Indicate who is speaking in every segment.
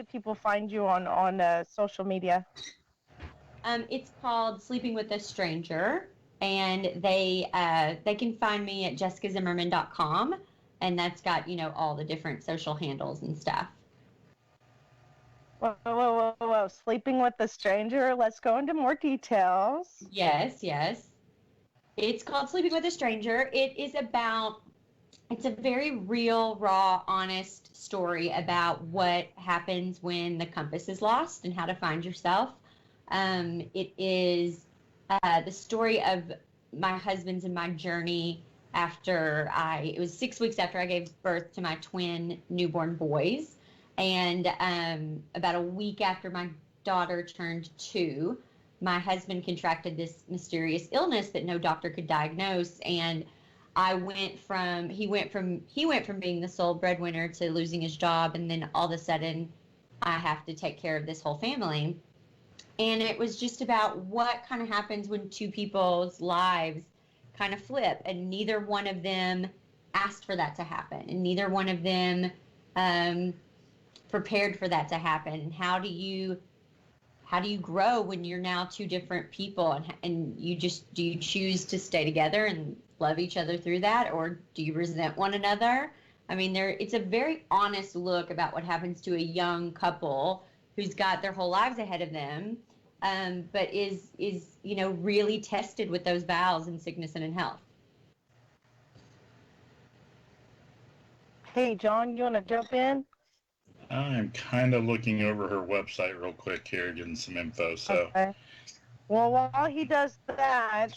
Speaker 1: do people find you on social media?
Speaker 2: It's called Sleeping with a Stranger, and they can find me at jessicazimmerman.com, and that's got, all the different social handles and stuff.
Speaker 1: Whoa, whoa, whoa, whoa. Sleeping with a stranger? Let's go into more details.
Speaker 2: Yes, yes. It's called Sleeping with a Stranger. It's a very real, raw, honest story about what happens when the compass is lost and how to find yourself. It is the story of my husband's and my journey it was 6 weeks after I gave birth to my twin newborn boys. And about a week after my daughter turned 2, my husband contracted this mysterious illness that no doctor could diagnose. And he went from being the sole breadwinner to losing his job. And then all of a sudden I have to take care of this whole family. And it was just about what kind of happens when two people's lives kind of flip, and neither one of them asked for that to happen, and neither one of them prepared for that to happen. How do you grow when you're now two different people, and do you choose to stay together and love each other through that, or do you resent one another? I mean, it's a very honest look about what happens to a young couple who's got their whole lives ahead of them, but is really tested with those vows in sickness and in health.
Speaker 1: Hey, John, you want to jump in?
Speaker 3: I'm kind of looking over her website real quick here, getting some info. So,
Speaker 1: okay. Well, while he does that,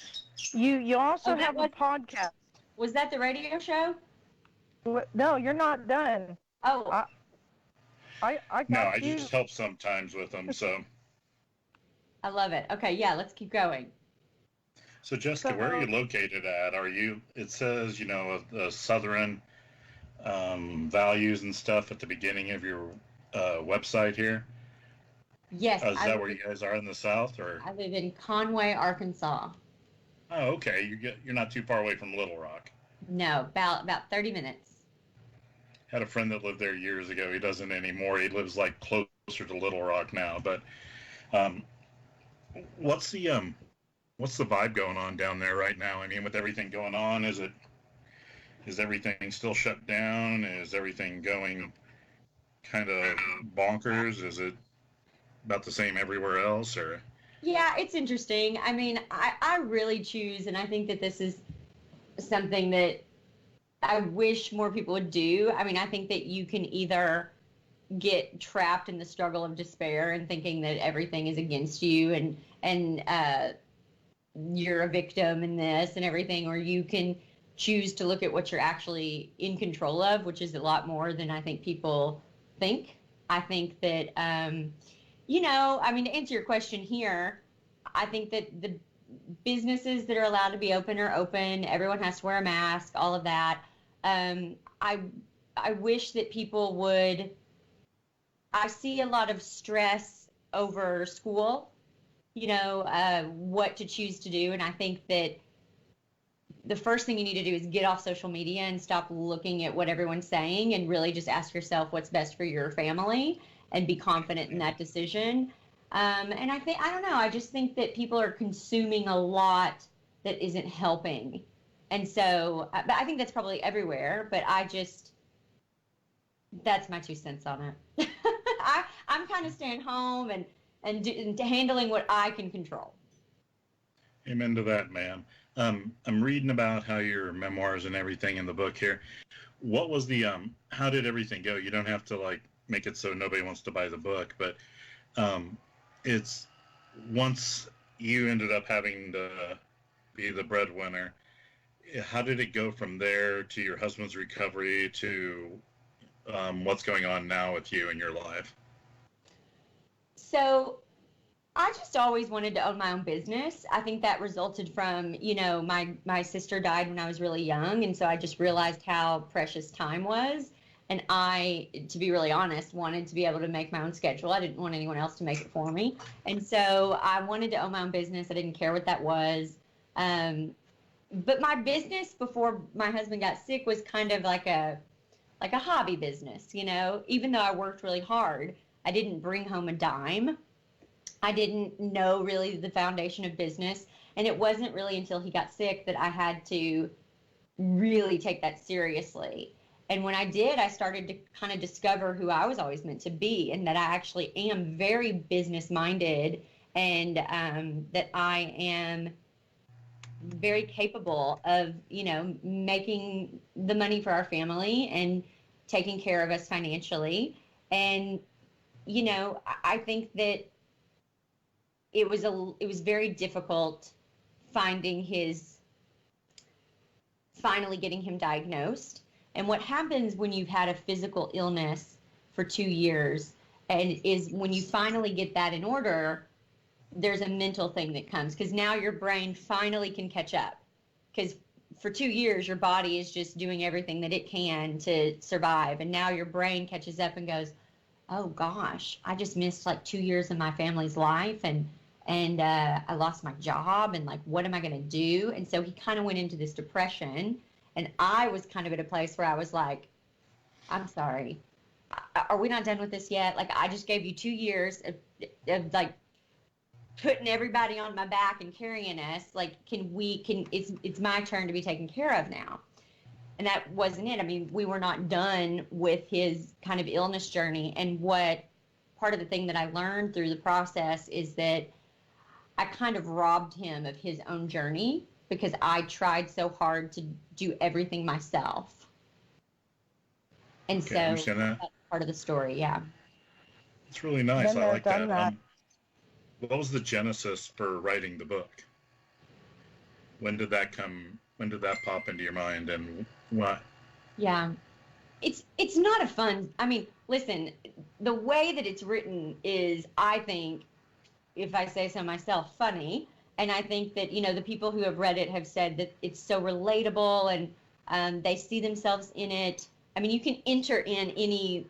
Speaker 1: you also have a podcast.
Speaker 2: Was that the radio show?
Speaker 1: No, you're not done.
Speaker 2: Oh.
Speaker 1: I
Speaker 3: just help sometimes with them, so.
Speaker 2: I love it. Okay, yeah, let's keep going.
Speaker 3: So, Jessica, where are you located at? It says, the Southern values and stuff at the beginning of your website here.
Speaker 2: Yes.
Speaker 3: Is that where you guys are in the South, or?
Speaker 2: I live in Conway, Arkansas.
Speaker 3: Oh, okay. You're not too far away from Little Rock.
Speaker 2: No, about 30 minutes.
Speaker 3: Had a friend that lived there years ago. He doesn't anymore. He lives like closer to Little Rock now. But what's the vibe going on down there right now? I mean, with everything going on, is everything still shut down? Is everything going kind of bonkers? Is it about the same everywhere else, or?
Speaker 2: Yeah, it's interesting. I mean, I really choose, and I think that this is something that I wish more people would do. I mean, I think that you can either get trapped in the struggle of despair and thinking that everything is against you and you're a victim in this and everything, or you can choose to look at what you're actually in control of, which is a lot more than I think people think. I think that, I mean, to answer your question here, I think that the businesses that are allowed to be open are open. Everyone has to wear a mask, all of that. I wish that people would. I see a lot of stress over school, what to choose to do. And I think that the first thing you need to do is get off social media and stop looking at what everyone's saying and really just ask yourself what's best for your family and be confident in that decision. And I don't know, I just think that people are consuming a lot that isn't helping. And so, but I think that's probably everywhere, but that's my 2 cents on it. I'm kind of staying home and handling what I can control.
Speaker 3: Amen to that, ma'am. I'm reading about how your memoirs and everything in the book here. What was how did everything go? You don't have to make it so nobody wants to buy the book, but it's once you ended up having to be the breadwinner, how did it go from there to your husband's recovery to what's going on now with you in your life?
Speaker 2: So I just always wanted to own my own business. I think that resulted from, my sister died when I was really young. And so I just realized how precious time was. And I, to be really honest, wanted to be able to make my own schedule. I didn't want anyone else to make it for me. And so I wanted to own my own business. I didn't care what that was. But my business before my husband got sick was kind of like a hobby business, even though I worked really hard. I didn't bring home a dime. I didn't know really the foundation of business. And it wasn't really until he got sick that I had to really take that seriously. And when I did, I started to kind of discover who I was always meant to be, and that I actually am very business minded, and that I am very capable of, making the money for our family and taking care of us financially. And, I think that it was very difficult finally getting him diagnosed. And what happens when you've had a physical illness for 2 years and is when you finally get that in order, there's a mental thing that comes, because now your brain finally can catch up. Because for 2 years, your body is just doing everything that it can to survive. And now your brain catches up and goes, oh gosh, I just missed like 2 years of my family's life. And I lost my job, and like, what am I going to do? And so he kind of went into this depression, and I was kind of at a place where I was like, I'm sorry, are we not done with this yet? Like, I just gave you 2 years of like putting everybody on my back and carrying us. Like, it's my turn to be taken care of now. And that wasn't it. I mean, we were not done with his kind of illness journey. And part of the thing that I learned through the process is that I kind of robbed him of his own journey because I tried so hard to do everything myself. And
Speaker 3: Okay, I understand that.
Speaker 2: That's part of the story, yeah.
Speaker 3: It's really nice.
Speaker 1: Been
Speaker 3: I
Speaker 1: there,
Speaker 3: like
Speaker 1: done
Speaker 3: that.
Speaker 1: that.
Speaker 3: What was the genesis for writing the book? When did that pop into your mind, and why?
Speaker 2: Yeah. It's not a fun, I mean, listen, the way that it's written is, I think, if I say so myself, funny. And I think that, the people who have read it have said that it's so relatable, and they see themselves in it. I mean, you can enter in any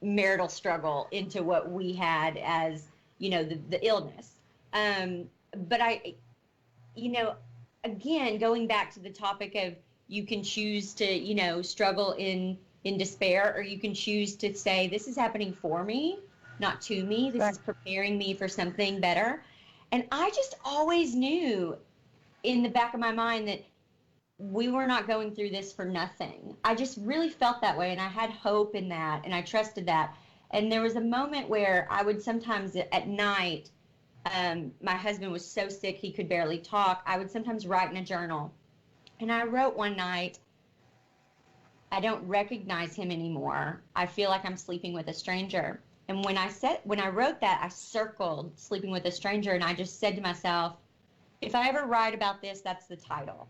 Speaker 2: marital struggle into what we had as, the illness. But again, going back to the topic of, you can choose to, struggle in despair, or you can choose to say, this is happening for me, not to me. This is preparing me for something better. And I just always knew in the back of my mind that we were not going through this for nothing. I just really felt that way, and I had hope in that, and I trusted that. And there was a moment where I would sometimes at night, my husband was so sick he could barely talk. I would sometimes write in a journal. And I wrote one night, I don't recognize him anymore. I feel like I'm sleeping with a stranger. And when I wrote that, I circled sleeping with a stranger, and I just said to myself, if I ever write about this, that's the title.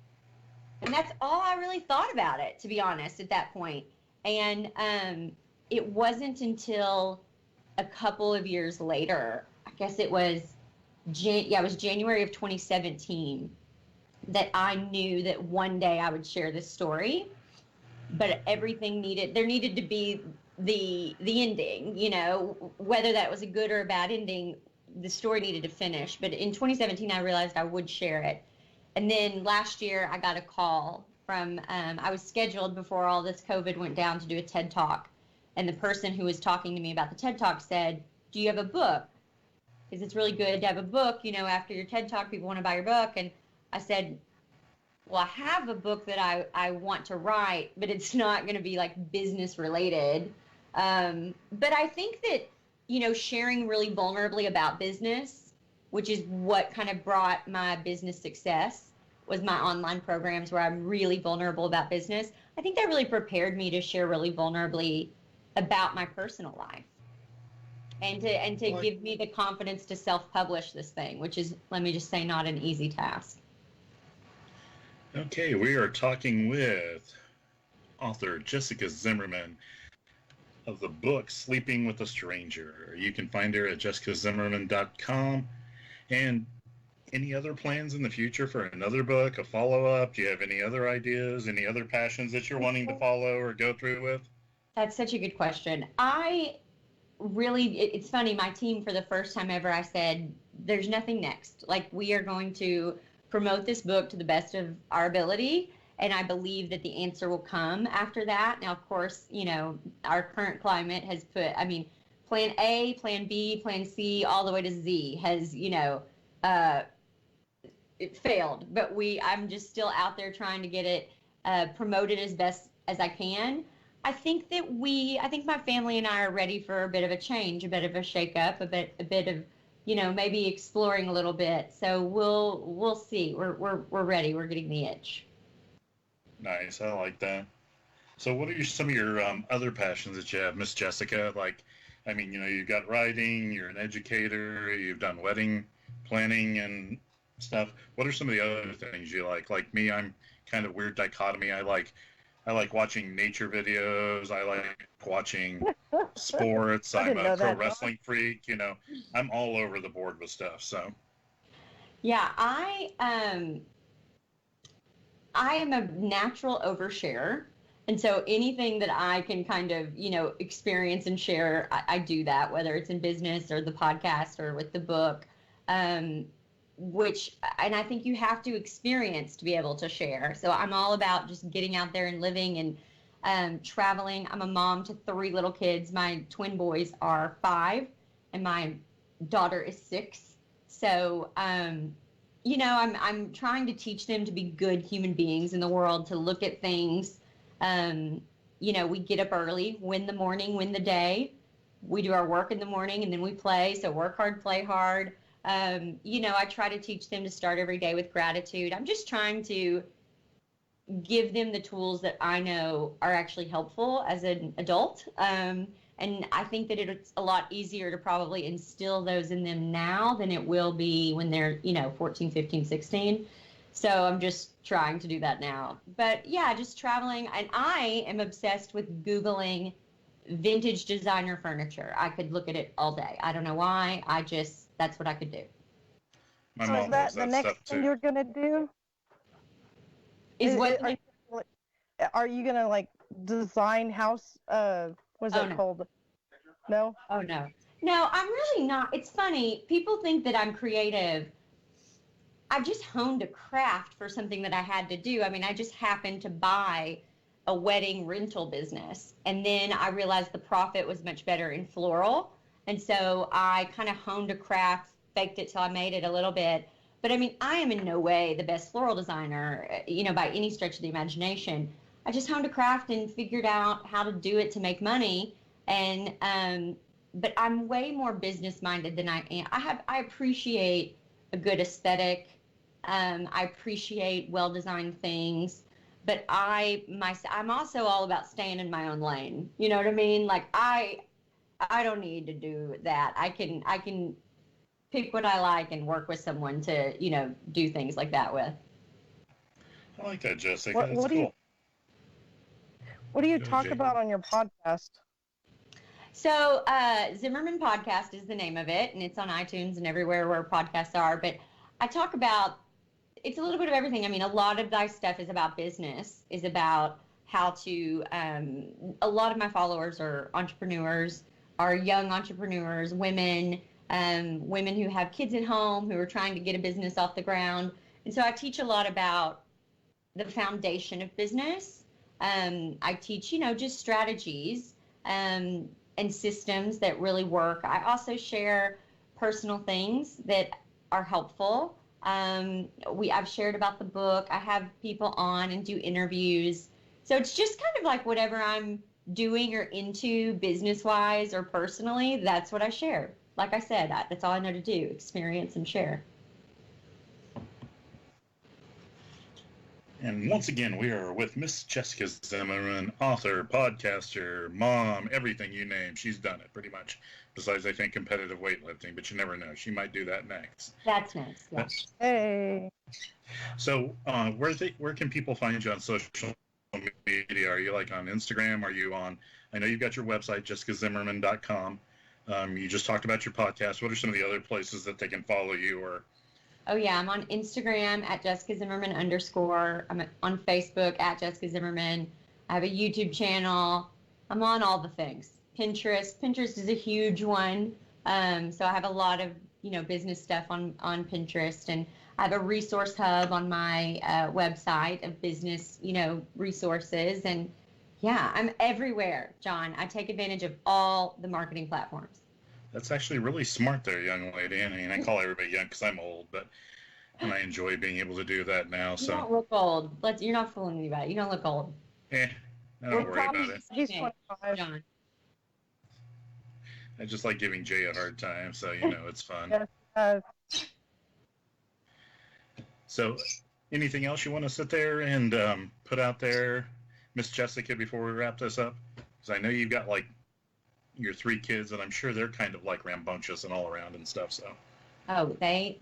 Speaker 2: And that's all I really thought about it, to be honest, at that point. And it wasn't until a couple of years later, I guess it was, it was January of 2017, that I knew that one day I would share this story. But everything there needed to be the ending, whether that was a good or a bad ending, the story needed to finish. But in 2017, I realized I would share it. And then last year, I got a call from, I was scheduled before all this COVID went down to do a TED Talk. And the person who was talking to me about the TED Talk said, do you have a book? Because it's really good to have a book, after your TED Talk, people want to buy your book. And I said, well, I have a book that I want to write, but it's not going to be like business related. But I think that, sharing really vulnerably about business, which is what kind of brought my business success, was my online programs where I'm really vulnerable about business. I think that really prepared me to share really vulnerably about my personal life, and to give me the confidence to self-publish this thing, which is, let me just say, not an easy task.
Speaker 3: Okay, we are talking with author Jessica Zimmerman of the book Sleeping with a Stranger. You can find her at jessicazimmerman.com. And any other plans in the future for another book, a follow-up? Do you have any other ideas, any other passions that you're wanting to follow or go through with?
Speaker 2: That's such a good question. It's funny, my team, for the first time ever, I said, there's nothing next. Like, we are going to promote this book to the best of our ability, and I believe that the answer will come after that. Now, of course, our current climate has plan A, plan B, plan C, all the way to Z has, it failed. But I'm just still out there trying to get it promoted as best as I can. I think my family and I are ready for a bit of a change, a bit of a shake-up, a bit of, maybe exploring a little bit. So we'll see. We're ready. We're getting the itch.
Speaker 3: Nice. I like that. So what are some of your other passions that you have, Miss Jessica? Like, I mean, you've got writing, you're an educator, you've done wedding planning and stuff. What are some of the other things you like? Like me, I'm kind of weird dichotomy. I like watching nature videos. I like watching sports. I'm a pro wrestling freak. I'm all over the board with stuff. So,
Speaker 2: yeah, I am a natural oversharer. And so anything that I can kind of, experience and share, I do that, whether it's in business or the podcast or with the book, and I think you have to experience to be able to share. So I'm all about just getting out there and living and traveling. I'm a mom to 3 little kids. My twin boys are 5 and my daughter is 6. So, I'm trying to teach them to be good human beings in the world, to look at things. We get up early, win the morning, win the day. We do our work in the morning and then we play. So work hard, play hard. I try to teach them to start every day with gratitude. I'm just trying to give them the tools that I know are actually helpful as an adult. And I think that it's a lot easier to probably instill those in them now than it will be when they're, 14, 15, 16. So I'm just trying to do that now. But yeah, just traveling. And I am obsessed with Googling vintage designer furniture. I could look at it all day. I don't know why. That's what I could do.
Speaker 3: My
Speaker 1: so
Speaker 3: mom
Speaker 1: is that
Speaker 3: loves
Speaker 1: the
Speaker 3: that
Speaker 1: next
Speaker 3: stuff
Speaker 1: thing
Speaker 3: too.
Speaker 1: you're going to do? Are you going to like design house, what's it called? No?
Speaker 2: Oh, no. No, I'm really not. It's funny. People think that I'm creative. I just honed a craft for something that I had to do. I mean, I just happened to buy a wedding rental business. And then I realized the profit was much better in floral. And so I kind of honed a craft, faked it till I made it a little bit. But I mean, I am in no way the best floral designer, by any stretch of the imagination. I just honed a craft and figured out how to do it to make money. And, but I'm way more business minded than I am. I appreciate a good aesthetic. I appreciate well-designed things, but I'm also all about staying in my own lane. You know what I mean? Like I don't need to do that. I can pick what I like and work with someone to, do things like that with.
Speaker 3: I like that, Jessica. That's cool.
Speaker 1: What do you talk about on your podcast?
Speaker 2: So Zimmerman Podcast is the name of it, and it's on iTunes and everywhere where podcasts are. But I talk about, it's a little bit of everything. I mean, a lot of my stuff is about business, is about how to, a lot of my followers are entrepreneurs, are young entrepreneurs, women who have kids at home, who are trying to get a business off the ground. And so I teach a lot about the foundation of business. I teach, just strategies and systems that really work. I also share personal things that are helpful. I've shared about the book. I have people on and do interviews. So it's just kind of like whatever I'm doing or into business-wise or personally, that's what I share. Like I said, that's all I know to do, experience and share.
Speaker 3: And once again, we are with Miss Jessica Zimmerman, author, podcaster, mom, everything you name. She's done it pretty much. Besides, I think, competitive weightlifting, but you never know. She might do that next.
Speaker 2: That's next, yeah.
Speaker 1: Hey.
Speaker 3: So where can people find you on social media? Are you like on Instagram? Are you on, I know you've got your website, jessicazimmerman.com. You just talked about your podcast. What are some of the other places that they can follow you or?
Speaker 2: Oh, yeah. I'm on Instagram at Jessica Zimmerman _. I'm on Facebook at Jessica Zimmerman. I have a YouTube channel. I'm on all the things. Pinterest is a huge one. So I have a lot of, business stuff on Pinterest. And I have a resource hub on my website of business, resources. And yeah, I'm everywhere, John. I take advantage of all the marketing platforms.
Speaker 3: That's actually really smart there, young lady. I mean, I call everybody young because I'm old, and I enjoy being able to do that now.
Speaker 2: You don't look old. You're not fooling anybody. You don't look old.
Speaker 3: I don't worry about it.
Speaker 1: He's 25.
Speaker 2: John.
Speaker 3: I just like giving Jay a hard time, so it's fun.
Speaker 1: Yes,
Speaker 3: So, anything else you want to sit there and put out there, Miss Jessica, before we wrap this up? Because I know you've got your 3 kids, and I'm sure they're kind of rambunctious and all around and stuff. So.
Speaker 2: Oh, they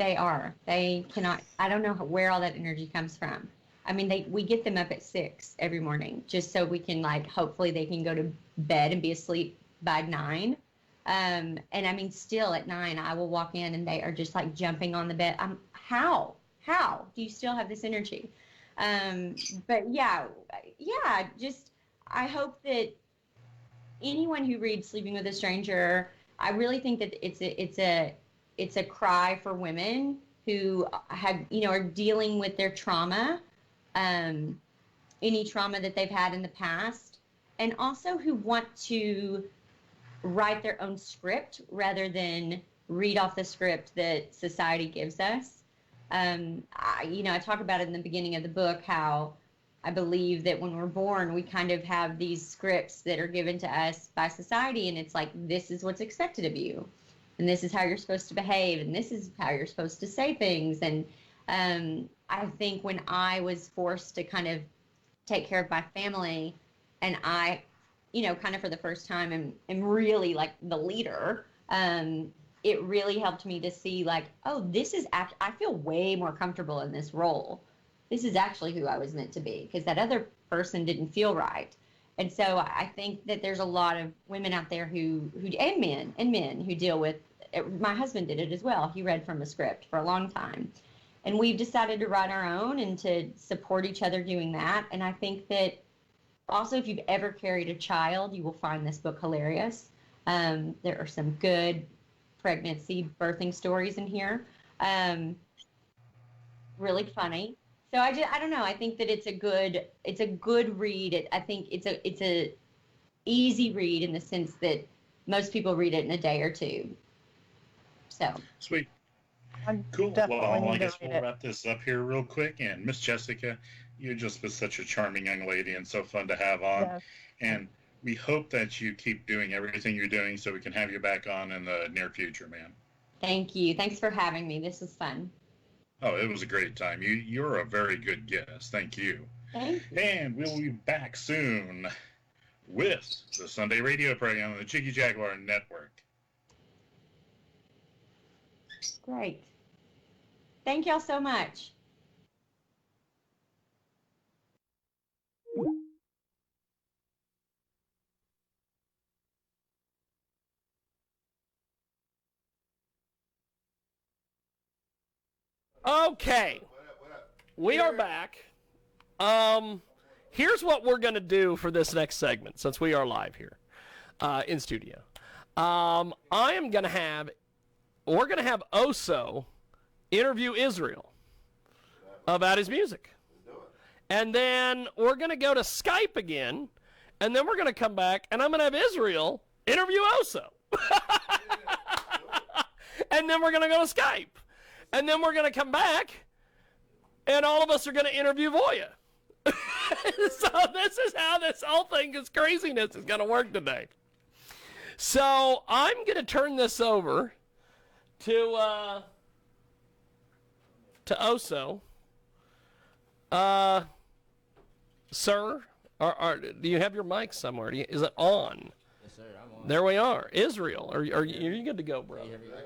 Speaker 2: are. They cannot. I don't know where all that energy comes from. I mean, we get them up at 6 every morning just so we can hopefully they can go to bed and be asleep by 9. And I mean, still at 9, I will walk in and they are just jumping on the bed. How do you still have this energy? But yeah, just I hope that anyone who reads Sleeping with a Stranger, I really think that it's a cry for women who have are dealing with their trauma, any trauma that they've had in the past, and also who want to write their own script rather than read off the script that society gives us. I talk about it in the beginning of the book, how I believe that when we're born, we kind of have these scripts that are given to us by society, and it's this is what's expected of you, and this is how you're supposed to behave, and this is how you're supposed to say things. And I think when I was forced to kind of take care of my family, and I, kind of for the first time am really the leader, it really helped me to see oh, this is I feel way more comfortable in this role. This is actually who I was meant to be, because that other person didn't feel right. And so I think that there's a lot of women out there who and men who deal with, my husband did it as well. He read from a script for a long time. And we've decided to write our own and to support each other doing that. And I think that also, if you've ever carried a child, you will find this book hilarious. There are some good pregnancy, birthing stories in here. Really funny. So I don't know. I think that it's a good read. I think it's a easy read in the sense that most people read it in a day or 2. So
Speaker 3: Sweet.
Speaker 1: I'm
Speaker 3: Cool.
Speaker 1: definitely
Speaker 3: Well, I
Speaker 1: need to
Speaker 3: guess
Speaker 1: read
Speaker 3: we'll
Speaker 1: it.
Speaker 3: wrap this up here real quick. And Miss Jessica, you just was such a charming young lady and so fun to have on.
Speaker 1: Yes.
Speaker 3: And we hope that you keep doing everything you're doing so we can have you back on in the near future, man.
Speaker 2: thank you. Thanks for having me. This was fun.
Speaker 3: Oh, it was a great time. You're a very good guest. Thank you.
Speaker 2: Thank you.
Speaker 3: And we'll be back soon with the Sunday radio program on the Jiggy Jaguar Network.
Speaker 2: Great. Thank y'all so much.
Speaker 4: Okay, we are back. Here's what we're going to do for this next segment, since we are live here in studio. We're going to have Ohso interview Izreal about his music. And then we're going to go to Skype again, and then we're going to come back, and I'm going to have Izreal interview Ohso. And then we're going to go to Skype. And then we're going to come back, and all of us are going to interview Voya. So this is how this whole thing, this craziness is going to work today. So I'm going to turn this over to Ohso. Sir, do you have your mic somewhere? Is it on?
Speaker 5: Yes, sir. I'm on.
Speaker 4: There we are. Izreal, are you good to go, bro?
Speaker 5: I can't hear him.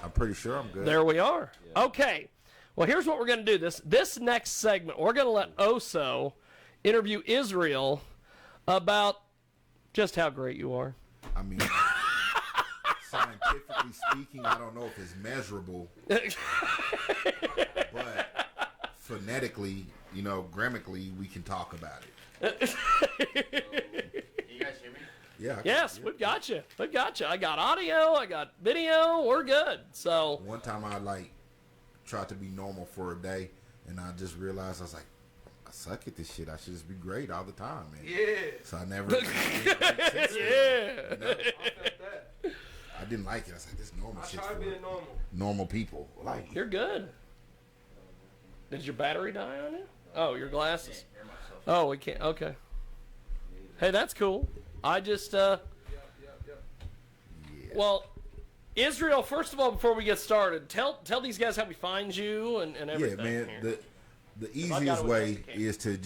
Speaker 6: I'm pretty sure I'm good.
Speaker 4: There we are. Yeah. Okay. Well, here's what we're going to do. This next segment, we're going to let Ohso interview Izreal about just how great you are.
Speaker 6: I mean, scientifically speaking, I don't know if it's measurable, but phonetically, grammatically, we can talk about it.
Speaker 5: You guys hear me?
Speaker 6: Yeah.
Speaker 4: Yes, we've got you. We've got you. I got audio. I got video. We're good. So
Speaker 6: One time I tried to be normal for a day, and I just realized I was like, I suck at this shit. I should just be great all the time, man.
Speaker 7: Yeah.
Speaker 6: So I never.
Speaker 4: Yeah.
Speaker 7: I felt that.
Speaker 6: I didn't like it. I was like, this normal
Speaker 7: I
Speaker 6: shit
Speaker 7: tried
Speaker 6: for
Speaker 7: being normal.
Speaker 6: normal people. Like,
Speaker 4: You're good. Did your battery die on it? Oh, your glasses. Oh, we can't. Okay. Hey, that's cool. I just, well, Izreal, first of all, before we get started, tell these guys how we find you and everything.
Speaker 6: yeah, man.
Speaker 4: Here.
Speaker 6: The easiest way is to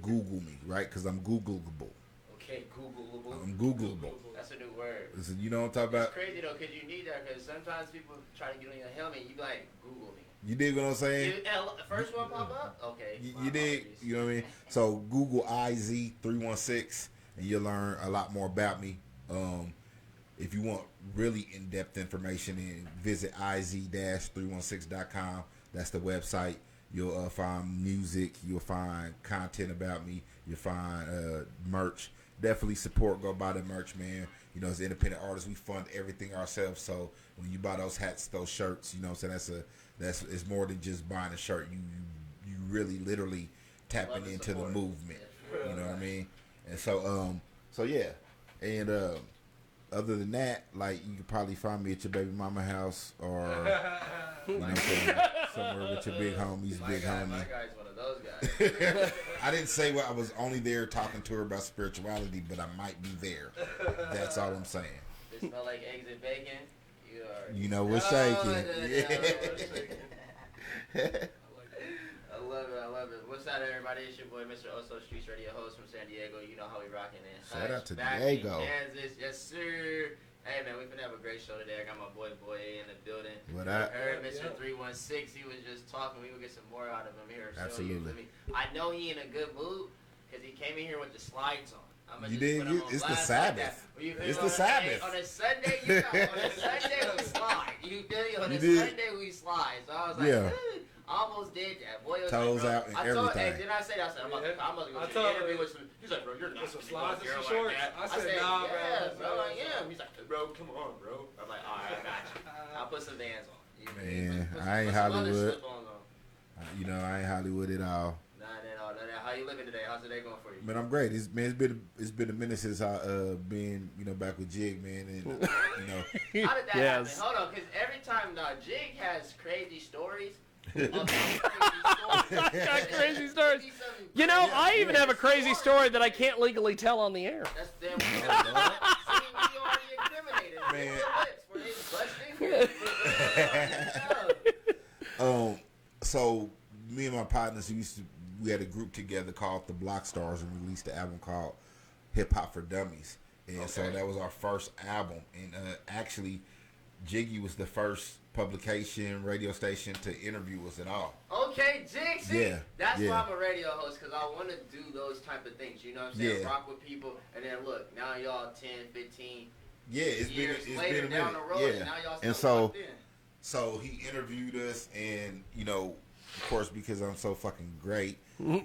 Speaker 6: Google me, right? Because I'm Googleable.
Speaker 5: Okay, Googleable.
Speaker 6: I'm Googleable.
Speaker 5: That's a new word.
Speaker 6: Listen, you know what I'm talking
Speaker 5: It's
Speaker 6: about?
Speaker 5: crazy though, because you need that. Because sometimes people try to get on your helmet, and you be like, Google me.
Speaker 6: You dig what I'm saying?
Speaker 5: The first one pop up. Okay.
Speaker 6: You dig? You know what I mean? So Google IZ316, and you'll learn a lot more about me. If you want really in-depth information, then visit iz-316.com. That's the website. You'll find music. You'll find content about me. You'll find merch. Definitely support. Go buy the merch, man. You know, as independent artists, we fund everything ourselves. So when you buy those hats, those shirts, you know what I'm saying? It's more than just buying a shirt. You really literally tapping into the movement. You know what I mean? And so yeah. And other than that, like, you could probably find me at your baby mama house or you know what I'm saying, somewhere with your big homies, big homie.
Speaker 5: My guy's one of those guys.
Speaker 6: I didn't say I was only there talking to her about spirituality, but I might be there. That's all I'm saying.
Speaker 5: It smell like eggs and bacon.
Speaker 6: You know what's shaking.
Speaker 5: I love it. What's up, everybody? It's your boy, Mr. Ohso, Streets Radio host from San Diego. You know how we rocking in.
Speaker 6: Shout out to
Speaker 5: back
Speaker 6: Diego.
Speaker 5: in Kansas. Yes, sir. Hey, man, we finna have a great show today. I got my boy in the building.
Speaker 6: What up?
Speaker 5: I heard Mr. 316. He was just talking. We will get some more out of him here.
Speaker 6: Absolutely.
Speaker 5: I know he in a good mood because he came in here with the slides on.
Speaker 6: You did. It's the Sabbath. It's the Sabbath.
Speaker 5: On a Sunday, on a Sunday we slide. You feel me? On a Sunday we slide. So I was like,
Speaker 6: Yeah.
Speaker 5: I almost did that. Boy, was
Speaker 6: Toes
Speaker 5: like,
Speaker 6: out and
Speaker 5: I told,
Speaker 6: everything.
Speaker 5: Hey, didn't I say that? I said, I'm about to go to an interview with some. He's like, bro, you're not
Speaker 7: Some
Speaker 5: gonna
Speaker 7: slides
Speaker 5: go
Speaker 7: and
Speaker 5: girl
Speaker 7: some
Speaker 5: like
Speaker 7: shorts.
Speaker 5: that.
Speaker 7: I said, nah, bro.
Speaker 5: Yeah, bro, I am. He's like, bro, come on, bro. I'm like, all right, I got you. I'll put some Vans on.
Speaker 6: Man,
Speaker 5: Put
Speaker 6: I ain't
Speaker 5: some other
Speaker 6: Hollywood.
Speaker 5: slip-ons on.
Speaker 6: You know, I ain't Hollywood at all.
Speaker 5: Nah, no. How you living today? How's the day going for you?
Speaker 6: Man, I'm great. It's been a minute since I been back with Jig, man, and you know.
Speaker 5: How did that
Speaker 4: Yes.
Speaker 5: happen? Hold on, because every time Jig has crazy stories.
Speaker 4: Got crazy stories. You know, I even have a crazy story that I can't legally tell on the air.
Speaker 5: That's damn See, we already incriminated.
Speaker 6: So me and my partners, we had a group together called the Block Stars and released an album called Hip Hop for Dummies, and so that was our first album. And actually, Jiggy was the first publication radio station to interview us at all.
Speaker 5: Okay, Jig, see,
Speaker 6: Yeah,
Speaker 5: that's
Speaker 6: yeah.
Speaker 5: why I'm a radio host, because I want to do those type of things, you know what I'm saying?
Speaker 6: Yeah.
Speaker 5: Rock with people, and then look, now y'all 10, 15
Speaker 6: Yeah, it's
Speaker 5: years
Speaker 6: been
Speaker 5: later
Speaker 6: a minute.
Speaker 5: down the road,
Speaker 6: Yeah,
Speaker 5: and now y'all
Speaker 6: and
Speaker 5: still
Speaker 6: so
Speaker 5: locked in.
Speaker 6: so he interviewed us, and you know, of course, because I'm so fucking great, when we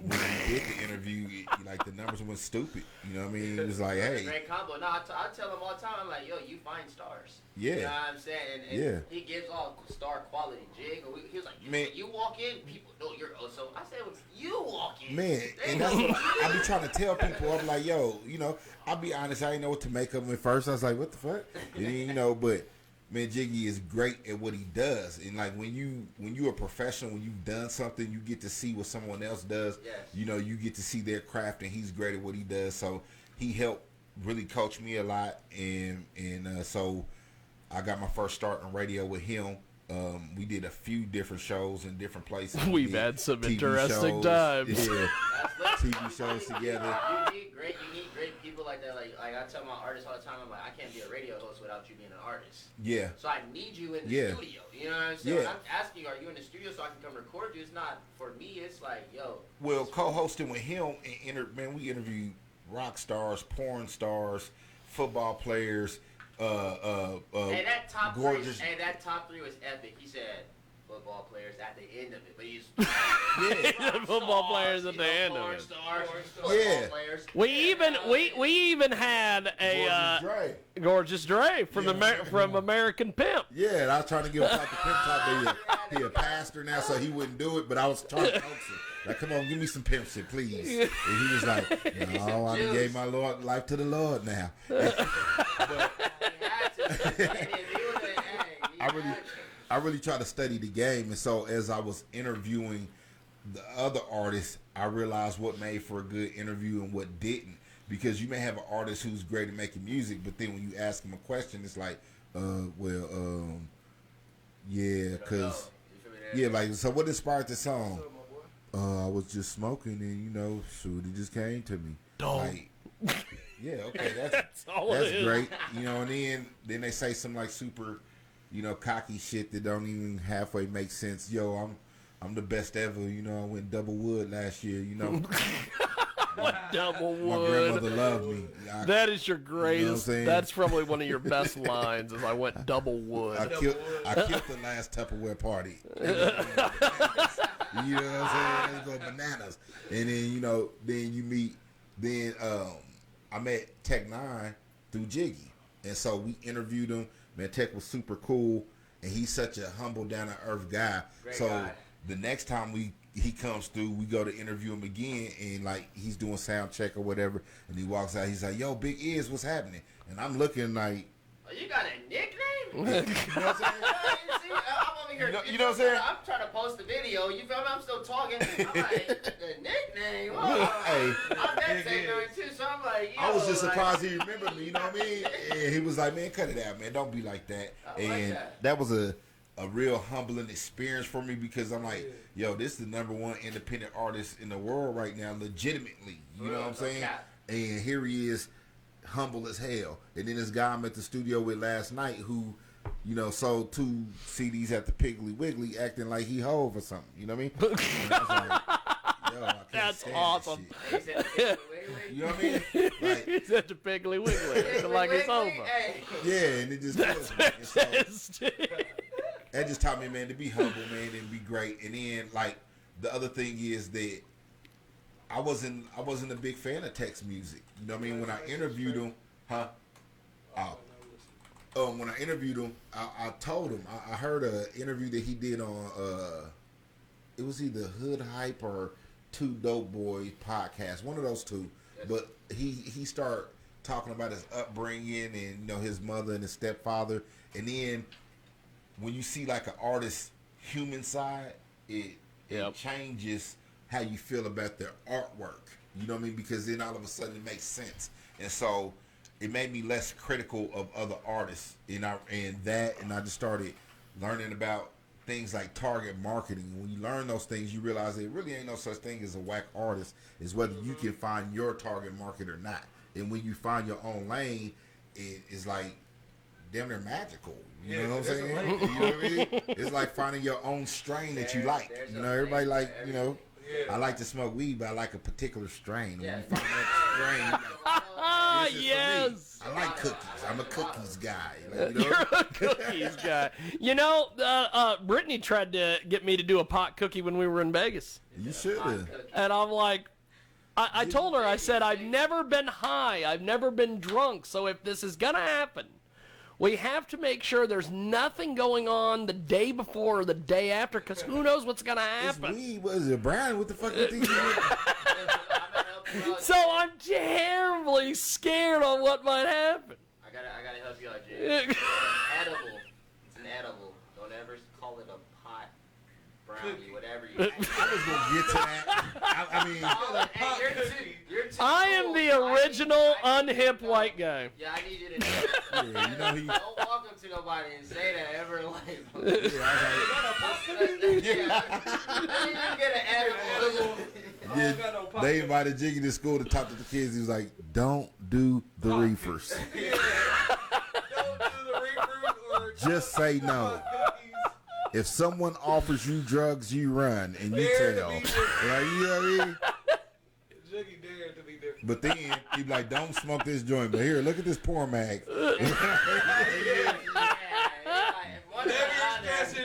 Speaker 6: did the interview, like the numbers went stupid. You know what I mean? It was like, hey,
Speaker 5: Great combo. No, I tell him all the time, I'm like, yo, you find stars.
Speaker 6: Yeah.
Speaker 5: You know what I'm saying? And
Speaker 6: Yeah.
Speaker 5: he gives all star quality. Jig, he was like,
Speaker 6: Man.
Speaker 5: you walk in, people know you're Ohso. I said, well, you walk in.
Speaker 6: man, and that's what I be trying to tell people. I'm like, yo, you know, I'll be honest, I didn't know what to make of him at first. I was like, what the fuck? And then, you know, but man, Jiggy is great at what he does. And like when you're a professional, when you've done something, you get to see what someone else does.
Speaker 5: Yes.
Speaker 6: You know, you get to see their craft, and he's great at what he does. So he helped really coach me a lot, and so I got my first start on radio with him. We did a few different shows in different places.
Speaker 4: We've
Speaker 6: did
Speaker 4: had some
Speaker 6: TV
Speaker 4: interesting
Speaker 6: shows.
Speaker 4: times.
Speaker 6: Yeah,
Speaker 5: That's lit.
Speaker 6: TV shows together.
Speaker 5: You need great people like that. Like I tell my artists all the time, I'm like, I can't be a radio host without you being an artist.
Speaker 6: Yeah.
Speaker 5: So I need you in the
Speaker 6: Yeah.
Speaker 5: studio. You know what I'm saying?
Speaker 6: Yeah.
Speaker 5: I'm asking you, are you in the studio so I can come record you? It's not for me. It's like, yo.
Speaker 6: Well, co-hosting with him, and we interviewed rock stars, porn stars, football players.
Speaker 5: Hey, that top
Speaker 6: gorgeous.
Speaker 5: three. Hey, that top three was epic. He said football players at the end of it, but he's
Speaker 4: Football players at the end of it.
Speaker 5: Stars,
Speaker 6: Yeah.
Speaker 5: players.
Speaker 4: We even had a
Speaker 6: Gorgeous Dre.
Speaker 4: Gorgeous Dre from American Pimp.
Speaker 6: Yeah, and I was trying to give him like the pimp top there. he a pastor now, so he wouldn't do it. But I was trying to coax him. Like, come on, give me some pimp shit, please. And he was like, no, I gave my life to the Lord now. I really try to study the game, and so as I was interviewing the other artists, I realized what made for a good interview and what didn't. Because you may have an artist who's great at making music, but then when you ask them a question, it's like, yeah, because, yeah, like, so what inspired the song? I was just smoking, and, Shorty just came to me. Like, yeah, okay, that's great. And then they say some, like, super, cocky shit that don't even halfway make sense. Yo, I'm the best ever, I went double wood last year,
Speaker 4: What double wood?
Speaker 6: My grandmother loved me.
Speaker 4: That is your greatest. That's probably one of your best lines. Is I went double wood.
Speaker 6: I killed the last Tupperware party. You know what I'm saying? Let's go bananas. And then then you meet. Then I met Tech Nine through Jiggy, and so we interviewed him. Man, Tech was super cool, and he's such a humble, down to earth guy.
Speaker 5: Great
Speaker 6: so
Speaker 5: guy.
Speaker 6: The next time he comes through, we go to interview him again, and like he's doing sound check or whatever, and he walks out. He's like, "Yo, Big Iz, what's happening?" And I'm looking like,
Speaker 5: "Oh, you got a nickname?"
Speaker 6: You know what I'm saying?
Speaker 5: I'm over here.
Speaker 6: You know what I'm saying?
Speaker 5: I'm trying to post the video. You feel me? I'm still talking. I'm like, the nickname. Oh,
Speaker 6: Hey,
Speaker 5: I'm that same name too. So I'm like, yo,
Speaker 6: I was just surprised he remembered me. You know what I mean? And he was like, "Man, cut it out, man. Don't be like that." And that was a real humbling experience for me, because I'm like, yo, this is the #1 independent artist in the world right now, legitimately. You know what I'm saying? And here he is, humble as hell. And then this guy I'm at the studio with last night who, sold 2 CDs at the Piggly Wiggly, acting like he Hove or something. You know what I mean? And I was like, yo, I can't
Speaker 4: That's
Speaker 6: stand
Speaker 4: awesome.
Speaker 6: this shit. You know what I mean? Like,
Speaker 4: He's at the Piggly Wiggly, like it's over.
Speaker 6: yeah, and it just kills me. And so, that just taught me, man, to be humble, man, and be great. And then, like, the other thing is that I wasn't a big fan of Tech's music. You know what I mean? When I interviewed him, when I interviewed him, I told him, I heard an interview that he did on, it was either Hood Hype or Two Dope Boys podcast, one of those two. But he started talking about his upbringing and, his mother and his stepfather. And then when you see like an artist's human side, it changes how you feel about their artwork. You know what I mean? Because then all of a sudden it makes sense. And so it made me less critical of other artists. And I just started learning about things like target marketing. And when you learn those things, you realize there really ain't no such thing as a whack artist. It's whether you can find your target market or not. And when you find your own lane, it's like damn near magical. You know what I'm saying? You know what I mean? It's like finding your own strain that you like. Everybody like, I like to smoke weed, but I like a particular strain. When you find that strain, this is for me. I like cookies. I'm a cookies guy.
Speaker 4: You're a cookies guy. Brittany tried to get me to do a pot cookie when we were in Vegas.
Speaker 6: You should have.
Speaker 4: And I'm like, I told her, I said, I've never been high. I've never been drunk. So if this is going to happen, we have to make sure there's nothing going on the day before or the day after, because who knows what's going to happen.
Speaker 6: It's weed. What is it, Brian? What the fuck you think?
Speaker 4: So I'm terribly scared on what might happen.
Speaker 5: I gotta help you out, Jay. It's an edible. It's an edible. Don't ever call it a pot, brownie, whatever you.
Speaker 6: I was gonna get to that. I mean,
Speaker 5: you're too
Speaker 4: I am the original unhip white guy.
Speaker 5: Yeah, I need you to do that. Don't walk up to nobody and say that ever in life. Get an edible.
Speaker 6: They invited Jiggy to school to talk to the kids. He was like, "Don't do the reefers.
Speaker 7: Don't do the reefers or
Speaker 6: Just say no. If someone offers you drugs, you run and you tell. Like, you know what I mean?
Speaker 7: Jiggy dared to be different.
Speaker 6: But then he'd be like, "Don't smoke this joint." But here, look at this poor mag.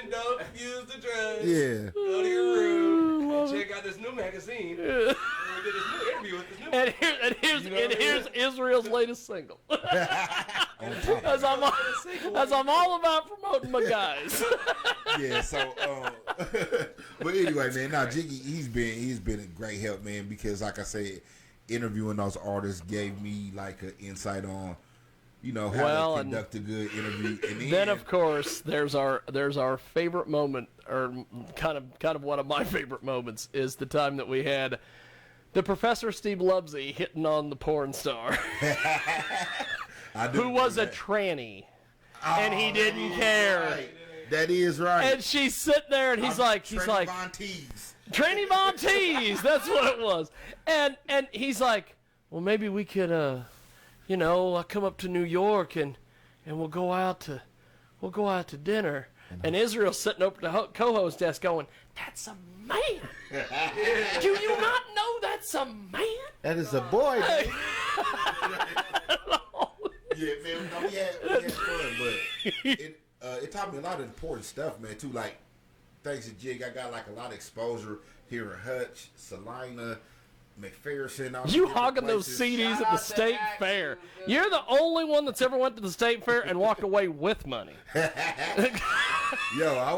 Speaker 7: Don't use the drugs.
Speaker 6: Yeah.
Speaker 7: Go to your room and check out this new magazine. And we did this new interview with this new.
Speaker 4: And here's Izreal's latest single.
Speaker 6: on top.
Speaker 4: As I'm all about promoting my guys.
Speaker 6: Yeah, so but anyway, man, now Jiggy, he's been a great help, man, because like I said, interviewing those artists gave me like an insight on, you know, how to conduct a good interview. And
Speaker 4: then of course there's our favorite moment, or kind of one of my favorite moments, is the time that we had the Professor Steve Lubsey hitting on the porn star who was a tranny, and he didn't care.
Speaker 6: Right. That is right.
Speaker 4: And she's sitting there, and he's like, Tranny Von Teese, that's what it was. And he's like, well, maybe we could, I'll come up to New York and we'll go out to dinner. And Izreal's sitting over the co-host desk going, that's a man. Do you not know that's a man?
Speaker 6: That is a boy. Yeah, man, we had fun, but it taught me a lot of important stuff, man, too. Like, thanks to Jig, I got like a lot of exposure here in Hutch, Salina, McPherson.
Speaker 4: You hogging those CDs at the state fair. You're the only one that's ever went to the state fair and walked away with money.
Speaker 6: Yo, I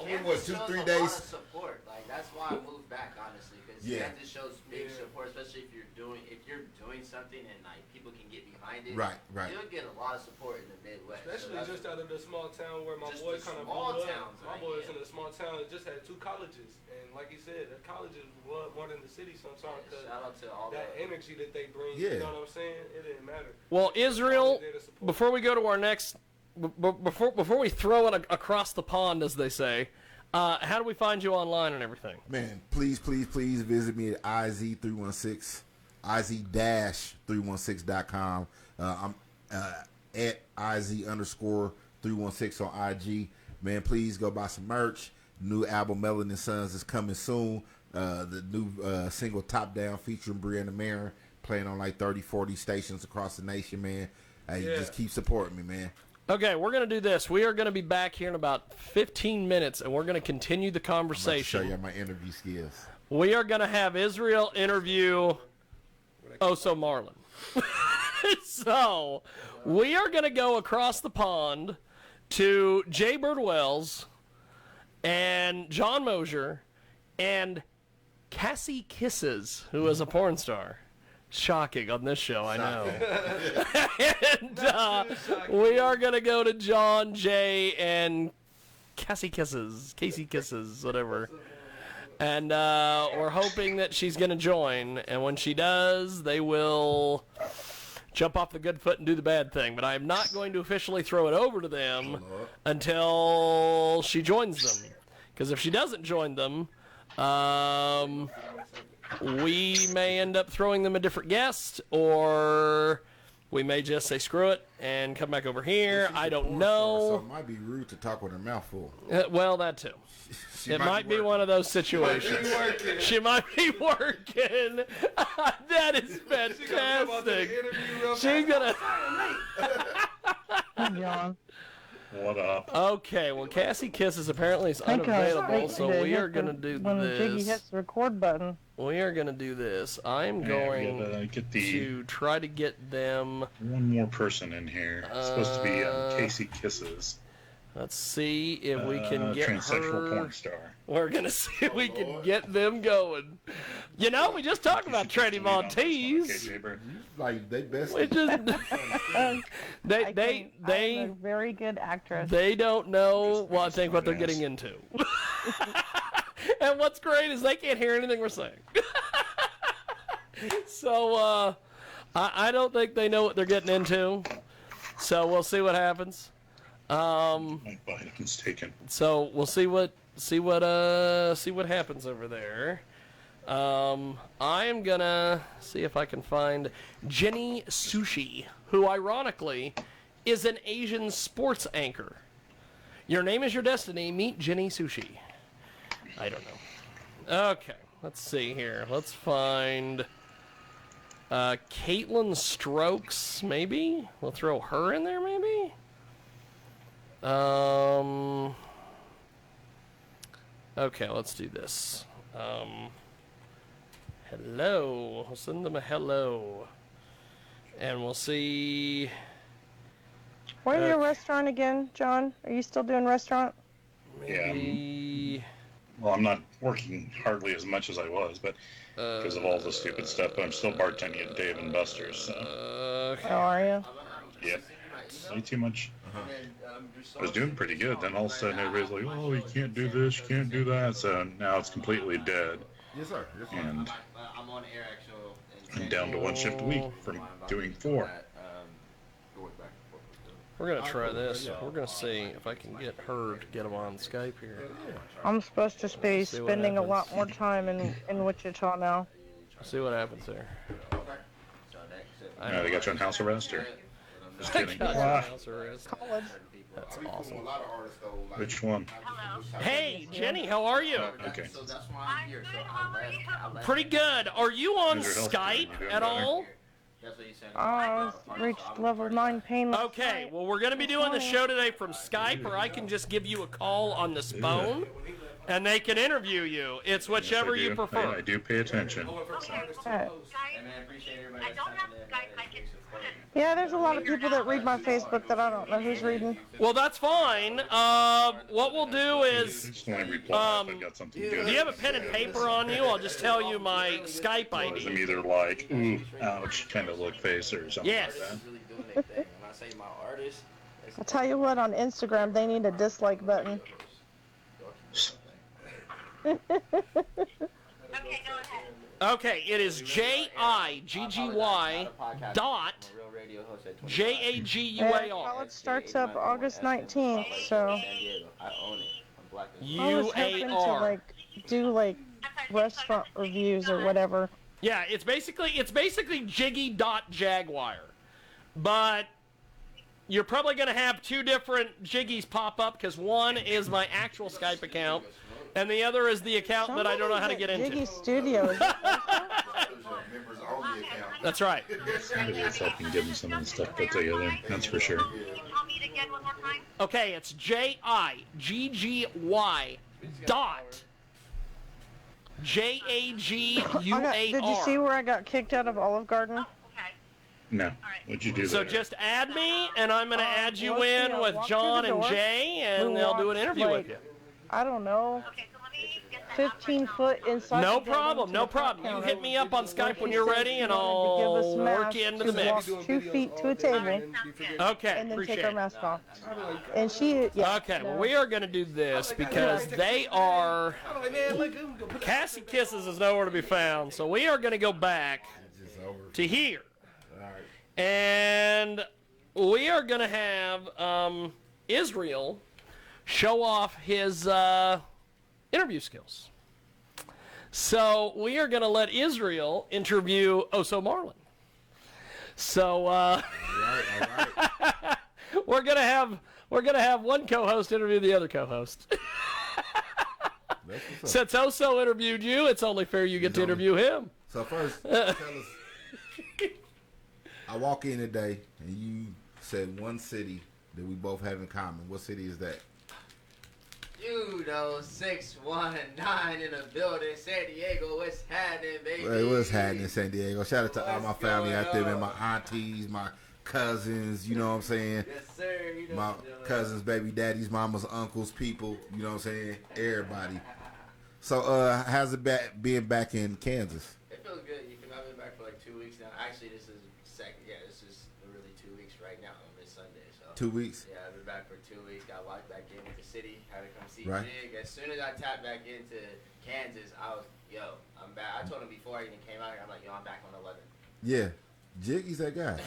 Speaker 6: went, what, 2-3 days?
Speaker 5: Support. Like, that's why I moved back, honestly, because that just shows big support, especially if you're doing something and like people can get behind it.
Speaker 6: Right.
Speaker 5: You'll get a lot of support in the Midwest.
Speaker 7: Especially just out of the small town where my boy kind of blew up. My boy is in a small town that just had 2 colleges, and like you said, the colleges were more than the city sometimes.
Speaker 5: Shout out to all
Speaker 7: that energy that they bring.
Speaker 6: Yeah.
Speaker 7: You know what I'm saying? It didn't matter.
Speaker 4: Well, Izreal, before we go to our next, before we throw it across the pond, as they say, how do we find you online and everything?
Speaker 6: Man, please visit me at IZ316, IZ-316.com. I'm at IZ_316 on IG. Man, please go buy some merch. New album, Melanin Sons, is coming soon. The new single, Top Down, featuring Brianna Marin, playing on like 30, 40 stations across the nation, man. Hey, just keep supporting me, man.
Speaker 4: Okay, we're going to do this. We are going to be back here in about 15 minutes, and we're going to continue the conversation.
Speaker 6: I'm about to show you my interview skills.
Speaker 4: We are going to have Izreal interview Ohso Marlon. So, we are going to go across the pond to Jay Birdwells and John Mosier and Cassie Kisses, who is a porn star. Shocking on this show, I know. And we are going to go to John, Jay, and Cassie Kisses, whatever. And we're hoping that she's going to join. And when she does, they will jump off the good foot and do the bad thing. But I'm not going to officially throw it over to them until she joins them. Because if she doesn't join them, we may end up throwing them a different guest, or we may just say screw it and come back over here. I don't know.
Speaker 6: So it might be rude to talk with her mouth full.
Speaker 4: Well, that too. It might be one of those situations. She might be working. That is fantastic. She's gonna.
Speaker 1: John.
Speaker 3: What up?
Speaker 4: Okay, well, Cassie Kisses apparently is unavailable, so we are going to do
Speaker 1: when
Speaker 4: this.
Speaker 1: When Jiggy hits the record button.
Speaker 4: We are going to do this. I'm going to try to get them...
Speaker 3: One more person in here. It's supposed to be Casey Kisses.
Speaker 4: Let's see if we can get
Speaker 3: transsexual
Speaker 4: her.
Speaker 3: Porn star.
Speaker 4: We're going to see if we can get them going. You know, we just talked about Tranny Von Teese.
Speaker 6: Like, they best.
Speaker 4: We just,
Speaker 1: I'm a very good actress.
Speaker 4: They don't know, well, I think, what they're getting into. And what's great is they can't hear anything we're saying. So, I don't think they know what they're getting into. So we'll see what happens.
Speaker 3: My Biden's taken.
Speaker 4: So we'll see what happens over there. I am gonna see if I can find Jenny Sushi, who ironically is an Asian sports anchor. Your name is your destiny. Meet Jenny Sushi. I don't know. Okay, let's see here. Let's find Caitlin Strokes, maybe? We'll throw her in there, maybe? Okay, let's do this. Hello. I'll send them a hello. And we'll see
Speaker 1: Where's your restaurant again, John? Are you still doing restaurant?
Speaker 4: Maybe...
Speaker 3: Well, I'm not working hardly as much as I was, but because of all the stupid stuff, but I'm still bartending at Dave and Buster's. So.
Speaker 1: How are you?
Speaker 3: Yep. Way too much. I was doing pretty good. Then all of a sudden, everybody's like, "Oh, you can't do this, you can't do that." So now it's completely dead.
Speaker 6: Yes, sir. Yes, sir.
Speaker 3: And
Speaker 5: I'm on air actually.
Speaker 3: I'm down to 1 shift a week from doing 4.
Speaker 4: We're going to try this. We're going to see if I can get her to get him on Skype here.
Speaker 1: I'm supposed to be spending a lot more time in Wichita now.
Speaker 4: See what happens there.
Speaker 3: They got you on house arrest, or just kidding?
Speaker 4: House arrest.
Speaker 1: College.
Speaker 4: That's awesome.
Speaker 3: Which one?
Speaker 4: Hey, Jenny, how are you?
Speaker 3: Okay.
Speaker 5: So that's why I'm here. So I left.
Speaker 4: Pretty good. Are you on
Speaker 3: How's your health
Speaker 4: Skype
Speaker 3: doing? You doing
Speaker 4: at
Speaker 3: better?
Speaker 4: all?
Speaker 5: That's what you said.
Speaker 1: I reached level 9 pain.
Speaker 4: Okay, well, we're going to be doing the show today from Skype, or I can just give you a call on this phone, and they can interview you. It's whichever
Speaker 3: Yes, I
Speaker 4: you
Speaker 3: do.
Speaker 4: prefer.
Speaker 3: I do pay attention.
Speaker 1: Yeah, there's a lot of people that read my Facebook that I don't know who's reading.
Speaker 4: Well, that's fine. What we'll do is,
Speaker 3: Just want to reply if I got something good.
Speaker 4: do you have a pen and paper on you? I'll just tell you my Skype
Speaker 3: I'm
Speaker 4: ID.
Speaker 3: either like, ooh, ouch, kind of look face or something
Speaker 4: Yes.
Speaker 3: like that.
Speaker 1: I'll tell you what, on Instagram, they need a dislike button.
Speaker 4: Okay, it is Jiggy dot Jaguar.
Speaker 1: College starts up August 19th, so I was hoping to
Speaker 4: UAR.
Speaker 1: do restaurant reviews or whatever.
Speaker 4: Yeah, it's basically Jiggy.Jaguar. But you're probably going to have 2 different Jiggies pop up, because one is my actual Skype account, and the other is the account that I don't know how to get into.
Speaker 1: Jiggy Studio.
Speaker 4: That's right.
Speaker 3: Somebody is helping get them some of the stuff put together, that's for sure.
Speaker 4: Okay, it's Jiggy dot Jaguar.
Speaker 1: Did you see where I got kicked out of Olive Garden?
Speaker 3: No. What'd you do
Speaker 4: So
Speaker 3: there?
Speaker 4: just add me, and I'm going to add you
Speaker 1: let's see,
Speaker 4: in
Speaker 1: I'll
Speaker 4: with
Speaker 1: walk
Speaker 4: John
Speaker 1: through the
Speaker 4: and
Speaker 1: door.
Speaker 4: Jay, and they'll do an interview with you.
Speaker 1: I don't know, 15 foot inside.
Speaker 4: No
Speaker 1: the building
Speaker 4: problem,
Speaker 1: to
Speaker 4: no
Speaker 1: the
Speaker 4: problem. You
Speaker 1: counter.
Speaker 4: hit me up on Skype when you're ready, and
Speaker 1: Give us
Speaker 4: I'll
Speaker 1: masks
Speaker 4: work you into the
Speaker 1: to
Speaker 4: mix.
Speaker 1: walk 2 feet to a table
Speaker 4: Okay,
Speaker 1: and then
Speaker 4: appreciate
Speaker 1: take our
Speaker 4: it.
Speaker 1: mask off. And she, yeah.
Speaker 4: Okay, well, we are going to do this because they are... Cassie Kisses is nowhere to be found, so we are going to go back to here. And we are going to have Izreal show off his interview skills. So we are going to let Izreal interview Ohso Marlon. So we're going to have one co-host interview the other co-host. Since Ohso interviewed you, it's only fair you get to interview him.
Speaker 6: So first, tell us. I walk in today, and you said one city that we both have in common. What city is that?
Speaker 5: 619 in the building, San Diego. What's happening, baby?
Speaker 6: Hey, what's happening in San Diego? Shout out to all my family out there, man. My aunties, my cousins, you know what I'm saying?
Speaker 5: Yes, sir. You know
Speaker 6: My
Speaker 5: what you're doing.
Speaker 6: cousins, baby daddies, mamas, uncles, people, you know what I'm saying? Everybody. So, how's it being back in Kansas?
Speaker 5: It feels good. I've been back for like 2 weeks now. Actually, this is this is really 2 weeks right now on this Sunday. So
Speaker 6: 2 weeks?
Speaker 5: yeah, I've been back for 2 weeks. Got walked back in with the city. Had to come see
Speaker 6: Right.
Speaker 5: Jig. As soon as I tapped back into Kansas, I was, I'm back. I told him before I even came out here, I'm like, I'm back on 11.
Speaker 6: Yeah. Jiggy's that guy.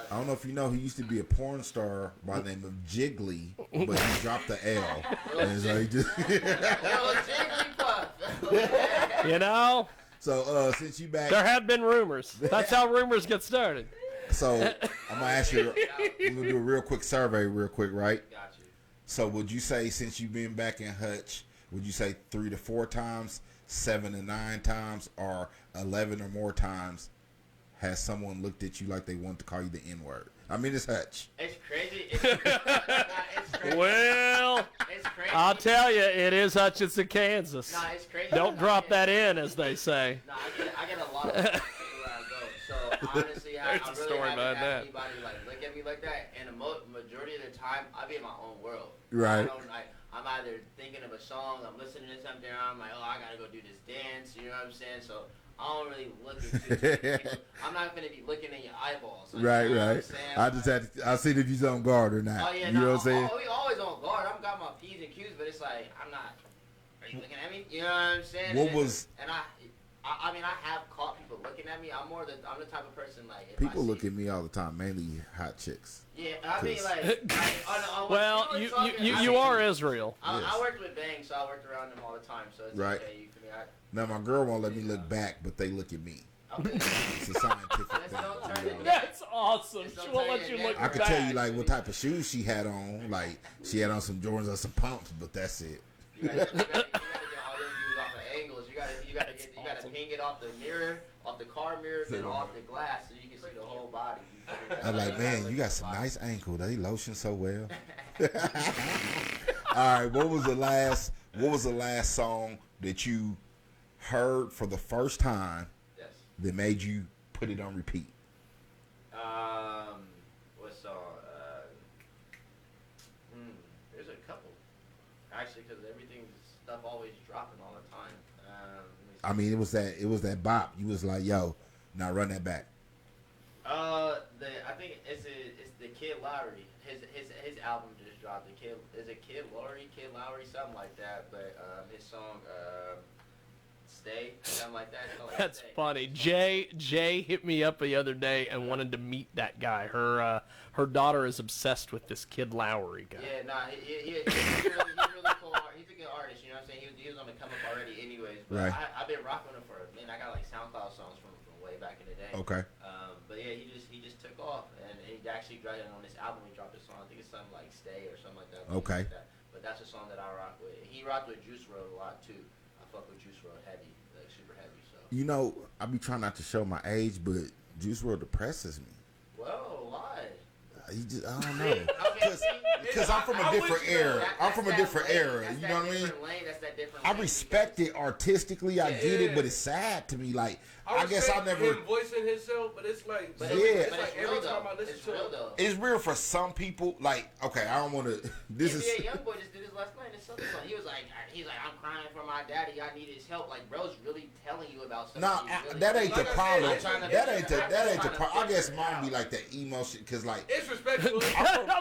Speaker 6: I don't know if you know, he used to be a porn star by the name of Jiggly, but he dropped the L. And so he just
Speaker 4: You know,
Speaker 6: So since you back,
Speaker 4: there have been rumors. That's how rumors get started.
Speaker 6: so I'm gonna ask you. We're gonna do a real quick survey, real quick, right?
Speaker 5: Got you.
Speaker 6: So would you say, since you've been back in Hutch, would you say 3 to 4 times, 7 to 9 times, or 11 or more times has someone looked at you like they want to call you the N-word? I mean, it's Hutch.
Speaker 5: It's crazy. It's crazy.
Speaker 4: Well,
Speaker 5: It's crazy.
Speaker 4: I'll tell you, it is Hutchinson, Kansas.
Speaker 5: Nah, it's crazy.
Speaker 4: Don't drop that in, as they say.
Speaker 5: No, I get a lot of people where I go. So honestly, I
Speaker 4: There's a
Speaker 5: really
Speaker 4: story
Speaker 5: haven't
Speaker 4: behind
Speaker 5: had
Speaker 4: that.
Speaker 5: anybody like look at me like that. And the time, I be in my own world.
Speaker 6: Right.
Speaker 5: I'm either thinking of a song, I'm listening to something, I'm like, oh, I gotta go do this dance. You know what I'm saying? So I don't really look into. I'm not gonna be looking in your eyeballs. Like,
Speaker 6: Right,
Speaker 5: you know
Speaker 6: right. I just had to, I see if you's on guard or not.
Speaker 5: Oh yeah,
Speaker 6: you know what I'm saying?
Speaker 5: We always on guard. I've got my P's and Q's, but it's like I'm not. Are you looking at me? You know what I'm saying?
Speaker 6: What was?
Speaker 5: And I mean, I have caught people looking at me. I'm the type of person like. If
Speaker 6: People look at me all the time, mainly hot chicks.
Speaker 5: Yeah, I mean like.
Speaker 4: Well, you are Izreal.
Speaker 5: I worked with Bang, so I worked around them all the time. So it's
Speaker 6: right.
Speaker 5: okay. You feel me?
Speaker 6: Now my girl won't let me look back, but they look at me.
Speaker 5: Okay.
Speaker 6: It's a scientific thing.
Speaker 4: That's awesome. She won't let you look
Speaker 6: I can
Speaker 4: back.
Speaker 6: tell you like what type of shoes she had on. Like she had on some Jordans or some pumps, but that's it.
Speaker 5: You gotta get all your views off of angles. You gotta ping it off the mirror, off the car mirror, then off the glass, so you can see the whole body.
Speaker 6: I'm like, man, you got some nice ankle. They lotion so well. All right, what was the last song that you heard for the first time that made you put it on repeat?
Speaker 5: What song? There's a couple. Actually, because stuff always dropping all the time.
Speaker 6: I mean, it was that bop. You was like, yo, now run that back.
Speaker 5: I think it's the Kid Lowry. His album just dropped. Is it Kid Lowry, something like that. But his song Stay, something like that.
Speaker 4: That's
Speaker 5: Stay.
Speaker 4: funny. Jay hit me up the other day and wanted to meet that guy. Her daughter is obsessed with this Kid Lowry guy.
Speaker 5: Yeah, he's really cool. He's a good artist. You know what I'm saying? He was on the come up already, anyways. But
Speaker 6: right.
Speaker 5: I've been rocking him for a minute. I got like SoundCloud songs from way back in the day.
Speaker 6: Okay.
Speaker 5: But yeah, he just took off, and he actually dropped it on this album. He dropped a song. I think it's something like "Stay" or something like that.
Speaker 6: Okay.
Speaker 5: Like that. But that's a song that I rock with. He rocked with Juice WRLD a lot too. I fuck with Juice WRLD heavy, like super heavy. So.
Speaker 6: You know, I be trying not to show my age, but Juice WRLD depresses me.
Speaker 5: Whoa, why?
Speaker 6: I don't know. Because I'm from a different era. I'm from a different era. You know what I mean? I respect it artistically. I get it, but it's sad to me. Like, I guess I never.
Speaker 7: Him voicing himself, but it's like.
Speaker 6: It's
Speaker 7: like every time I listen to it.
Speaker 6: It's real for some people. Like, okay, I don't want to. This is.
Speaker 5: Yeah, young boy just did his last night. He was like, I'm crying for my daddy. I need his help. Like, bro's really telling you about something.
Speaker 6: No, that ain't the problem. That ain't the problem. I guess mine be like that emo shit, cause like.
Speaker 7: It's respectful.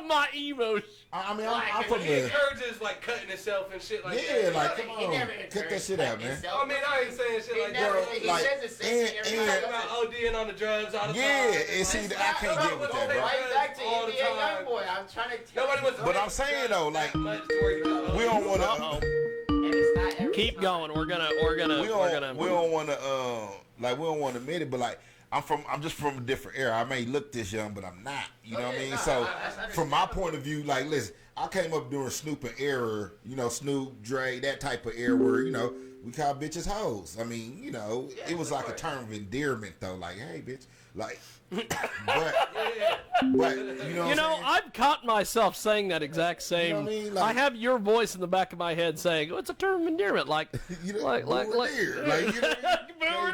Speaker 4: My emo.
Speaker 6: I mean, I'm from
Speaker 7: he encourages like cutting himself and shit like that.
Speaker 6: Yeah, like come on, cut that shit out, man.
Speaker 7: I mean, I ain't saying shit like that.
Speaker 5: He
Speaker 7: talking about ODing on the drugs all the time.
Speaker 6: Yeah, and see, I can't get with that, bro.
Speaker 5: Right back to NBA young boy. I'm trying to tell you.
Speaker 6: But I'm saying though, like, we don't want to.
Speaker 4: Keep going. We're gonna.
Speaker 6: We don't want to. Like, we don't want to admit it, but like. I'm just from a different era. I may look this young, but I'm not. You know what I mean? So, from my point of view, like, listen, I came up during Snoop and era, you know, Snoop, Dre, that type of era where, you know, we call bitches hoes. I mean, you know, it was like a term of endearment, though. Like, hey, bitch. Like, but you know,
Speaker 4: I've caught myself saying that exact same.
Speaker 6: You know what I mean? Like,
Speaker 4: I have your voice in the back of my head saying, "Oh, it's a term of endearment." Like,
Speaker 6: you know,
Speaker 4: like,
Speaker 6: you know,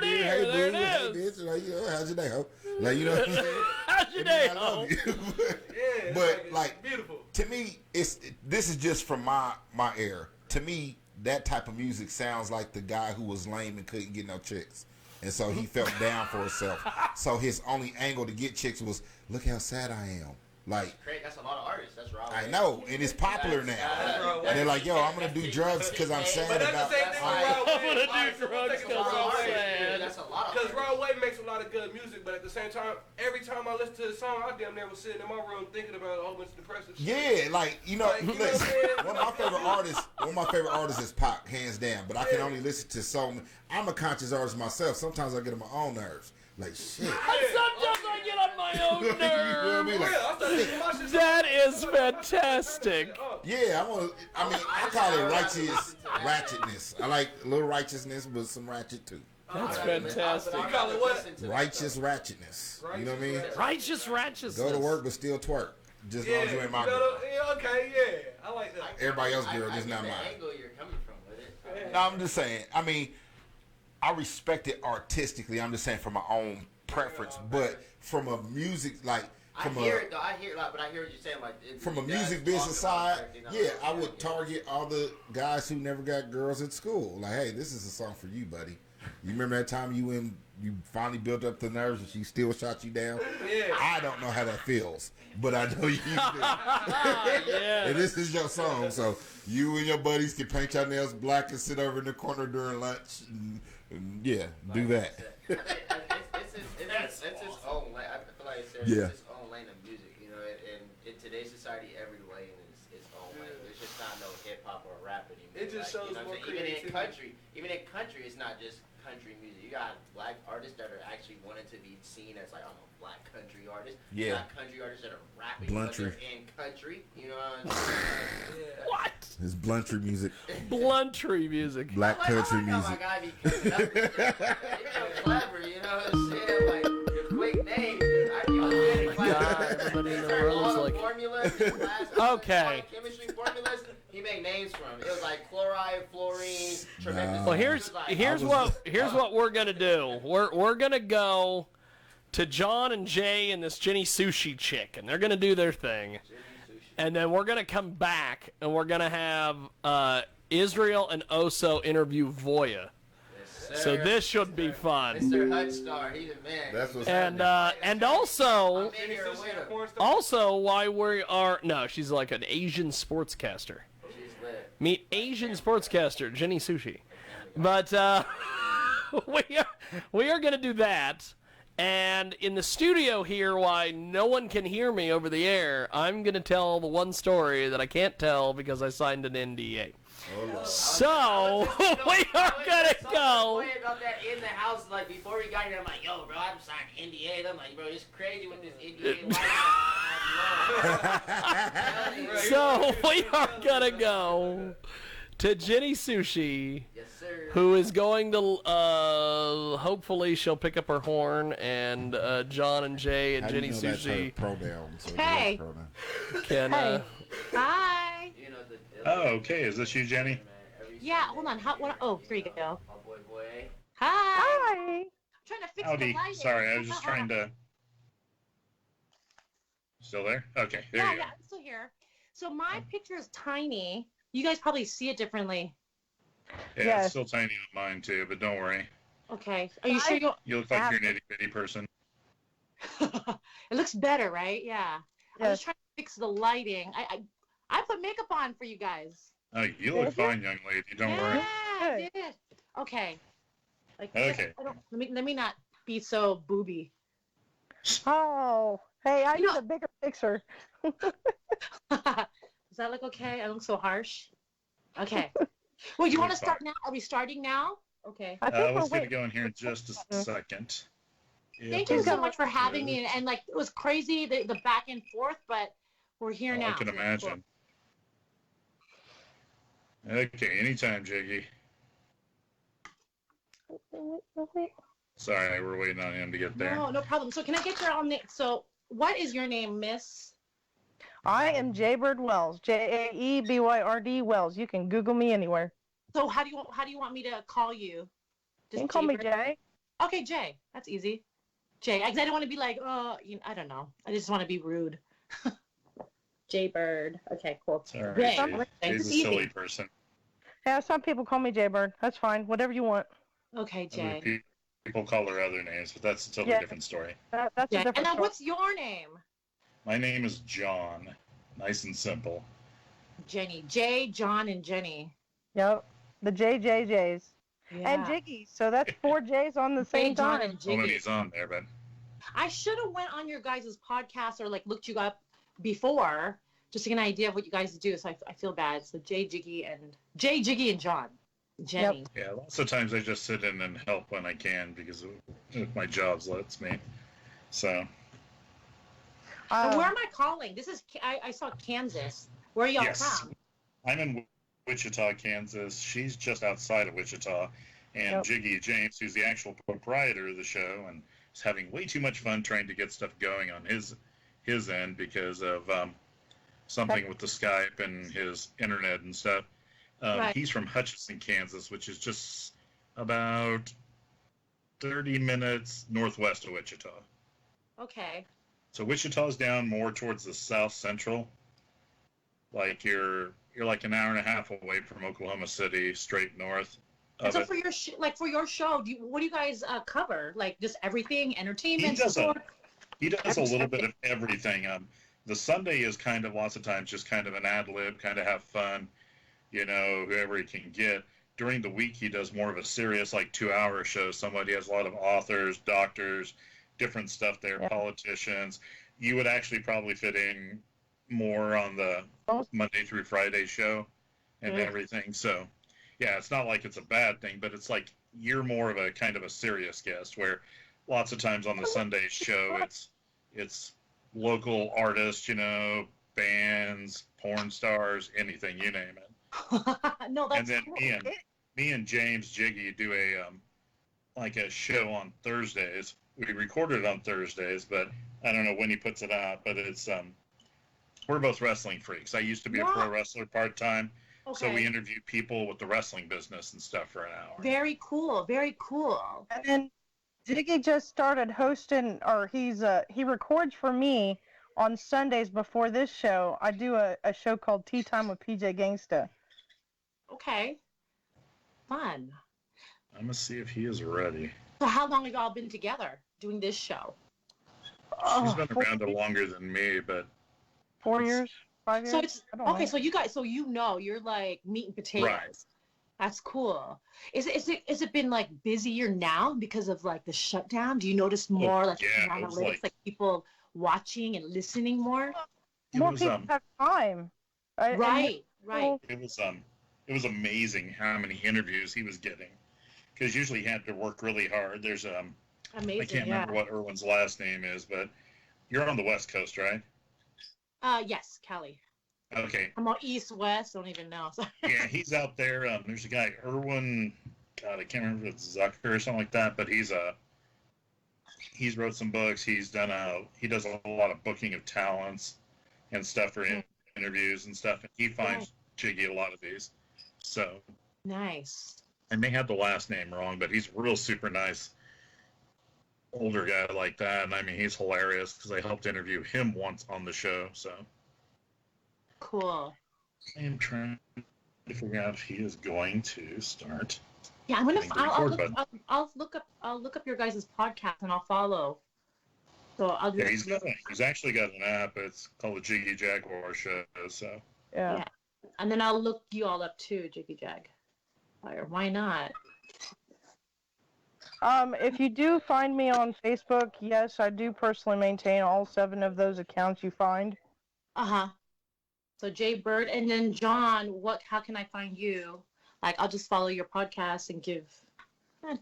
Speaker 4: hey, there it is.
Speaker 6: Bitch, like, you know, how's your day, ho? Like, you know what I'm saying?
Speaker 4: How's your day,
Speaker 6: I love you.
Speaker 7: Yeah,
Speaker 6: but like,
Speaker 7: beautiful.
Speaker 6: To me, this is just from my era. To me, that type of music sounds like the guy who was lame and couldn't get no chicks. And so he felt down for himself. So his only angle to get chicks was, look how sad I am. Like,
Speaker 5: that's a lot of artists. That's Rob.
Speaker 6: I know, and it's popular now. And they're like, yo, I'm gonna do drugs because I'm sad about.
Speaker 4: I'm gonna do drugs because I'm sad.
Speaker 5: That's a lot.
Speaker 7: Because Rob Wavy makes a lot of good music, but at the same time, every time I listen to the song, I damn near was sitting in my room thinking about a whole bunch of depressive shit.
Speaker 6: Yeah, like, you know, listen, one of my favorite artists is Pac, hands down. But I can only listen to some. I'm a conscious artist myself. Sometimes I get on my own nerves. Like, shit.
Speaker 4: Sometimes I get on my own nerves.
Speaker 6: You know what I mean? Like,
Speaker 4: that is fantastic.
Speaker 6: Yeah, I mean, I call it righteous ratchetness. I like a little righteousness, but some ratchet too.
Speaker 4: That's fantastic.
Speaker 7: You call it what?
Speaker 6: Righteous ratchetness. You know what I mean?
Speaker 4: Righteous ratchetness.
Speaker 6: Go to work but still twerk. Just as long as you ain't my girl.
Speaker 7: Okay, yeah. I like that.
Speaker 6: Everybody else's girl, just not mine.
Speaker 5: Angle you're coming from with it.
Speaker 6: No, I'm just saying. I mean, I respect it artistically. I'm just saying from my own preference. But from a music, like,
Speaker 5: I hear it though. I hear it, but I hear what you're saying. Like
Speaker 6: from a music business side, I would target all the guys who never got girls at school. Like, hey, this is a song for you, buddy. You remember that time you finally built up the nerves and she still shot you down?
Speaker 7: Yeah.
Speaker 6: I don't know how that feels, but I know you do. Yeah. And this is your song, so you and your buddies can paint your nails black and sit over in the corner during lunch. And do that.
Speaker 5: It's its own lane. I feel like it's its own lane of music, you know. And in today's society, every lane is its own lane. There's just not no hip hop or rap anymore.
Speaker 7: It just shows more creativity.
Speaker 5: Even in country, it's not just country music. You got black artists that are actually wanting to be seen as like, I'm a black country artist.
Speaker 6: Yeah.
Speaker 5: You got country artists that are rapping
Speaker 6: Bluntry.
Speaker 5: in country. You know what I'm saying?
Speaker 4: What?
Speaker 6: It's bluntry music.
Speaker 4: Bluntry music.
Speaker 6: Black country
Speaker 5: music. Oh my God, because it's clever. You know what I'm saying? Like your quick name.
Speaker 4: Everybody in the room is like,
Speaker 5: formulas,
Speaker 4: okay.
Speaker 5: Chemistry formulas. He made names from. It was like chloride, fluorine, tremendous.
Speaker 4: Well, here's what we're gonna do. We're gonna go to John and Jay and this Jenny Sushi chick, and they're gonna do their thing, and then we're gonna come back and we're gonna have Izreal and Ohso interview Voya. So this should be fun.
Speaker 5: Mr. Hudstar, he's a man.
Speaker 6: That's what's
Speaker 4: and also why we are she's like an Asian sportscaster. Meet Asian sportscaster Jenny Sushi. But we are going to do that. And in the studio here, why no one can hear me over the air, I'm going to tell the one story that I can't tell because I signed an NDA. So we are gonna go.
Speaker 5: About that in the house, like before we got here, I'm like, yo, bro, I'm signing NDA. I'm like, bro, it's crazy with this NDA.
Speaker 4: So we are gonna go to Jenny Sushi,
Speaker 5: yes, sir.
Speaker 4: Who is going to hopefully she'll pick up her horn, and John and Jay and Jenny Sushi.
Speaker 8: Hey.
Speaker 4: Can
Speaker 8: Hi.
Speaker 3: Oh, okay. Is this you, Jenny?
Speaker 8: Yeah, hold on. Oh, here you go.
Speaker 5: Boy.
Speaker 8: Hi.
Speaker 1: Hi.
Speaker 8: I'm trying to fix
Speaker 3: Howdy.
Speaker 8: the lighting.
Speaker 3: Sorry, I was just trying to... Still there? Okay, there you go.
Speaker 8: Yeah, I'm still here. So my picture is tiny. You guys probably see it differently.
Speaker 3: Yeah,
Speaker 1: Yes.
Speaker 3: it's still tiny on mine, too, but don't worry.
Speaker 8: Okay. Are you sure you...
Speaker 3: You look like you're an itty-bitty person.
Speaker 8: It looks better, right? Yeah. I was trying to fix the lighting. I put makeup on for you guys.
Speaker 3: Oh, you look fine, young lady. Don't worry.
Speaker 8: Yeah, I did. Okay. Like this.
Speaker 3: Okay.
Speaker 8: Let me not be so booby.
Speaker 1: Oh, hey, I need a bigger picture.
Speaker 8: Does that look okay? I look so harsh. Okay. Well, you want to start now? Are we starting now? Okay.
Speaker 3: Let's get it going here in just a second.
Speaker 8: Thank you so much for having me. And like, it was crazy, the back and forth, but we're here now.
Speaker 3: I can imagine. Okay, anytime, Jiggy. Sorry, we're waiting on him to get there.
Speaker 8: No problem. So can I get your own name? So what is your name, Miss?
Speaker 1: I am Jaybird Wells. JaeByrd Wells. You can Google me anywhere.
Speaker 8: So how do you want me to call you?
Speaker 1: You can call me Jay.
Speaker 8: Okay, Jay. That's easy. Jay. I don't want to be like, I don't know. I just want to be rude. Jaybird. Okay, cool.
Speaker 3: Sorry, Jay's a silly person.
Speaker 1: Yeah, some people call me Jaybird. That's fine. Whatever you want.
Speaker 8: Okay, Jay.
Speaker 3: Other people call her other names, but that's a totally different story.
Speaker 1: That's a different
Speaker 8: And now,
Speaker 1: story.
Speaker 8: what's your name?
Speaker 3: My name is John. Nice and simple.
Speaker 8: Jenny. Jay, John, and Jenny.
Speaker 1: Yep. The JJJs.
Speaker 8: Yeah.
Speaker 1: And Jiggy. So that's 4 J's on the same
Speaker 8: John
Speaker 1: time.
Speaker 8: and Jiggy.
Speaker 3: Nobody's on there, but...
Speaker 8: I should have went on your guys' podcast or like looked you up before just to get an idea of what you guys do. So I feel bad. So Jiggy, and John. Jenny.
Speaker 3: Yeah, lots of times I just sit in and help when I can because my job lets me. So...
Speaker 8: And where am I calling? This is I saw Kansas. Where are y'all from?
Speaker 3: I'm in Wichita, Kansas. She's just outside of Wichita. And Jiggy James, who's the actual proprietor of the show, and is having way too much fun trying to get stuff going on his end because of something with the Skype and his internet and stuff.
Speaker 8: Right.
Speaker 3: He's from Hutchinson, Kansas, which is just about 30 minutes northwest of Wichita.
Speaker 8: Okay.
Speaker 3: So Wichita's down more towards the south central. Like you're like an hour and a half away from Oklahoma City, straight north.
Speaker 8: And so for your for your show, what do you guys cover? Like just everything, entertainment, sport?
Speaker 3: He does a little bit of everything. The Sunday is kind of lots of times just kind of an ad lib, kind of have fun, you know, whoever he can get. During the week, he does more of a serious, like 2-hour show. Somebody has a lot of authors, doctors, different stuff there, politicians. You would actually probably fit in more on the Monday through Friday show and everything. So, yeah, it's not like it's a bad thing, but it's like you're more of a kind of a serious guest, where lots of times on the Sunday show, it's local artists, you know, bands, porn stars, anything, you name it.
Speaker 8: No, that's
Speaker 3: and then
Speaker 8: cool.
Speaker 3: me and James Jiggy do like a show on Thursdays. We record it on Thursdays, but I don't know when he puts it out. But it's we're both wrestling freaks. I used to be a pro wrestler part-time, so we interview people with the wrestling business and stuff for an hour.
Speaker 8: Very cool, very cool.
Speaker 1: And then Jiggy just started hosting, or he records for me on Sundays before this show. I do a show called Tea Time with PJ Gangsta.
Speaker 8: Okay. Fun.
Speaker 3: I'm going to see if he is ready.
Speaker 8: So how long have y'all been together doing this show?
Speaker 3: She's been around longer than me, but
Speaker 1: 4 years, 5 years.
Speaker 8: So it's okay. So you guys, you're like meat and potatoes.
Speaker 3: Right.
Speaker 8: That's cool. Is it been like busier now because of like the shutdown? Do you notice more analytics, like people watching and listening more?
Speaker 1: More people have time.
Speaker 8: Right.
Speaker 3: It was amazing how many interviews he was getting, because usually he had to work really hard. There's
Speaker 8: amazing.
Speaker 3: I can't remember what Irwin's last name is, but you're on the West Coast, right?
Speaker 8: Yes, Cali.
Speaker 3: Okay.
Speaker 8: I'm on East West. Don't even know.
Speaker 3: Yeah, he's out there. There's a guy, Irwin. God, I can't remember if it's Zucker or something like that, but he's wrote some books. He does a lot of booking of talents and stuff for interviews and stuff. And he finds Jiggy a lot of these. So
Speaker 8: nice.
Speaker 3: I may have the last name wrong, but he's real super nice older guy like that. And I mean, he's hilarious because I helped interview him once on the show. So
Speaker 8: cool.
Speaker 3: I am trying to figure out if he is going to start.
Speaker 8: Yeah, I'm gonna. I'll look up your guys' podcast and I'll follow. So I'll do.
Speaker 3: Yeah, he's actually got an app. It's called the Jiggy Jaguar Show. So
Speaker 8: yeah. And then I'll look you all up too, Jiggy Jag. Why not?
Speaker 1: If you do find me on Facebook, yes, I do personally maintain all 7 of those accounts you find.
Speaker 8: So Jay Bird, and then John, how can I find you? Like, I'll just follow your podcast and give, I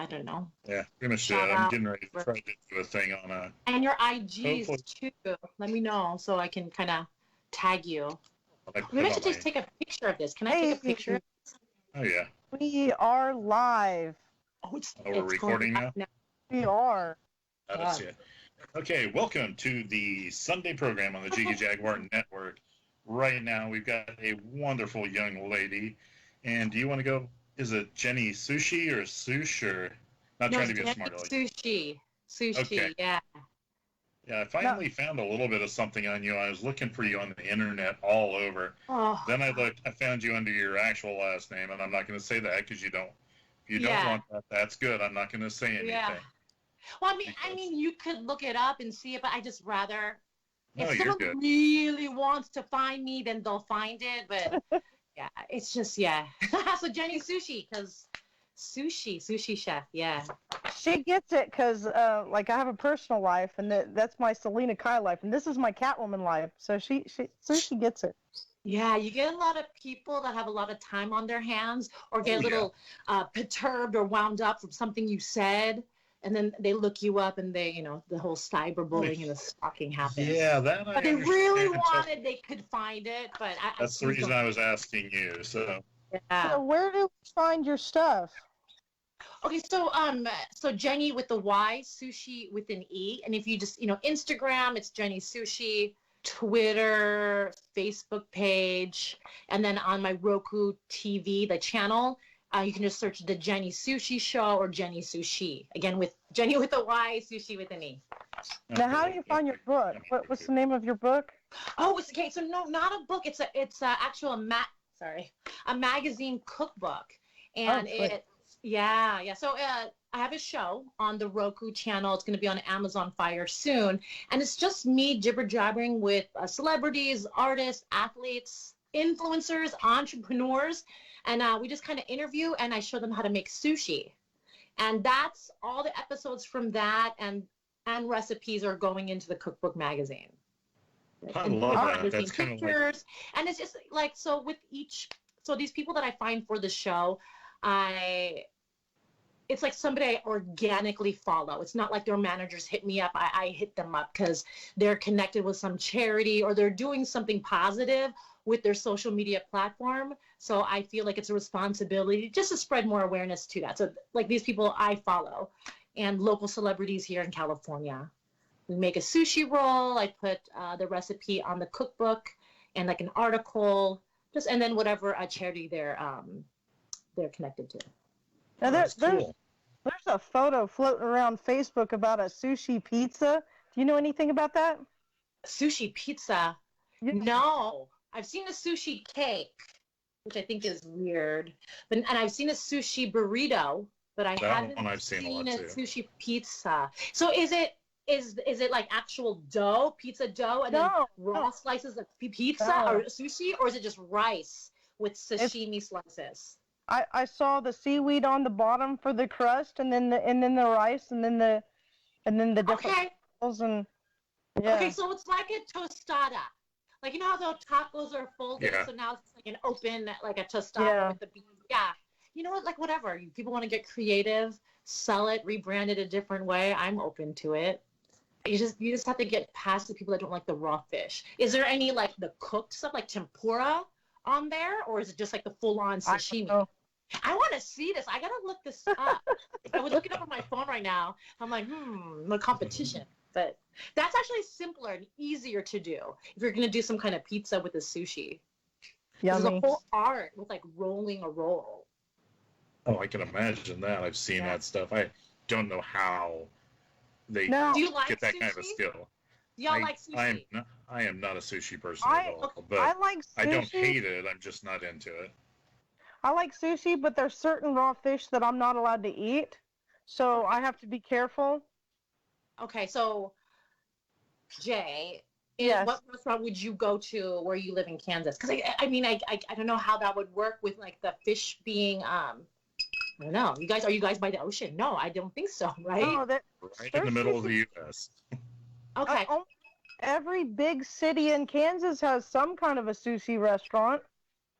Speaker 8: don't know.
Speaker 3: Yeah, pretty much. I'm getting ready to try to do a thing on
Speaker 8: and your IGs too. Let me know so I can kind of tag you. Maybe I should just take a picture of this. Can I take a picture?
Speaker 3: Oh yeah.
Speaker 1: We are live.
Speaker 3: We're recording now?
Speaker 1: We are.
Speaker 3: That's it. Okay, welcome to the Sunday program on the Jiggy Jaguar Network. Right now, we've got a wonderful young lady. And do you want to go, is it Jenny Sushi or Sush, or not trying to be a smart aleck?
Speaker 8: Sushi, okay. Yeah.
Speaker 3: Yeah, I finally found a little bit of something on you. I was looking for you on the internet all over. Then I found you under your actual last name, and I'm not going to say that because you don't want that. That's good. I'm not going to say anything.
Speaker 8: Yeah. Well, I mean, you could look it up and see it, but I just rather if someone really wants to find me, then they'll find it. But yeah, it's just So Jenny Sushi, because sushi chef, yeah.
Speaker 1: She gets it because, like, I have a personal life, and that's my Selena Kai life, and this is my Catwoman life. So she gets it.
Speaker 8: Yeah, you get a lot of people that have a lot of time on their hands, or get a little perturbed or wound up from something you said, and then they look you up, and they, the whole cyberbullying and the stalking happens.
Speaker 3: Yeah,
Speaker 8: but they really wanted, they could find it, but
Speaker 3: that's the reason I was asking you. So.
Speaker 1: Yeah. So where do you find your stuff?
Speaker 8: Okay, so Jenny with the Y, Sushi with an E, and if you just, Instagram, it's Jenny Sushi, Twitter, Facebook page, and then on my Roku TV, the channel, You can just search the Jenny Sushi Show or Jenny Sushi. Again, with Jenny with a Y, Sushi with an E.
Speaker 1: Now, how do you find your book? What's the name of your book?
Speaker 8: Oh, it's okay. So no, not a book. It's a actual a magazine cookbook, and yeah. So I have a show on the Roku channel. It's going to be on Amazon Fire soon, and it's just me jibber jabbering with celebrities, artists, athletes, influencers, entrepreneurs, and we just kind of interview, and I show them how to make sushi, and that's all the episodes from that, and recipes are going into the cookbook magazine.
Speaker 3: I love that. That's kind of like,
Speaker 8: and it's just like, so with these people that I find for the show, it's like somebody I organically follow. It's not like their managers hit me up. I hit them up because they're connected with some charity or they're doing something positive with their social media platform. So I feel like it's a responsibility just to spread more awareness to that. So like these people I follow and local celebrities here in California. We make a sushi roll. I put the recipe on the cookbook and like an article, and then whatever charity they're connected to.
Speaker 1: Now there's a photo floating around Facebook about a sushi pizza. Do you know anything about that?
Speaker 8: Sushi pizza?
Speaker 1: Yeah.
Speaker 8: No, I've seen a sushi cake, which I think is weird. And I've seen a sushi burrito, but I haven't seen a sushi pizza. So is it like actual dough, pizza dough, and then raw slices of pizza or sushi, or is it just rice with sashimi slices?
Speaker 1: I saw the seaweed on the bottom for the crust, and then the rice, and then the different vegetables, and
Speaker 8: Okay, so it's like a tostada. Like, you know how the tacos are folded, so now it's like an open, like a tostada with the beans. Yeah. You know what, like whatever. People want to get creative, sell it, rebrand it a different way. I'm open to it. You just have to get past the people that don't like the raw fish. Is there any like the cooked stuff like tempura on there, or is it just like the full-on sashimi? I want to see this. I gotta look this up. I would look it up on my phone right now. I'm like, the competition. But that's actually simpler and easier to do if you're gonna do some kind of pizza with a sushi. There's a whole art with like rolling a roll.
Speaker 3: Oh, I can imagine that. I've seen that stuff. I don't know how they
Speaker 8: do you like
Speaker 3: get that
Speaker 8: sushi?
Speaker 3: kind of a skill.
Speaker 8: Do y'all like sushi?
Speaker 3: I am not a sushi person at all. But
Speaker 1: I like sushi.
Speaker 3: I don't hate it. I'm just not into it.
Speaker 1: I like sushi, but there's certain raw fish that I'm not allowed to eat, so I have to be careful.
Speaker 8: Okay, so Jay,
Speaker 1: yes.
Speaker 8: What restaurant would you go to where you live in Kansas? Because I mean, I don't know how that would work with like the fish being I don't know. Are you guys by the ocean? No, I don't think so, right?
Speaker 1: No,
Speaker 3: right in the middle of the U.S.
Speaker 8: Okay.
Speaker 1: Every big city in Kansas has some kind of a sushi restaurant.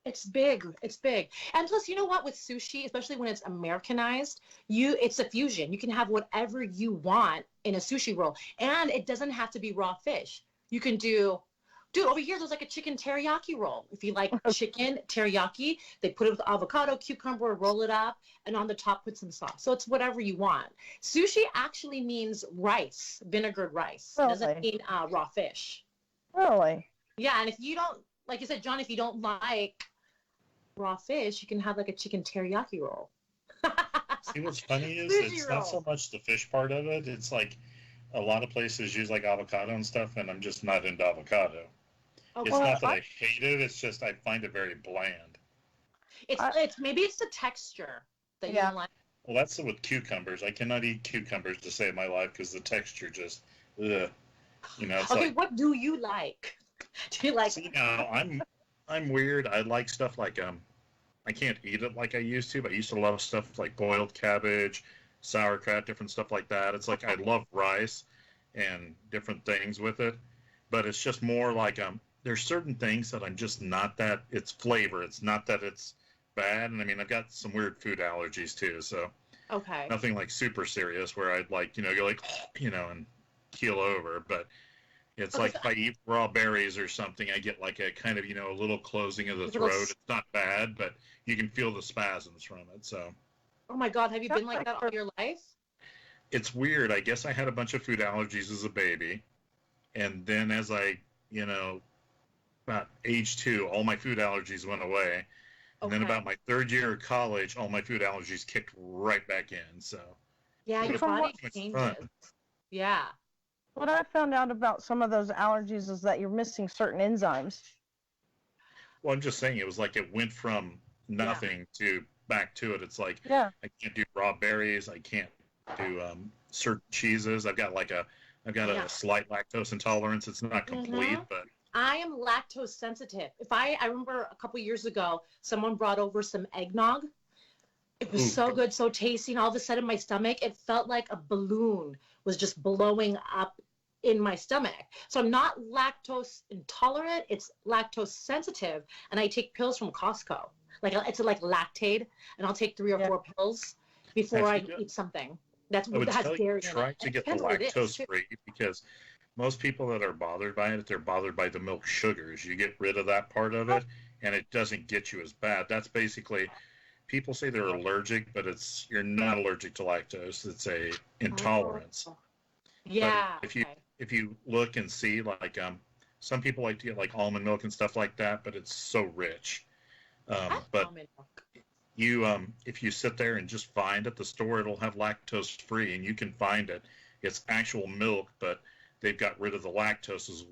Speaker 8: It's big. And plus, you know what, with sushi, especially when it's Americanized, it's a fusion. You can have whatever you want in a sushi roll. And it doesn't have to be raw fish. You can over here, there's like a chicken teriyaki roll. If you like chicken teriyaki, they put it with avocado, cucumber, roll it up, and on the top put some sauce. So it's whatever you want. Sushi actually means rice, vinegared rice. Really? It doesn't mean raw fish.
Speaker 1: Really?
Speaker 8: Yeah, and if you don't, like you said, John, if you don't like raw fish, you can have like a chicken teriyaki roll.
Speaker 3: See, what's funny is it's not so much the fish part of it. It's like a lot of places use like avocado and stuff, and I'm just not into avocado. It's not that I hate it. It's just I find it very bland.
Speaker 8: It's maybe it's the texture that you don't like.
Speaker 3: Well, that's with cucumbers. I cannot eat cucumbers to save my life because the texture just, ugh. You know. It's
Speaker 8: okay, what do you like? Do you like?
Speaker 3: See, now I'm weird. I like stuff like I can't eat it like I used to, but I used to love stuff like boiled cabbage, sauerkraut, different stuff like that. It's like I love rice and different things with it, but it's just more like there's certain things that I'm just not that. It's flavor. It's not that it's bad. And I mean, I've got some weird food allergies too, so nothing like super serious where I'd like go like and keel over, but. It's like if I eat raw berries or something, I get like a kind of, a little closing of the throat. It's not bad, but you can feel the spasms from it. So.
Speaker 8: Oh my God, have you been like that all your life?
Speaker 3: It's weird. I guess I had a bunch of food allergies as a baby. And then as I, about age 2, all my food allergies went away. And then about my third year of college, all my food allergies kicked right back in. So
Speaker 8: yeah, your body changes. Yeah.
Speaker 1: What I found out about some of those allergies is that you're missing certain enzymes.
Speaker 3: Well, I'm just saying it was like it went from nothing to back to it. It's like I can't do raw berries. I can't do certain cheeses. I've got a slight lactose intolerance. It's not complete, but
Speaker 8: I am lactose sensitive. I remember a couple years ago, someone brought over some eggnog. It was so good, so tasty, and all of a sudden my stomach, it felt like a balloon was just blowing up in my stomach. So I'm not lactose intolerant, it's lactose sensitive, and I take pills from Costco. Like it's like Lactaid, and I'll take 3 or 4 pills before I eat something. That has dairy in it.
Speaker 3: Try to get the lactose free, because most people that are bothered by it, they're bothered by the milk sugars. You get rid of that part of it, and it doesn't get you as bad. That's basically, people say they're allergic, but you're not allergic to lactose. It's a intolerance.
Speaker 8: Yeah.
Speaker 3: But if you look and see, like some people like to get like almond milk and stuff like that, but it's so rich. But if you sit there and just find at the store, it'll have lactose free, and you can find it. It's actual milk, but they've got rid of the lactose,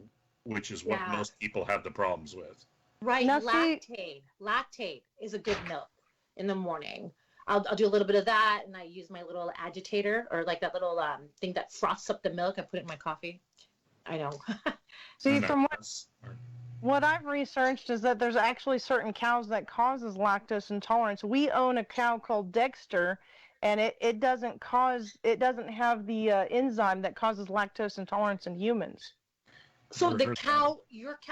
Speaker 3: which is what most people have the problems with.
Speaker 8: Right. Lactaid is a good milk in the morning. I'll do a little bit of that, and I use my little agitator, or like that little thing that froths up the milk. I put it in my coffee. I know.
Speaker 1: See, from what I've researched is that there's actually certain cows that causes lactose intolerance. We own a cow called Dexter, and it doesn't have the enzyme that causes lactose intolerance in humans.
Speaker 8: So the cow,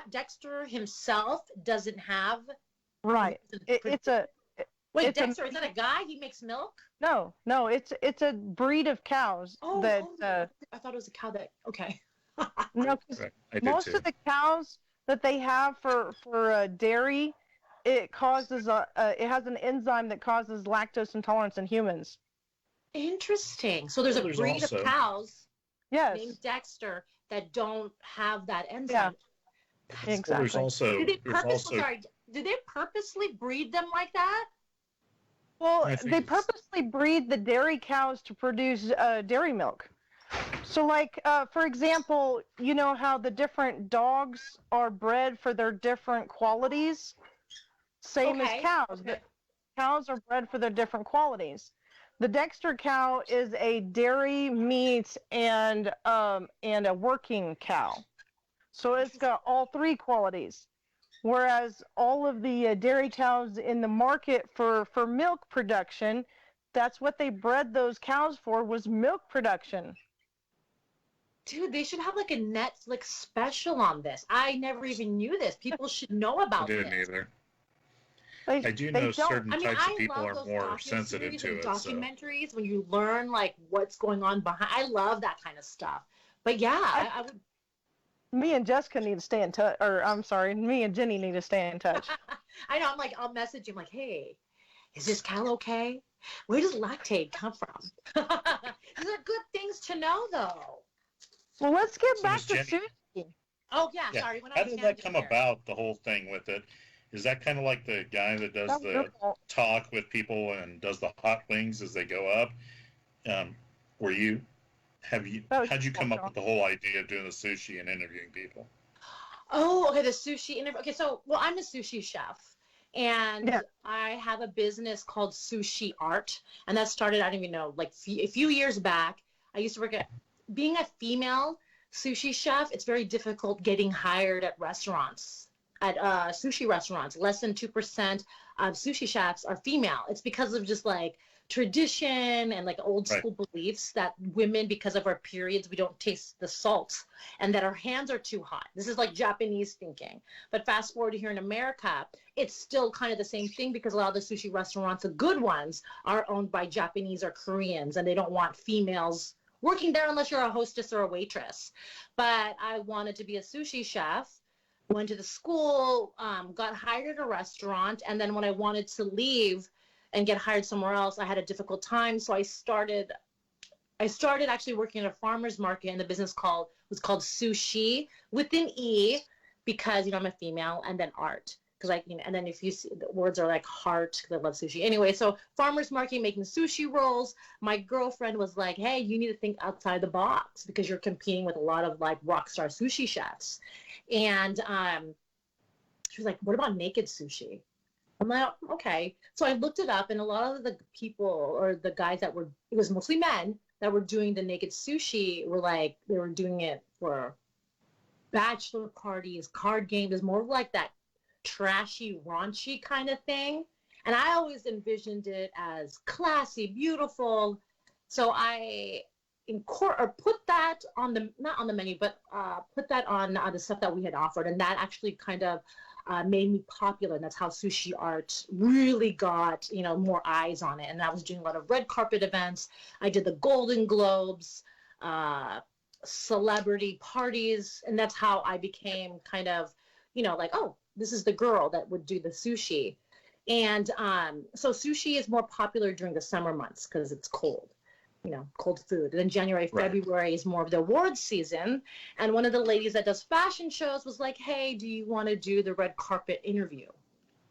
Speaker 8: Dexter himself doesn't have.
Speaker 1: Right.
Speaker 8: Wait, Dexter, is that a guy? He makes milk?
Speaker 1: No, it's a breed of cows I
Speaker 8: thought it was a cow that. Okay.
Speaker 1: No, most of the cows that they have for dairy, it causes it has an enzyme that causes lactose intolerance in humans.
Speaker 8: Interesting. So there's a breed of cows named Dexter that don't have that enzyme.
Speaker 1: Yeah. Exactly.
Speaker 8: Do they purposely breed them like that?
Speaker 1: Well, they purposely breed the dairy cows to produce dairy milk. So, like, for example, you know how the different dogs are bred for their different qualities? Same as cows. Okay. Cows are bred for their different qualities. The Dexter cow is a dairy, meat, and a working cow. So it's got all 3 qualities. Whereas all of the dairy cows in the market for milk production, that's what they bred those cows for, was milk production.
Speaker 8: Dude, they should have like a Netflix special on this. I never even knew this. People should know about this.
Speaker 3: I didn't either. I do know certain types of people are more sensitive to it.
Speaker 8: Documentaries, when you learn like what's going on behind. I love that kind of stuff. But yeah, I would.
Speaker 1: Me and Jessica need to stay in touch, or I'm sorry, me and Jenny need to stay in touch.
Speaker 8: I know. I'll message you. I'm like, hey, is this cow okay? Where does Lactaid come from? These are good things to know, though.
Speaker 1: Well, let's get back to sushi.
Speaker 8: Oh, yeah, sorry.
Speaker 3: How did that come about, the whole thing with it? Is that kind of like the guy that does the talk with people and does the hot wings as they go up? How'd you come up with the whole idea of doing the sushi and interviewing people?
Speaker 8: Oh, okay, the sushi interview. Okay, so, I'm a sushi chef. And I have a business called Sushi Art. And that started, I don't even know, like a few years back. I used to work at, being a female sushi chef, it's very difficult getting hired at restaurants, at sushi restaurants. Less than 2% of sushi chefs are female. It's because of just like tradition and like old school beliefs that women, because of our periods, we don't taste the salt, and that our hands are too hot. This is like Japanese thinking. But fast forward to here in America, it's still kind of the same thing, because a lot of the sushi restaurants, the good ones, are owned by Japanese or Koreans, and they don't want females working there unless you're a hostess or a waitress. But I wanted to be a sushi chef, went to the school, got hired at a restaurant, and then when I wanted to leave and get hired somewhere else, I had a difficult time. So I started actually working at a farmer's market, and the business was called Sushi with an E, because I'm a female, and then art. because like, and then if you see the words are like heart, because I love sushi. Anyway, so farmers market making sushi rolls. My girlfriend was like, hey, you need to think outside the box because you're competing with a lot of like rock star sushi chefs. And she was like, what about naked sushi? I'm like, okay. So I looked it up, and a lot of the people or the guys that were, it was mostly men that were doing the naked sushi were like, they were doing it for bachelor parties, card games. It's more like that trashy, raunchy kind of thing. And I always envisioned it as classy, beautiful. So I put that on the, not on the menu, but put that on the stuff that we had offered. And that actually kind of made me popular. And that's how sushi art really got, you know, more eyes on it. And I was doing a lot of red carpet events. I did the Golden Globes, celebrity parties. And that's how I became kind of, you know, like, oh, this is the girl that would do the sushi. And so sushi is more popular during the summer months because it's cold, you know, cold food. And then January, February is more of the awards season. And one of the ladies that does fashion shows was like, hey, do you want to do the red carpet interview?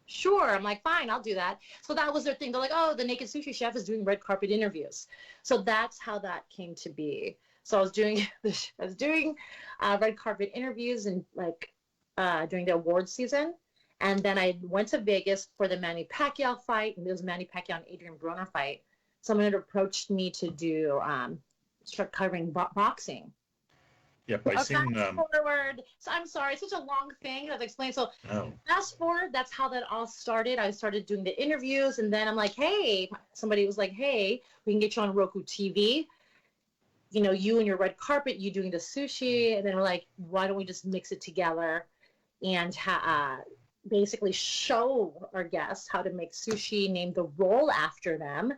Speaker 8: Sure. I'm like, fine, I'll do that. So that was their thing. They're like, oh, the naked sushi chef is doing red carpet interviews. So that's how that came to be. So I was doing red carpet interviews and like during the awards season. And then I went to Vegas for the Manny Pacquiao fight, and it was Manny Pacquiao and Adrian Broner fight. Someone had approached me to do start covering boxing.
Speaker 3: Yep, I seen.
Speaker 8: Forward. So I'm sorry, it's such a long thing I've explained. So fast forward, that's how that all started. I started doing the interviews, and then I'm like, hey, somebody was like, hey, we can get you on Roku TV. You know, you and your red carpet, you doing the sushi, and then we're like, why don't we just mix it together and basically show our guests how to make sushi, name the roll after them,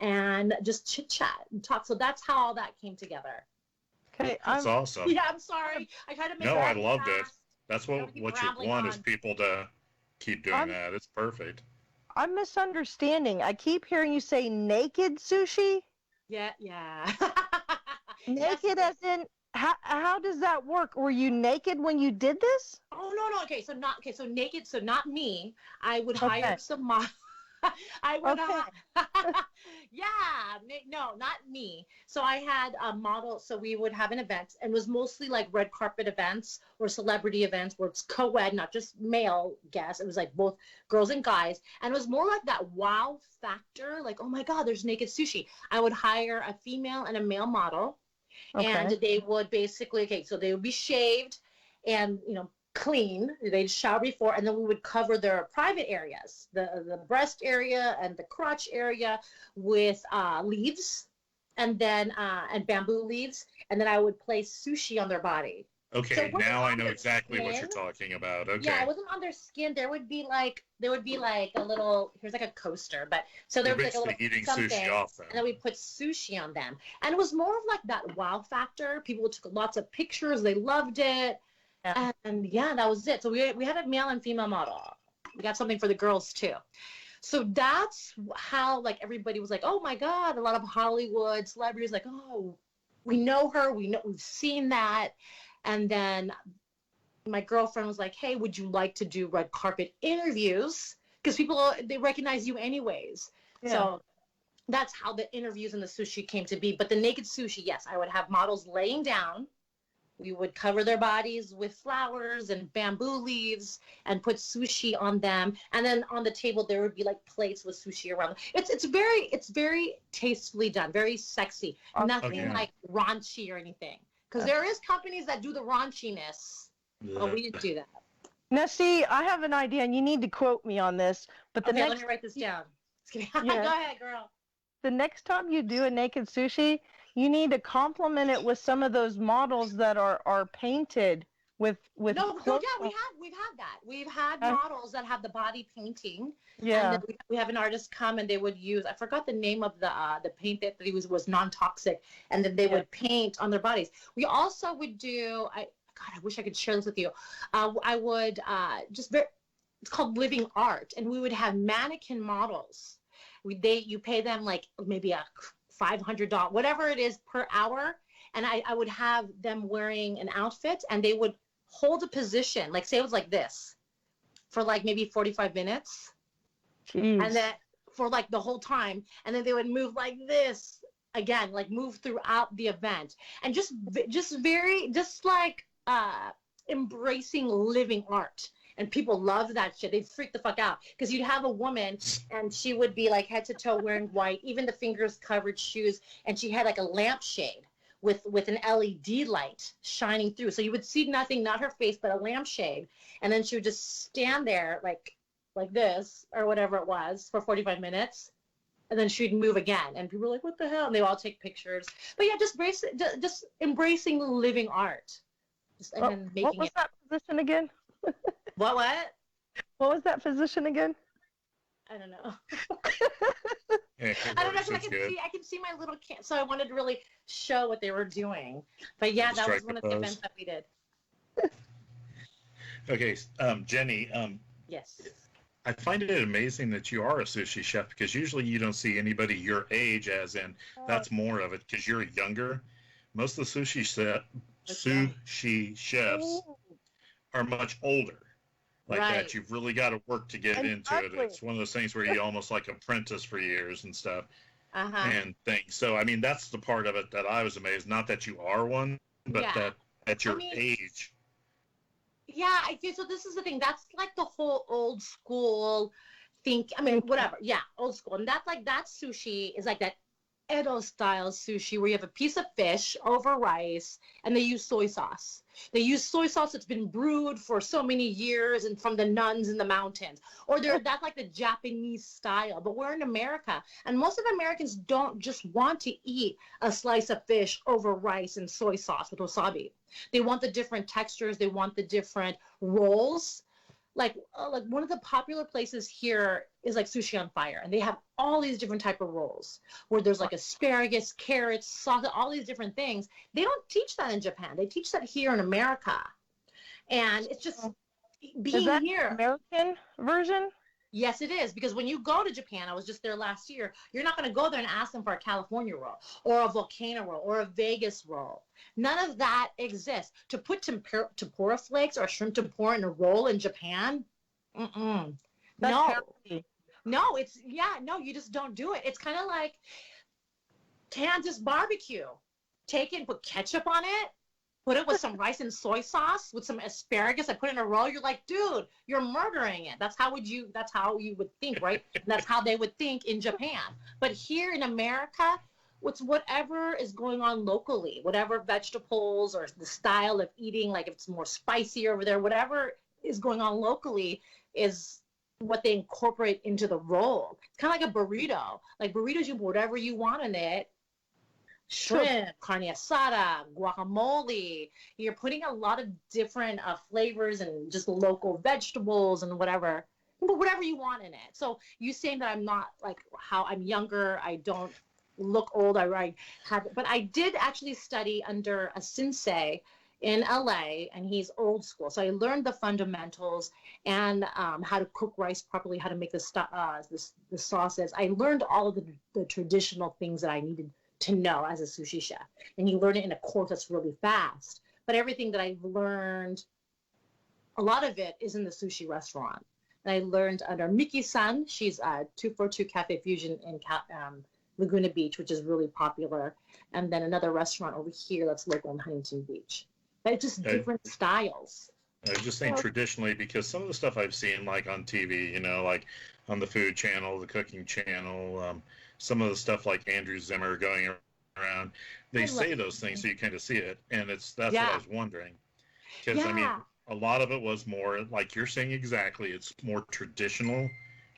Speaker 8: and just chit chat and talk. So that's how all that came together.
Speaker 1: Okay,
Speaker 3: that's awesome.
Speaker 8: Yeah, I'm sorry. I tried to make.
Speaker 3: No, I loved it. That's what you want is people to keep doing that. It's perfect.
Speaker 1: I'm misunderstanding. I keep hearing you say naked sushi.
Speaker 8: Yeah.
Speaker 1: Naked as in. How does that work? Were you naked when you did this?
Speaker 8: Oh no. Okay, so naked. So not me. I would hire some model. I would no, not me. So I had a model. So we would have an event, and it was mostly like red carpet events or celebrity events where it's co-ed, not just male guests. It was like both girls and guys, and it was more like that wow factor. Like, oh my God, there's naked sushi. I would hire a female and a male model. And they would basically, so they would be shaved and, you know, clean. They'd shower before, and then we would cover their private areas, the breast area and the crotch area with leaves and then and bamboo leaves. And then I would place sushi on their body.
Speaker 3: Okay, so now I know exactly what you're talking about. Okay.
Speaker 8: Yeah, it wasn't on their skin. There would be like a little, here's like a coaster, but so there was like a little
Speaker 3: eating
Speaker 8: something,
Speaker 3: sushi off them.
Speaker 8: And then we put sushi on them. And it was more of like that wow factor. People took lots of pictures. They loved it. Yeah. And yeah, that was it. So we had a male and female model. We got something for the girls too. So that's how like everybody was like, oh my God, a lot of Hollywood celebrities like, oh, we know her. We've seen that. And then my girlfriend was like, hey, would you like to do red carpet interviews? Because people, they recognize you anyways. Yeah. So that's how the interviews and the sushi came to be. But the naked sushi, yes, I would have models laying down. We would cover their bodies with flowers and bamboo leaves and put sushi on them. And then on the table, there would be like plates with sushi around them. It's very tastefully done, very sexy. Nothing like raunchy or anything. Because there is companies that do the raunchiness, but we didn't do that.
Speaker 1: Now, see, I have an idea, and you need to quote me on this. But
Speaker 8: let me write this down. Go ahead, girl.
Speaker 1: The next time you do a naked sushi, you need to complement it with some of those models that are painted with. We've had that. We've had models that have the body painting. Yeah. And we have an artist come and they would use, I forgot the name of the paint that he was non-toxic, and then they would paint on their bodies. We also would do, I wish I could share this with you. I would it's called living art, and we would have mannequin models. You pay them like maybe a $500, whatever it is per hour, and I would have them wearing an outfit, and they would hold a position, like say it was like this,
Speaker 8: for like maybe 45 minutes.
Speaker 1: Jeez.
Speaker 8: And then for like the whole time. And then they would move like this again, like move throughout the event. And just like embracing living art. And people loved that shit. They'd freak the fuck out. Because you'd have a woman and she would be like head to toe wearing white, even the fingers covered shoes. And she had like a lampshade with an LED light shining through. So you would see nothing, not her face, but a lampshade. And then she would just stand there like this or whatever it was for 45 minutes. And then she'd move again. And people were like, what the hell? And they would all take pictures. But yeah, just embracing living art. And then making
Speaker 1: what was that position again?
Speaker 8: What?
Speaker 1: What was that position again?
Speaker 8: I don't know.
Speaker 3: Yeah,
Speaker 8: I don't know because I can see my little so I wanted to really show what they were doing. But yeah, that was one of the events that we did.
Speaker 3: Okay, Jenny.
Speaker 8: Yes.
Speaker 3: I find it amazing that you are a sushi chef because usually you don't see anybody your age, as in that's more of it because you're younger. Most of the sushi chefs are much older. Like that, you've really got to work to get into it. It's one of those things where you almost like apprentice for years and stuff and things. So, I mean, that's the part of it that I was amazed. Not that you are one, but that at your age.
Speaker 8: Yeah, I feel so. This is the thing. That's like the whole old school whatever. Yeah, old school. And that's like that sushi is like that Edo style sushi where you have a piece of fish over rice and they use soy sauce. They use soy sauce that's been brewed for so many years and from the nuns in the mountains. Or that's like the Japanese style. But we're in America and most of Americans don't just want to eat a slice of fish over rice and soy sauce with wasabi. They want the different textures. They want the different rolls. Like one of the popular places here is like Sushi on Fire, and they have all these different type of rolls where there's like asparagus, carrots, sauce, all these different things. They don't teach that in Japan. They teach that here in America, and it's just being here.
Speaker 1: American version?
Speaker 8: Yes, it is, because when you go to Japan, I was just there last year, you're not going to go there and ask them for a California roll or a volcano roll or a Vegas roll. None of that exists. To put tempura flakes or shrimp tempura in a roll in Japan, no. No, you just don't do it. It's kind of like Kansas barbecue. Take it, put ketchup on it, put it with some rice and soy sauce, with some asparagus. I put it in a roll. You're like, dude, you're murdering it. That's how you would think, right? And that's how they would think in Japan. But here in America, it's whatever is going on locally, whatever vegetables or the style of eating, like if it's more spicy over there, whatever is going on locally is what they incorporate into the roll. It's kind of like a burrito. Like burritos, you put whatever you want in it. Shrimp, carne asada, guacamole. You're putting a lot of different flavors and just local vegetables and whatever you want in it. So you saying that I'm not like how I'm younger, I don't look old, but I did actually study under a sensei in LA, and he's old school. So I learned the fundamentals and how to cook rice properly, how to make the sauces. I learned all of the traditional things that I needed to know as a sushi chef. And you learn it in a course that's really fast. But everything that I've learned, a lot of it is in the sushi restaurant. And I learned under Miki-san. She's 242 Cafe Fusion in Laguna Beach, which is really popular. And then another restaurant over here that's local in Huntington Beach. But it's just different styles.
Speaker 3: I was just saying traditionally, because some of the stuff I've seen like on TV, like on the Food Channel, the Cooking Channel, some of the stuff like Andrew Zimmer going around, they say those things so you kind of see it. And that's what I was wondering. Because, I mean, a lot of it was more, like you're saying exactly, it's more traditional.